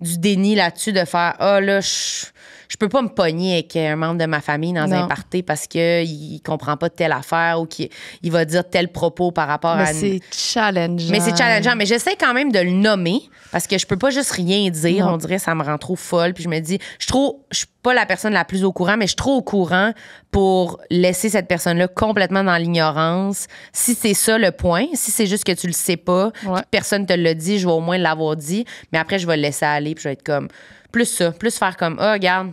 du déni là-dessus de faire Ah là, je peux pas me pogner avec un membre de ma famille dans un Non. party parce qu'il comprend pas telle affaire ou qu'il va dire tel propos par rapport Mais à c'est challengeant. mais c'est challengeant. Mais j'essaie quand même de le nommer parce que je peux pas juste rien dire. Non. On dirait que ça me rend trop folle. Puis je me dis, je suis pas la personne la plus au courant, mais je suis trop au courant pour laisser cette personne-là complètement dans l'ignorance. Si c'est ça le point, si c'est juste que tu le sais pas, Ouais. puis personne te l'a dit, je vais au moins l'avoir dit. Mais après, je vais le laisser aller puis je vais être comme, plus faire comme, ah, regarde,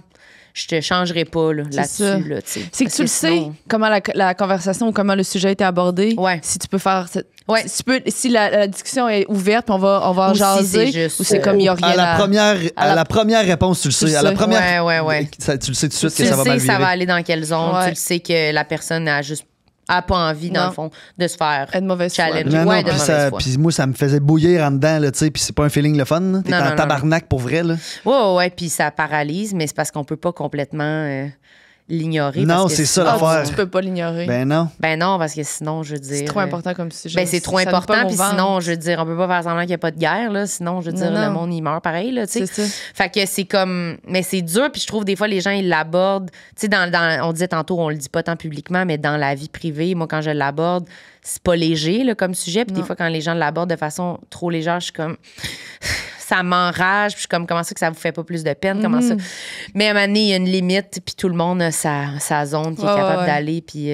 je te changerai pas là, ça. là-dessus. Là, tu sais. C'est que Parce tu le sinon- sais comment la conversation ou comment le sujet a été abordé. Ouais. Si tu peux faire cette. Ouais. Si la discussion est ouverte, puis on va en Ou si jaser. c'est juste- ou c'est comme il y a rien À la première, à la première réponse, tu le sais. le À la sais. première, Ouais. tu le sais tout de suite Tu que ça va sais mal ça va virer. aller dans quelle zone. Ouais. Tu le sais que la personne a pas envie, dans Non. le fond, de se faire Elle de mauvaise foi. challenge. Non, Ouais, non, de puis mauvaise foi. puis moi, ça me faisait bouillir en dedans, là, tu sais, puis c'est pas un feeling le fun. là. T'es Non, en non, non, tabarnak pour vrai, là. Ouais, puis ça paralyse, mais c'est parce qu'on peut pas complètement l'ignorer. Non, parce que c'est ça, sinon- l'affaire. Tu peux pas l'ignorer. Ben non. Ben non, parce que sinon, je veux dire. C'est trop important comme sujet. Ben c'est trop Ça nous important, pomme au puis ventre. sinon, je veux dire, on peut pas faire semblant qu'il n'y a pas de guerre, là. Sinon, je veux dire, Non, le non. monde, il meurt pareil, là, tu sais. C'est ça. Fait que c'est comme. Mais c'est dur, puis je trouve des fois, les gens, ils l'abordent. Tu sais, on disait tantôt, on le dit pas tant publiquement, mais dans la vie privée, moi, quand je l'aborde, c'est pas léger, là, comme sujet. Puis des Non. fois, quand les gens l'abordent de façon trop légère, je suis comme. Ça m'enrage, puis je suis comme, comment ça que ça vous fait pas plus de peine? Comment ça? Mais à un moment donné, il y a une limite, puis tout le monde a sa zone qui est Ouais, capable ouais. d'aller, puis.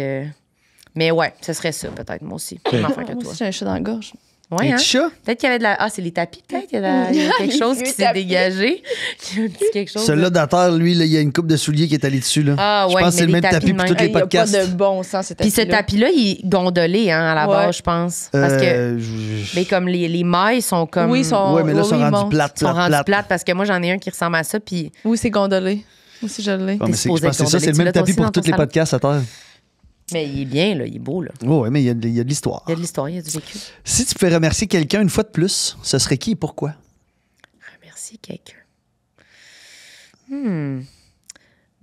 Mais ouais, ce serait ça, peut-être, moi aussi. Même affaire que Moi toi. aussi, j'ai un chat dans la gorge. Ouais, Un hein? petit chat? Peut-être qu'il y avait de la. Ah, c'est les tapis, peut-être? Il y a quelque chose qui Les s'est tapis. dégagé. Il y a un petit quelque chose. Celui-là d'Atter, lui, là, il y a une coupe de souliers qui est allée dessus. Là. Ah, je ouais, pense que c'est mais le des même tapis tapis de pour même. tous les Il n'y a pas podcasts. de bon sens, cet Puis ce tapis-là. tapis-là, il est gondolé, hein, à la Ouais. base, je pense. Parce que. Mais comme les mailles sont comme. Oui, ils sont. Ouais, mais là, ils sont oui, rendus bon. plates, sont rendus plates. plates parce que moi, j'en ai un qui ressemble à ça, puis. Oui, c'est gondolé. aussi, je l'ai. Bon, mais je supposé pense que ton c'est ça, c'est le tu même l'as toi tapis aussi pour dans ton tous les salon? podcasts à terre. Mais il est bien, là. Il est beau, là. Oui, mais il y a de l'histoire. Il y a de l'histoire, il y a du vécu. Si tu pouvais remercier quelqu'un une fois de plus, ce serait qui et pourquoi? Remercier quelqu'un.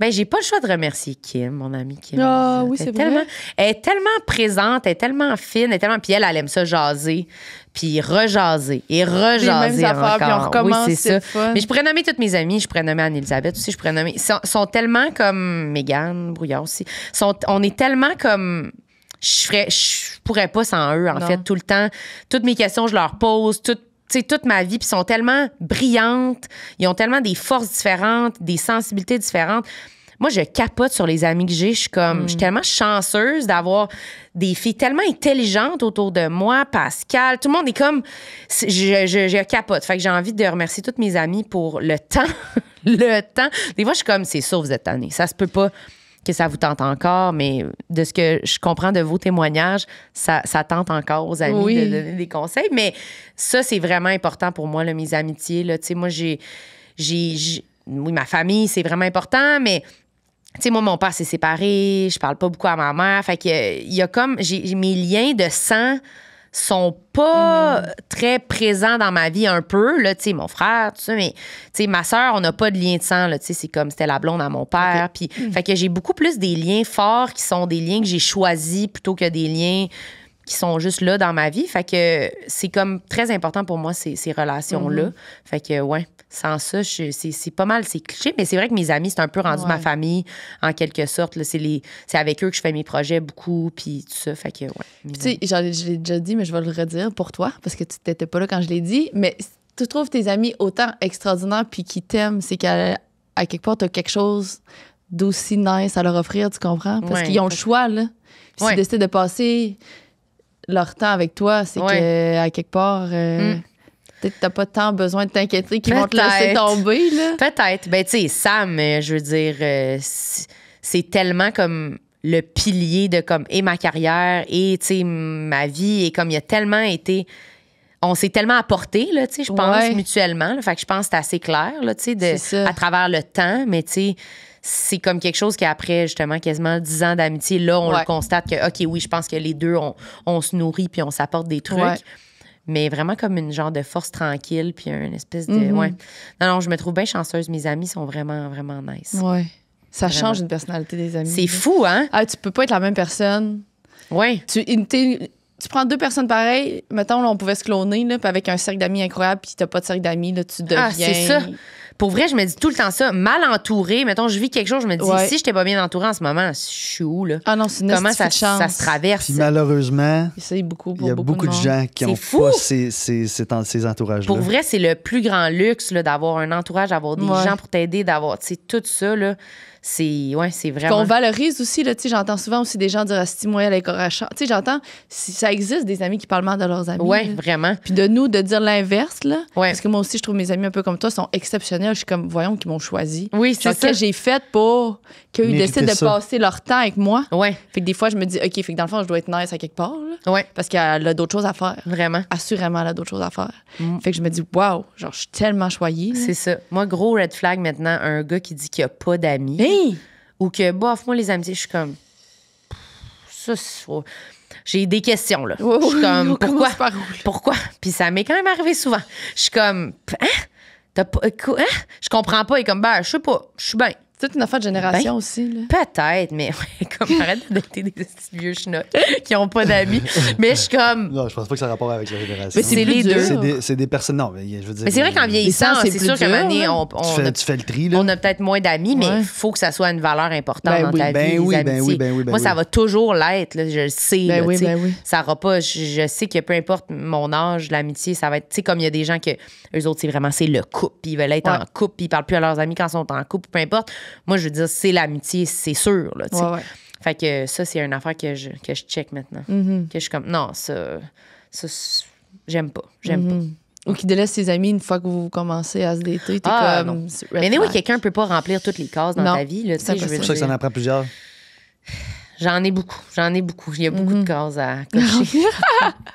Ben, j'ai pas le choix de remercier Kim, mon amie Kim. Ah, oui, Elle c'est est tellement- vrai. Elle est tellement présente, elle est tellement fine, elle est tellement... Puis elle aime ça jaser, puis rejaser, et rejaser Les mêmes affaires, puis on encore. recommence, Oui, c'est c'est le ça. fun. Mais je pourrais nommer toutes mes amies, je pourrais nommer Anne-Elisabeth aussi, je pourrais nommer... sont tellement comme Mégane Brouillard aussi. On est tellement comme... Je pourrais pas sans eux, en Non. fait, tout le temps. Toutes mes questions, je leur pose, toute ma vie, puis ils sont tellement brillantes, ils ont tellement des forces différentes, des sensibilités différentes. Moi, je capote sur les amis que j'ai. Je suis tellement chanceuse d'avoir des filles tellement intelligentes autour de moi. Pascal, tout le monde est comme... Je capote. Fait que j'ai envie de remercier toutes mes amies pour le temps. Le temps. Des fois, je suis comme, c'est sûr, vous êtes tannés. Ça se peut pas que ça vous tente encore, mais de ce que je comprends de vos témoignages, ça tente encore aux amis Oui. de donner des conseils. Mais ça, c'est vraiment important pour moi, là, mes amitiés. Là. Tu sais, moi, oui, ma famille, c'est vraiment important, mais... Tu sais, moi, mon père s'est séparé, je parle pas beaucoup à ma mère. Fait que il y a comme... mes liens de sang sont pas très présents dans ma vie un peu. Là, tu sais, mon frère, tout ça, mais tu sais, ma sœur, on n'a pas de lien de sang. Là, tu sais, c'est comme c'était la blonde à mon père. Puis, fait que j'ai beaucoup plus des liens forts qui sont des liens que j'ai choisis plutôt que des liens qui sont juste là dans ma vie. Fait que c'est comme très important pour moi, ces relations-là. Fait que, ouais, sans ça, c'est pas mal, c'est cliché, mais c'est vrai que mes amis, c'est un peu rendu ma famille, en quelque sorte. Là. C'est avec eux que je fais mes projets beaucoup, puis tout ça. Fait que, ouais. Tu sais, je l'ai déjà dit, mais je vais le redire pour toi, parce que tu n'étais pas là quand je l'ai dit. Mais si tu trouves tes amis autant extraordinaires puis qui t'aiment, c'est qu'à quelque part, tu as quelque chose d'aussi nice à leur offrir, tu comprends? Parce Ouais. qu'ils ont le choix, là. Puis Ouais. s'ils décident de passer leur temps avec toi, c'est Ouais. que à quelque part, peut-être que t'as pas tant besoin de t'inquiéter qu'ils vont te laisser Peut-être. tomber, là. Peut-être. Ben, tu sais, Sam, je veux dire, c'est tellement comme le pilier de comme et ma carrière et, tu sais, ma vie. Et comme il a tellement été... On s'est tellement apporté, là, tu sais, je pense, Ouais. mutuellement. Là. Fait que je pense que c'est assez clair, là, tu C'est sais, ça. à travers le temps. Mais, tu sais, c'est comme quelque chose qu'après, justement, quasiment 10 ans d'amitié, là, on Ouais. le constate que, OK, oui, je pense que les deux, on se nourrit puis on s'apporte des trucs. Ouais. Mais vraiment comme une genre de force tranquille puis une espèce de... Mhm. Ouais. Non, je me trouve bien chanceuse. Mes amis sont vraiment, vraiment nice. Ouais. Ça Vraiment. change une personnalité des amis. C'est fou, hein? Ah, tu peux pas être la même personne. Oui. Tu prends deux personnes pareilles, mettons, là, on pouvait se cloner, là, puis avec un cercle d'amis incroyable, puis t'as pas de cercle d'amis, là, tu deviens... Ah, c'est ça. Pour vrai, je me dis tout le temps ça. Mal entouré, mettons, je vis quelque chose, je me dis, Ouais. si j'étais pas bien entourée en ce moment, je suis où, là? Ah non, c'est une Comment hostie de chance. ça se traverse? Puis malheureusement, C'est beaucoup il pour y a beaucoup de monde. gens qui C'est n'ont fou. pas ces entourages-là. Pour vrai, c'est le plus grand luxe, là, d'avoir un entourage, d'avoir des Ouais. gens pour t'aider, d'avoir, tu sais, tout ça, là. C'est Qu'on vraiment... valorise aussi, là, tu sais, j'entends souvent aussi des gens dire « Asti, moi, elle est corageuse. » Tu sais, j'entends, ça existe des amis qui parlent mal de leurs amis. Ouais, là. vraiment. Puis de nous, de dire l'inverse, là. Ouais. Parce que moi aussi, je trouve mes amis un peu comme toi sont exceptionnels. Je suis comme, voyons, qu'ils m'ont choisi. Oui, c'est Genre, ça. que j'ai fait pour qu'eux ils Mériter décident de ça. passer leur temps avec moi. Ouais, Fait que des fois, je me dis, OK, fait que dans le fond, je dois être nice à quelque part, là. ouais, Parce qu'elle a d'autres choses à faire. vraiment. Assurément, elle a d'autres choses à faire. Fait que je me dis, waouh, genre, je suis tellement choyée. là. C'est ça. Moi, gros red flag maintenant, un gars qui dit qu'il n'y a pas d'amis. Hey! Ou que, bof, moi, les amitiés, je suis comme. Ça, j'ai des questions, là. Ouais, Je suis ouais, comme, on pourquoi? commence par où, là? Pourquoi? Puis ça m'est quand même arrivé souvent. Je suis comme, hein? T'as pas. Quoi? Hein? Je comprends pas. Et comme, ben, je sais pas. Je suis bien. C'est toute une affaire de génération Ben, aussi, là. Peut-être, mais ouais, comme, arrête de dater des petits vieux chenolles qui ont pas d'amis. Mais je suis comme. Non, je pense pas que ça a rapport avec la génération. Mais c'est les plus deux. dur. C'est des personnes. Non, mais je veux dire. Mais c'est vrai qu'en vieillissant, sens, c'est c'est plus sûr qu'à un dur, moment donné, là. tu fais le tri, là. on a peut-être moins d'amis, mais Ouais. il faut que ça soit une valeur importante Ben dans oui. ta Ben vie. les oui, ben amitiés. oui, ben oui, ben Moi, ça oui. va toujours l'être, là, je le sais. Ben là, oui, tu sais. ben oui. Ça aura pas. Je sais que peu importe mon âge, l'amitié, ça va être. Tu sais, comme il y a des gens que eux autres, c'est vraiment c'est le couple. Puis ils veulent être Ouais. en couple, puis ils parlent plus à leurs amis quand ils sont en couple, peu importe. Moi, je veux dire, c'est l'amitié, c'est sûr. Là, tu sais. Ouais, ouais. Fait que ça, c'est une affaire que je check maintenant. Mm-hmm. Que je suis comme, non, ça j'aime pas. J'aime pas. Ou qui délaisse ses amis une fois que vous commencez à se dater. T'es Ah, comme. non. c'est red Mais oui, flag. quelqu'un peut pas remplir toutes les cases dans Non, ta vie. Là, tu c'est sais, je veux impossible. C'est pour ça que ça en dire. apprend plusieurs. J'en ai beaucoup. Il y a beaucoup Mm-hmm. de cases à cocher.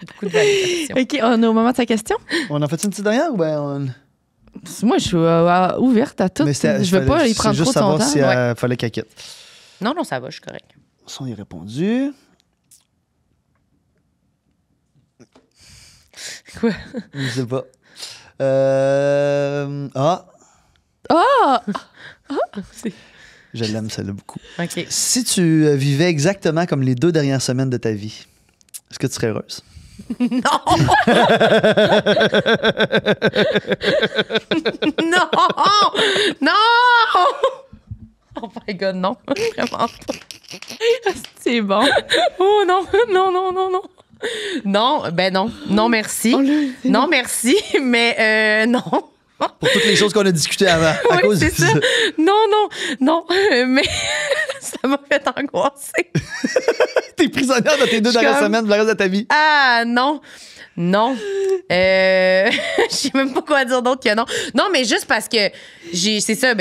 Beaucoup de validation. OK, on est au moment de sa question. On en fait une petite dernière ou ben on... Moi, je suis ouverte à tout. Je veux pas y prendre trop de son temps. C'est juste savoir s'il fallait qu'elle quitte. Non, ça va, je suis correct. Ça, il a répondu. Quoi? Je sais pas. Je l'aime, celle-là, beaucoup. OK. Si tu vivais exactement comme les 2 dernières semaines de ta vie, est-ce que tu serais heureuse? Non! Non! Non! Oh my God, non. Vraiment pas. C'est bon. Oh non, non. Non, ben non. Non, merci. Non, merci, mais non. Pour toutes les choses qu'on a discutées avant. À Oui, cause c'est de ça. Non. Mais ça m'a fait angoisser. T'es prisonnière de tes 2 dernières comme- semaines pour le reste de ta vie. Ah, non. Je sais même pas quoi dire d'autre que non. Non, mais juste parce que c'est ça,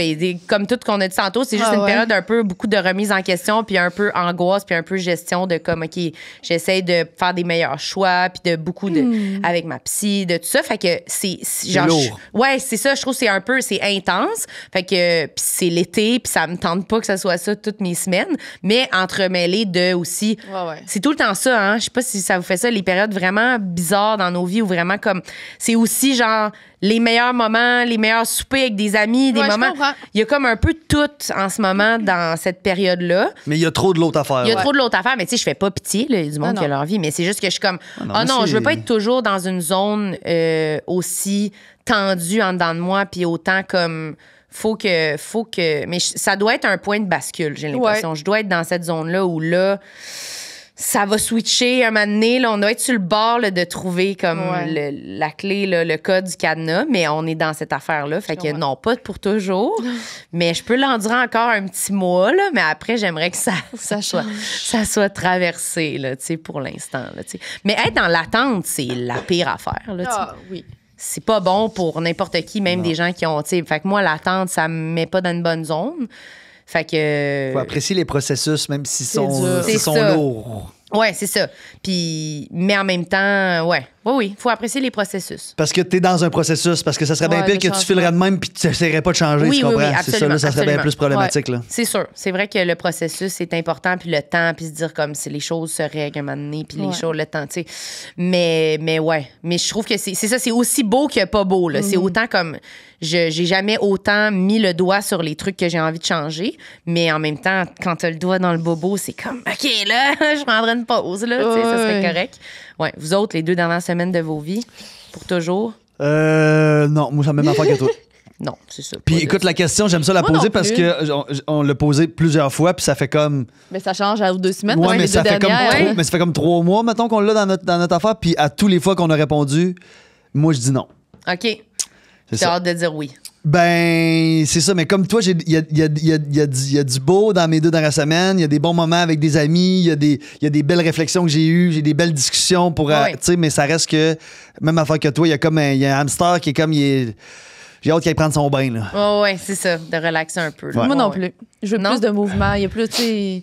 comme tout qu'on a dit tantôt, c'est juste une période un peu beaucoup de remise en question, puis un peu angoisse, puis un peu gestion de comme, OK, j'essaie de faire des meilleurs choix, puis de beaucoup de. Avec ma psy, de tout ça. Fait que c'est genre. lourd. Ouais, c'est ça. Je trouve que c'est intense. Fait que, puis c'est l'été, puis ça me tente pas que ça soit ça toutes mes semaines. Mais entremêlé de aussi. Ouais. C'est tout le temps ça, hein. Je sais pas si ça vous fait ça, les périodes vraiment bizarres dans nos vies où vraiment comme. C'est aussi genre les meilleurs moments, les meilleurs soupers avec des amis, des Ouais, je moments. comprends. Il y a comme un peu tout en ce moment dans cette période-là. Mais il y a trop de l'autre affaire. Il y a trop de l'autre affaire, mais tu sais, je fais pas pitié, là, il y a du monde Non, qui a non. leur vie, mais c'est juste que je suis comme, non, non, mais je veux c'est- pas être toujours dans une zone aussi tendue en dedans de moi, puis autant comme, faut que, mais ça doit être un point de bascule, j'ai l'impression. Ouais. Je dois être dans cette zone-là où là, ça va switcher un moment donné. Là, on doit être sur le bord là, de trouver comme la clé, là, le code du cadenas, mais on est dans cette affaire-là. Fait que non, pas pour toujours, mais je peux l'endurer encore un petit mois, là, mais après, j'aimerais que ça soit traversé là, tu sais, pour l'instant. Là, tu sais. Mais être dans l'attente, c'est la pire affaire. Là, tu sais. Ah, oui. C'est pas bon pour n'importe qui, même des gens qui ont... tu sais, fait que moi, l'attente, ça me met pas dans une bonne zone. Fait que... Faut apprécier les processus, même s'ils dur. sont, C'est s'ils sont ça. lourds. Ouais, c'est ça. Puis, mais en même temps, oui, faut apprécier les processus. Parce que t'es dans un processus, parce que ça serait bien Ouais, pire le que tu changement. filerais de même puis tu n'essaierais pas de changer, Oui, tu oui, comprends? oui, C'est ça, là, ça serait bien absolument. plus problématique. Là. C'est sûr. C'est vrai que le processus, c'est important, puis le temps, puis se dire comme si les choses se règlent un moment donné, puis les choses, le temps, tu sais. Mais ouais. Mais je trouve que c'est ça, c'est aussi beau que pas beau, là. C'est autant comme... J'ai jamais autant mis le doigt sur les trucs que j'ai envie de changer, mais en même temps, quand t'as le doigt dans le bobo, c'est comme, OK, là, je prendrais une pause, là, tu sais, ça serait correct. Ouais. Vous autres, les 2 dernières semaines de vos vies, pour toujours? Non, moi, j'ai la même affaire que toi. Non, c'est ça. Puis Pas de- écoute, la question, j'aime ça la Moi poser non parce plus. que on l'a posé plusieurs fois, puis ça fait comme. Mais ça change à 2 semaines. Ouais, parce que mais les ça deux fait comme dernières- mais ça fait comme 3 mois, mettons, qu'on l'a dans notre affaire, puis à tous les fois qu'on a répondu, moi, je dis non. OK. C'est J'ai ça. hâte de dire oui. Ben, c'est ça, mais comme toi, il y a du beau dans mes 2 dernières semaines, il y a des bons moments avec des amis, il y a des belles réflexions que j'ai eues, j'ai des belles discussions pour. Ouais. Tu sais, mais ça reste que, même affaire que toi, il y a un hamster qui est comme. J'ai hâte qu'il aille prendre son bain, là. Ouais, c'est ça, de relaxer un peu. là. Ouais. Moi non Ouais. plus. Je veux Non? plus de mouvement. Il y a plus, tu sais.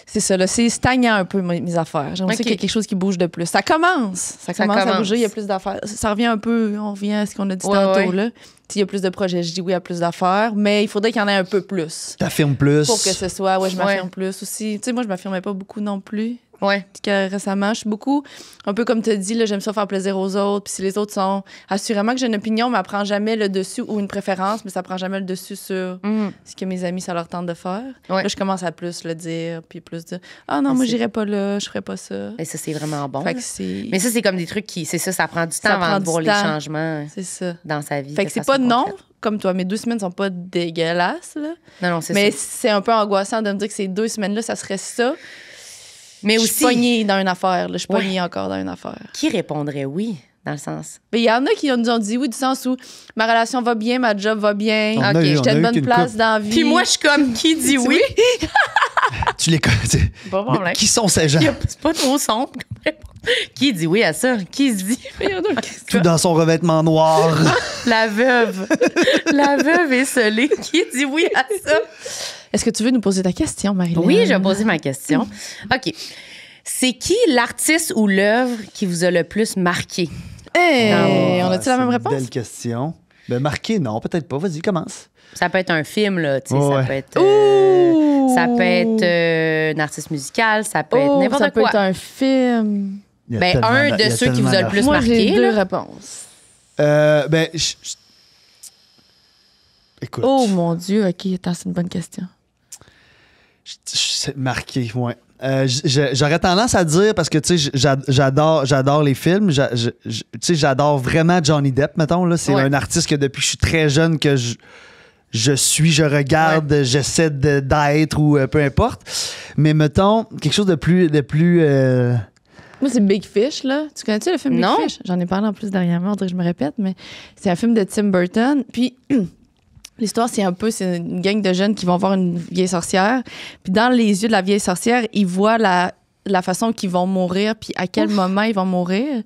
C'est ça, là. C'est stagnant un peu, mes affaires. J'aimerais ça OK. qu'il y ait quelque chose qui bouge de plus. Ça commence. Ça commence à commence. bouger. Il y a plus d'affaires. Ça revient un peu. On revient à ce qu'on a dit Ouais, tantôt, ouais. là. S'il y a plus de projets, je dis oui à plus d'affaires. Mais il faudrait qu'il y en ait un peu plus. T'affirmes plus. Pour que ce soit, je m'affirme Ouais. plus aussi. Tu sais, moi, je m'affirmais pas beaucoup non plus. Ouais. Que récemment, je suis beaucoup, un peu comme tu as dit, là, j'aime ça faire plaisir aux autres. Puis si les autres sont. Assurément que j'ai une opinion, mais elle prend jamais le dessus ou une préférence, mais ça prend jamais le dessus sur Mhm. ce que mes amis, ça leur tente de faire. Ouais. Là, je commence à plus le dire, puis plus dire ah non, Mais moi, c'est- j'irai pas là, je ferai pas ça. Et ça, c'est vraiment bon. Fait là. que c'est. Mais ça, c'est comme des trucs qui. C'est ça, ça prend du temps Ça avant prend de du voir les temps. changements C'est ça. dans sa vie. Fait de que c'est façon pas non, concrète. comme toi. Mes 2 semaines sont pas dégueulasses, là. Non, c'est Mais ça. c'est un peu angoissant de me dire que ces 2 semaines-là, ça serait ça. Mais Je suis aussi, pognée dans une affaire, là. Je suis Ouais. pognée encore dans une affaire. qui répondrait oui, dans le sens. Mais il y en a qui nous ont dit oui, du sens où ma relation va bien, ma job va bien, On a Ok, eu- on j'étais a une eu bonne qu'une place couple. dans la vie. Puis moi, je suis comme, qui dit oui? Tu les connais. Pas de problème. Qui sont ces gens? C'est pas trop sombre comme réponse. Qui dit oui à ça? Qui se dit? Tout dans son revêtement noir. La veuve. La veuve esselée. Qui dit oui à ça? Est-ce que tu veux nous poser ta question, Marie-Hélène? Oui, je vais poser ma question. OK. C'est qui l'artiste ou l'œuvre qui vous a le plus marqué? Hey, on Ah, a-tu la c'est même une réponse? Belle question. Ben, marqué, non, peut-être pas. Vas-y, commence. Ça peut être un film, là, tu sais, Ouais. ça peut être un artiste musical, ça peut être n'importe ça peut quoi. être un film. Il y a Ben, tellement un il y de a ceux qui tellement vous a le plus Moi, j'ai marqué, deux là. réponses. Ben, écoute. Oh mon Dieu, OK, attends, c'est une bonne question. C'est marqué, ouais. J'aurais tendance à dire, parce que, tu sais, j'adore les films. Tu sais, j'adore vraiment Johnny Depp, mettons. Là. C'est Ouais. un artiste que depuis que je suis très jeune, que je regarde, j'essaie d'être ou peu importe. Mais mettons, quelque chose de plus Moi, c'est Big Fish, là. Tu connais-tu le film Big Non. Fish? J'en ai parlé en plus dernièrement, on dirait que je me répète, mais c'est un film de Tim Burton. Puis l'histoire, c'est une gang de jeunes qui vont voir une vieille sorcière. Puis dans les yeux de la vieille sorcière, ils voient la façon qu'ils vont mourir, puis à quel moment ils vont mourir.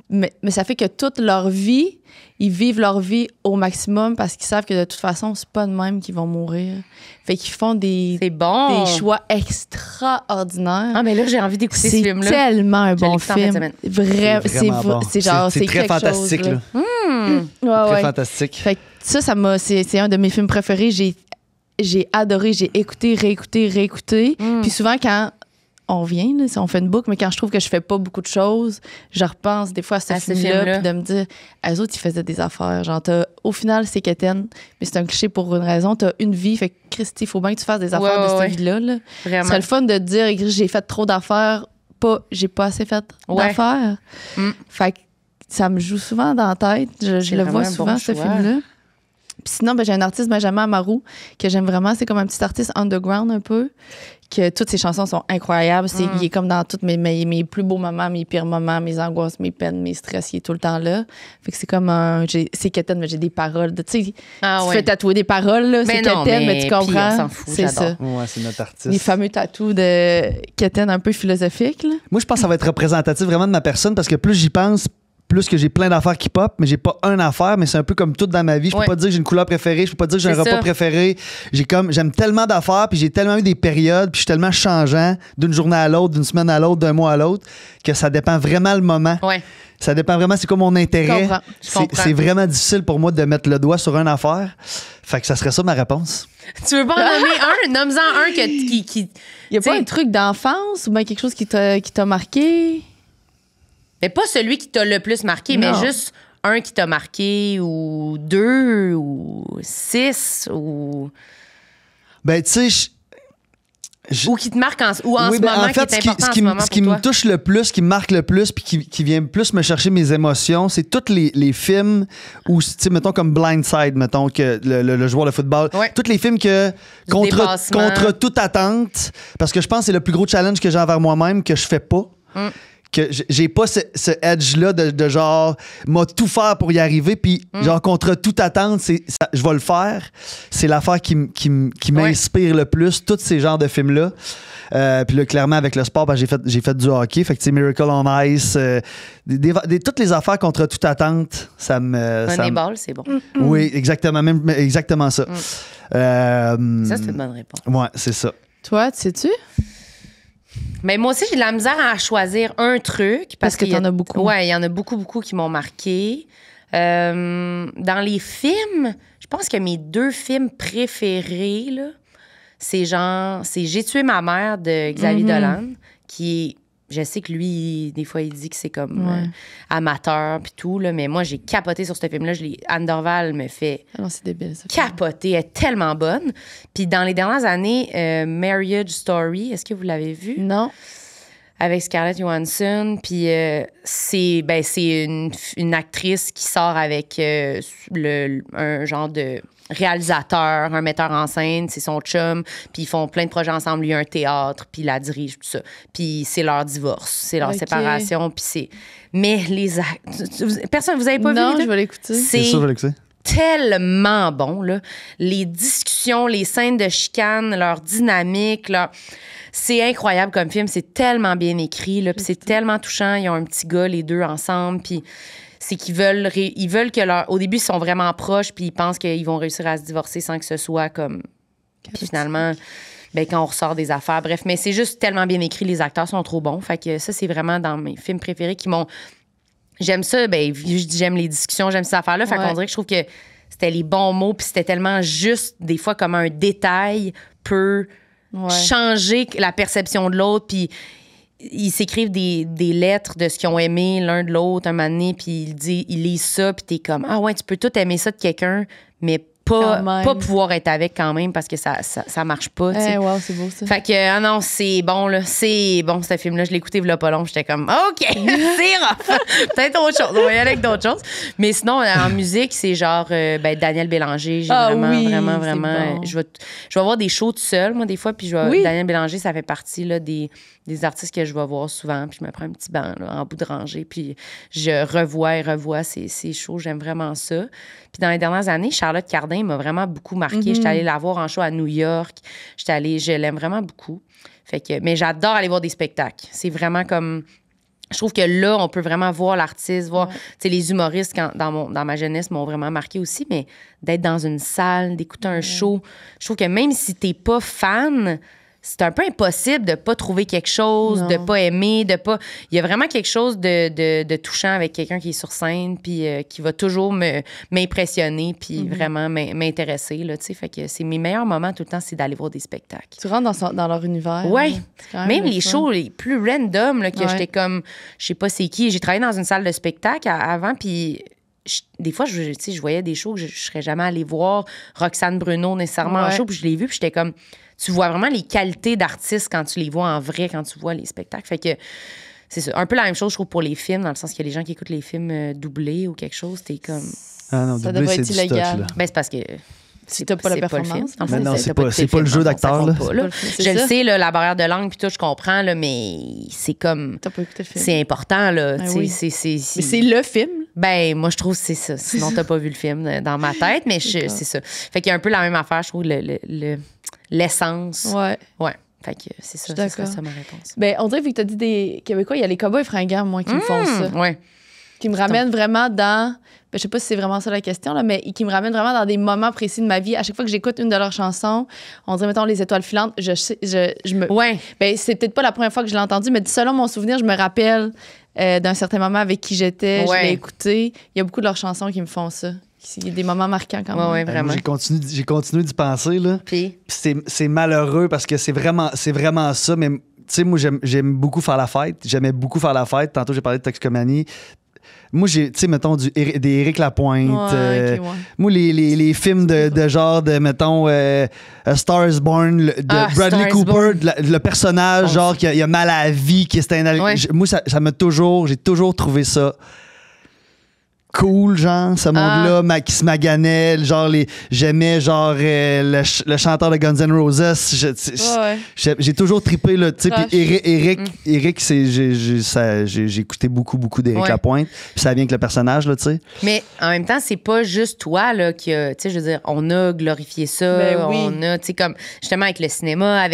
Mais ça fait que toute leur vie, ils vivent leur vie au maximum parce qu'ils savent que de toute façon, c'est pas de même qu'ils vont mourir. Fait qu'ils font des C'est bon. choix extraordinaires. Ah, mais là, j'ai envie d'écouter ce C'est film-là. tellement un Je l'ai bon écouté en fin de film. semaine. vraiment bon. C'est genre, C'est très quelque fantastique, chose, là. Ouais, Très ouais. fantastique. Fait que c'est un de mes films préférés. J'ai adoré, j'ai écouté, réécouté. Puis souvent, quand on vient, là, si on fait une boucle, mais quand je trouve que je fais pas beaucoup de choses, je repense des fois à ce film-là, puis de me dire, eux autres, ils faisaient des affaires. Genre, au final, c'est quétaine, mais c'est un cliché pour une raison. T'as une vie, fait que Christy, il faut bien que tu fasses des affaires de cette vie-là. Là. Ce Vraiment. serait le fun de te dire, j'ai fait trop d'affaires, j'ai pas assez fait d'affaires. Fait que ça me joue souvent dans la tête. Je le vois vraiment un souvent, bon ce choix. film-là. Puis sinon, j'ai un artiste, Benjamin Amaru, que j'aime vraiment. C'est comme un petit artiste underground un peu, que toutes ses chansons sont incroyables. Il est comme dans tous mes plus beaux moments, mes pires moments, mes angoisses, mes peines, mes stress. Il est tout le temps là. Fait que c'est comme c'est quétaine, mais j'ai des paroles. Tu sais, tu fais tatouer des paroles, là, c'est quétaine, mais tu comprends. puis on s'en fout, c'est ça. j'adore. Ouais, c'est notre artiste. Les fameux tatous de quétaine un peu philosophiques. Là. Moi, je pense que ça va être représentatif vraiment de ma personne parce que plus j'y pense, plus que j'ai plein d'affaires qui pop, mais j'ai pas une affaire, mais c'est un peu comme tout dans ma vie. Je peux pas dire que j'ai une couleur préférée, je peux pas dire que j'ai un C'est repas ça. préféré. J'aime tellement d'affaires, puis j'ai tellement eu des périodes, puis je suis tellement changeant d'une journée à l'autre, d'une semaine à l'autre, d'un mois à l'autre, que ça dépend vraiment le moment. Ouais. Ça dépend vraiment, c'est quoi mon intérêt. Je comprends. C'est vraiment difficile pour moi de mettre le doigt sur une affaire. Fait que ça serait ça ma réponse. Tu veux pas en nommer un? Nomme-en un qui Il y a pas t'sais, un truc d'enfance ou bien quelque chose qui t'a marqué? mais pas celui qui t'a le plus marqué, mais Non. juste un qui t'a marqué, ou deux, ou 6, ou Ben, tu sais, ou qui te marque en ce moment, en qui fait, est important en ce moment ce qui pour me toi. touche le plus, ce qui me marque le plus, puis qui vient plus me chercher mes émotions, c'est tous les films où, tu sais, mettons comme Blindside, mettons, que le joueur de football. Ouais. Tous les films que, contre toute attente, parce que je pense que c'est le plus gros challenge que j'ai envers moi-même, que je fais pas. Que j'ai pas ce edge-là de genre, m'a tout faire pour y arriver, puis genre, contre toute attente, je vais le faire. C'est l'affaire qui m'inspire le plus, tous ces genres de films-là. Puis là, clairement, avec le sport, ben, j'ai fait du hockey. Fait que, tu sais, Miracle on Ice, toutes les affaires contre toute attente, ça me... Moneyball, c'est bon. Oui, exactement. Exactement ça. Ça, c'est une bonne réponse. Ouais, c'est ça. Toi, tu sais-tu? Mais moi aussi, j'ai de la misère à choisir un truc. Parce que t'en as beaucoup. Ouais, il y en a beaucoup qui m'ont marqué. Dans les films, je pense que mes 2 films préférés, là, c'est J'ai tué ma mère de Xavier Dolan, qui est... Je sais que lui, des fois, il dit que c'est comme amateur puis tout, là, mais moi, j'ai capoté sur ce film-là. Anne Dorval me fait Ah non, c'est débile, ça. capoter. Elle est tellement bonne. Puis dans les dernières années, Marriage Story, est-ce que vous l'avez vu? Non. Avec Scarlett Johansson. Puis c'est une actrice qui sort avec un genre de réalisateur, un metteur en scène, c'est son chum, puis ils font plein de projets ensemble, lui un théâtre, puis il la dirige, tout ça. Puis c'est leur divorce, c'est leur séparation, puis c'est... Mais personne, vous avez pas vu? Non, les je deux? vais l'écouter. C'est sûr, je vais l'écouter. Tellement bon, là. Les discussions, les scènes de chicane, leur dynamique, c'est incroyable comme film. C'est tellement bien écrit, là. Puis c'est tellement touchant. Ils ont un petit gars, les deux ensemble. Puis c'est qu'ils veulent que au début, ils sont vraiment proches. Puis ils pensent qu'ils vont réussir à se divorcer sans que ce soit comme. Puis finalement, ben, quand on ressort des affaires. Bref, mais c'est juste tellement bien écrit. Les acteurs sont trop bons. Fait que ça, c'est vraiment dans mes films préférés qui m'ont. J'aime ça, ben, j'aime les discussions, j'aime ces affaires-là. Fait qu'on dirait que je trouve que c'était les bons mots, puis c'était tellement juste, des fois, comme un détail peut changer la perception de l'autre, puis ils s'écrivent des lettres de ce qu'ils ont aimé l'un de l'autre un moment donné, puis ils lisent ça, puis t'es comme, ah ouais, tu peux tout aimer ça de quelqu'un, mais pas pouvoir être avec quand même parce que ça marche pas. Wow, c'est beau ça. Fait que, non, c'est bon, là. C'est bon, ce film-là. Je l'ai écouté il y a pas long. J'étais comme, OK, c'est rough. Peut-être autre chose. On va y aller avec d'autres choses. Mais sinon, en musique, c'est genre Daniel Bélanger. J'ai vraiment. Bon. Je vais voir des shows tout seul, moi, des fois. Puis Daniel Bélanger, ça fait partie là, des artistes que je vais voir souvent. Puis je me prends un petit banc là, en bout de rangée. Puis je revois ces shows. J'aime vraiment ça. Puis dans les dernières années, Charlotte Cardin m'a vraiment beaucoup marqué. J'étais allée la voir en show à New York. Je l'aime vraiment beaucoup. Mais j'adore aller voir des spectacles. C'est vraiment comme... Je trouve que là, on peut vraiment voir l'artiste, voir... Tu sais, les humoristes, dans ma jeunesse, m'ont vraiment marqué aussi, mais d'être dans une salle, d'écouter un show, je trouve que même si t'es pas fan... C'est un peu impossible de pas trouver quelque chose, de pas aimer, de pas... Il y a vraiment quelque chose de touchant avec quelqu'un qui est sur scène puis qui va toujours m'impressionner puis vraiment m'intéresser, là, tu sais. Fait que c'est mes meilleurs moments tout le temps, c'est d'aller voir des spectacles. Tu rentres dans leur univers. Oui. Même les shows les plus random, là, que j'étais comme... Je sais pas c'est qui. J'ai travaillé dans une salle de spectacle avant puis... des fois, je voyais des shows que je serais jamais allée voir. Roxane Bruno, nécessairement, en show, puis je l'ai vu, puis j'étais comme... Tu vois vraiment les qualités d'artistes quand tu les vois en vrai, quand tu vois les spectacles. Fait que c'est ça. Un peu la même chose, je trouve, pour les films, dans le sens qu'il y a des gens qui écoutent les films doublés ou quelque chose. T'es comme... Ah non, ça doublé, devrait c'est être du stock, illégal. là. Ben, c'est parce que... Si t'as pas la performance. Mais non, c'est pas le jeu d'acteur, là. Je le sais, là, la barrière de langue, puis tout, je comprends, là, mais c'est comme... T'as pas écouté le film. C'est important, là. Ben oui. Mais c'est le film. Ben, moi, je trouve que c'est ça. Sinon, t'as pas vu le film dans ma tête, mais c'est ça. Fait qu'il y a un peu la même affaire, je trouve, l'essence. Ouais. Fait que c'est ça, c'est ça ma réponse. Ben, on dirait, vu que t'as dit des Québécois, il y a les Cowboys fringants, moi, qui me font ça. Ouais. Qui me ramènent vraiment dans... Ben, je sais pas si c'est vraiment ça la question, là, mais qui me ramènent vraiment dans des moments précis de ma vie. À chaque fois que j'écoute une de leurs chansons, on dirait, mettons, Les Étoiles filantes, je me... Ouais. Ben, c'est peut-être pas la première fois que je l'ai entendu, mais selon mon souvenir, je me rappelle d'un certain moment avec qui j'étais, je l'ai écouté. Il y a beaucoup de leurs chansons qui me font ça. Il y a des moments marquants quand même. Ouais, vraiment. Moi, j'ai continué d'y penser, là. Puis c'est malheureux parce que c'est vraiment ça, mais tu sais, moi, j'aime beaucoup faire la fête. J'aimais beaucoup faire la fête. Tantôt, j'ai parlé de Toxicomanie. Moi, tu sais, mettons, des Éric Lapointe. Moi, les films de genre, de, A Star is Born, de Bradley Cooper, le personnage, genre, qui a mal à la vie, qui est un... Moi, ça m'a j'ai toujours trouvé ça cool, genre, ce monde-là, qui se maganait, genre, j'aimais, genre, le chanteur de Guns N' Roses. J'ai toujours trippé, là, tu sais, puis Éric, j'ai écouté beaucoup d'Éric Lapointe, puis ça vient avec le personnage, là, tu sais. Mais en même temps, c'est pas juste toi, là, qui a, tu sais, je veux dire, on a glorifié ça, on a, tu sais, comme, justement, avec le cinéma,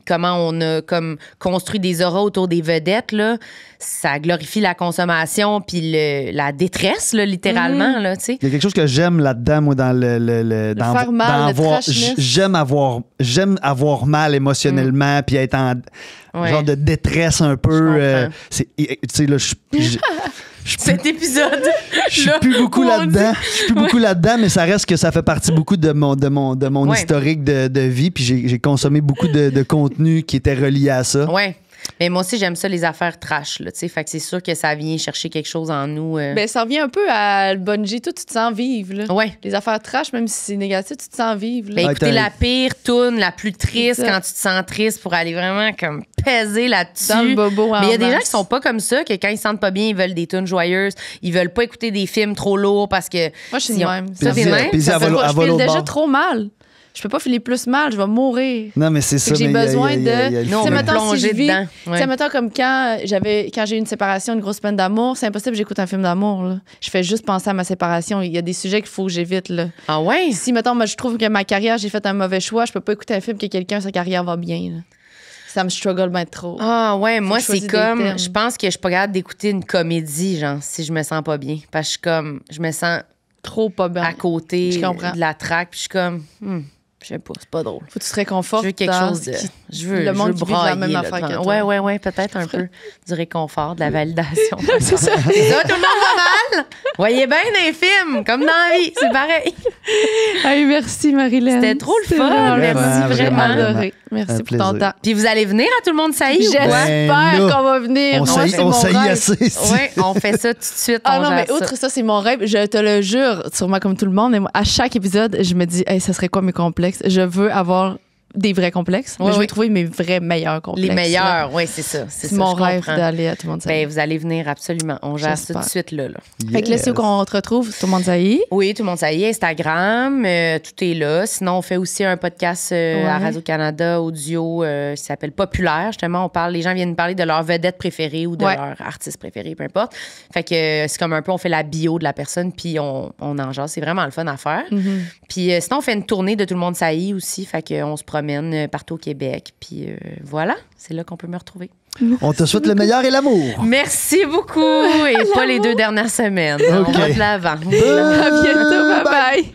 comment on a, comme, construit des auras autour des vedettes, là, ça glorifie la consommation puis la détresse, là, littéralement, là, tu sais. Il y a quelque chose que j'aime là-dedans, moi, dans faire mal, j'aime avoir mal émotionnellement puis être en genre de détresse un peu. Tu sais, là, cet épisode. Je suis plus beaucoup là-dedans. Mais ça reste que ça fait partie beaucoup de mon historique de vie. Puis j'ai consommé beaucoup de contenu qui était relié à ça. Ouais. Mais moi aussi, j'aime ça, les affaires trash, là, tu sais. Fait que c'est sûr que ça vient chercher quelque chose en nous. Ben, ça revient un peu à le bungee, tout, tu te sens vivre, là. Ouais. Les affaires trash, même si c'est négatif, tu te sens vivre, là. Ben, écouter la pire toune, la plus triste, quand tu te sens triste pour aller vraiment, comme, peser là-dessus. Dans le bobo en Mais il y a des gens qui sont pas comme ça, que quand ils se sentent pas bien, ils veulent des tunes joyeuses. Ils veulent pas écouter des films trop lourds parce que. Moi, je suis de même. Ça, c'est même. Je file déjà trop mal. Je peux pas filer plus mal, je vais mourir. Non, mais c'est ça. J'ai besoin de. Non, on mettons, si je vis, dedans. Ouais. Mettons, comme quand j'ai eu une séparation, une grosse peine d'amour, c'est impossible que j'écoute un film d'amour. Là. Je fais juste penser à ma séparation. Il y a des sujets qu'il faut que j'évite. Là. Ah ouais? Si, mettons, moi, je trouve que ma carrière, j'ai fait un mauvais choix, je peux pas écouter un film que quelqu'un, sa carrière va bien. Là. Ça me struggle bien trop. Ah ouais, moi, c'est comme. Je pense que je suis pas capable d'écouter une comédie, genre, si je me sens pas bien. Parce que je me sens trop pas bien. À côté de la traque, puis je suis comme. Je sais pas, c'est pas drôle. Faut que tu te réconfortes. Je veux quelque dans chose ce de. qui- Je veux, le monde je veux qui vit la brailler, même là, affaire devant- que toi. Ouais, peut-être un peu du réconfort, de la validation. C'est ça, tout le monde va mal. Voyez bien des films, comme dans la vie, c'est pareil. Hey, merci, Marilyn. C'était trop le C'était fun. vraiment le Merci, fun. vraiment, J'ai vraiment. adoré. Merci Un pour ton plaisir. temps. Puis vous allez venir à Tout le monde saillit ou quoi? J'espère là, qu'on va venir. On Moi, saillit c'est mon rêve. assez ici. Oui, on fait ça tout de suite. Ah on non, mais gère outre ça, c'est mon rêve. Je te le jure, sûrement comme tout le monde, mais moi, à chaque épisode, je me dis, hey, ça serait quoi mes complexes? Je veux avoir des vrais complexes, mais Oui, je veux oui. trouver mes vrais meilleurs complexes. Les là. meilleurs, oui, c'est ça. C'est ça, mon je rêve comprends. d'aller à Tout le monde Ben, saillit. vous allez venir absolument. On gère ça tout J'espère. de suite là. Fait que là, c'est où qu'on te retrouve? Tout le monde saillit. Oui, Tout le monde saillit, Instagram, tout est là. Sinon, on fait aussi un podcast à Radio-Canada, audio, qui s'appelle Populaire. Justement, on parle, les gens viennent nous parler de leur vedette préférée ou de Ouais. leur artiste préféré, peu importe. Fait que c'est comme un peu, on fait la bio de la personne, puis on en jase. C'est vraiment le fun à faire. Puis sinon, on fait une tournée de Tout le monde saillit aussi. Fait qu'on se promène partout au Québec. Puis voilà, c'est là qu'on peut me retrouver. On te souhaite le meilleur et l'amour. Merci beaucoup. Et pas les 2 dernières semaines. On OK. va de l'avant. À bientôt. Bye bye.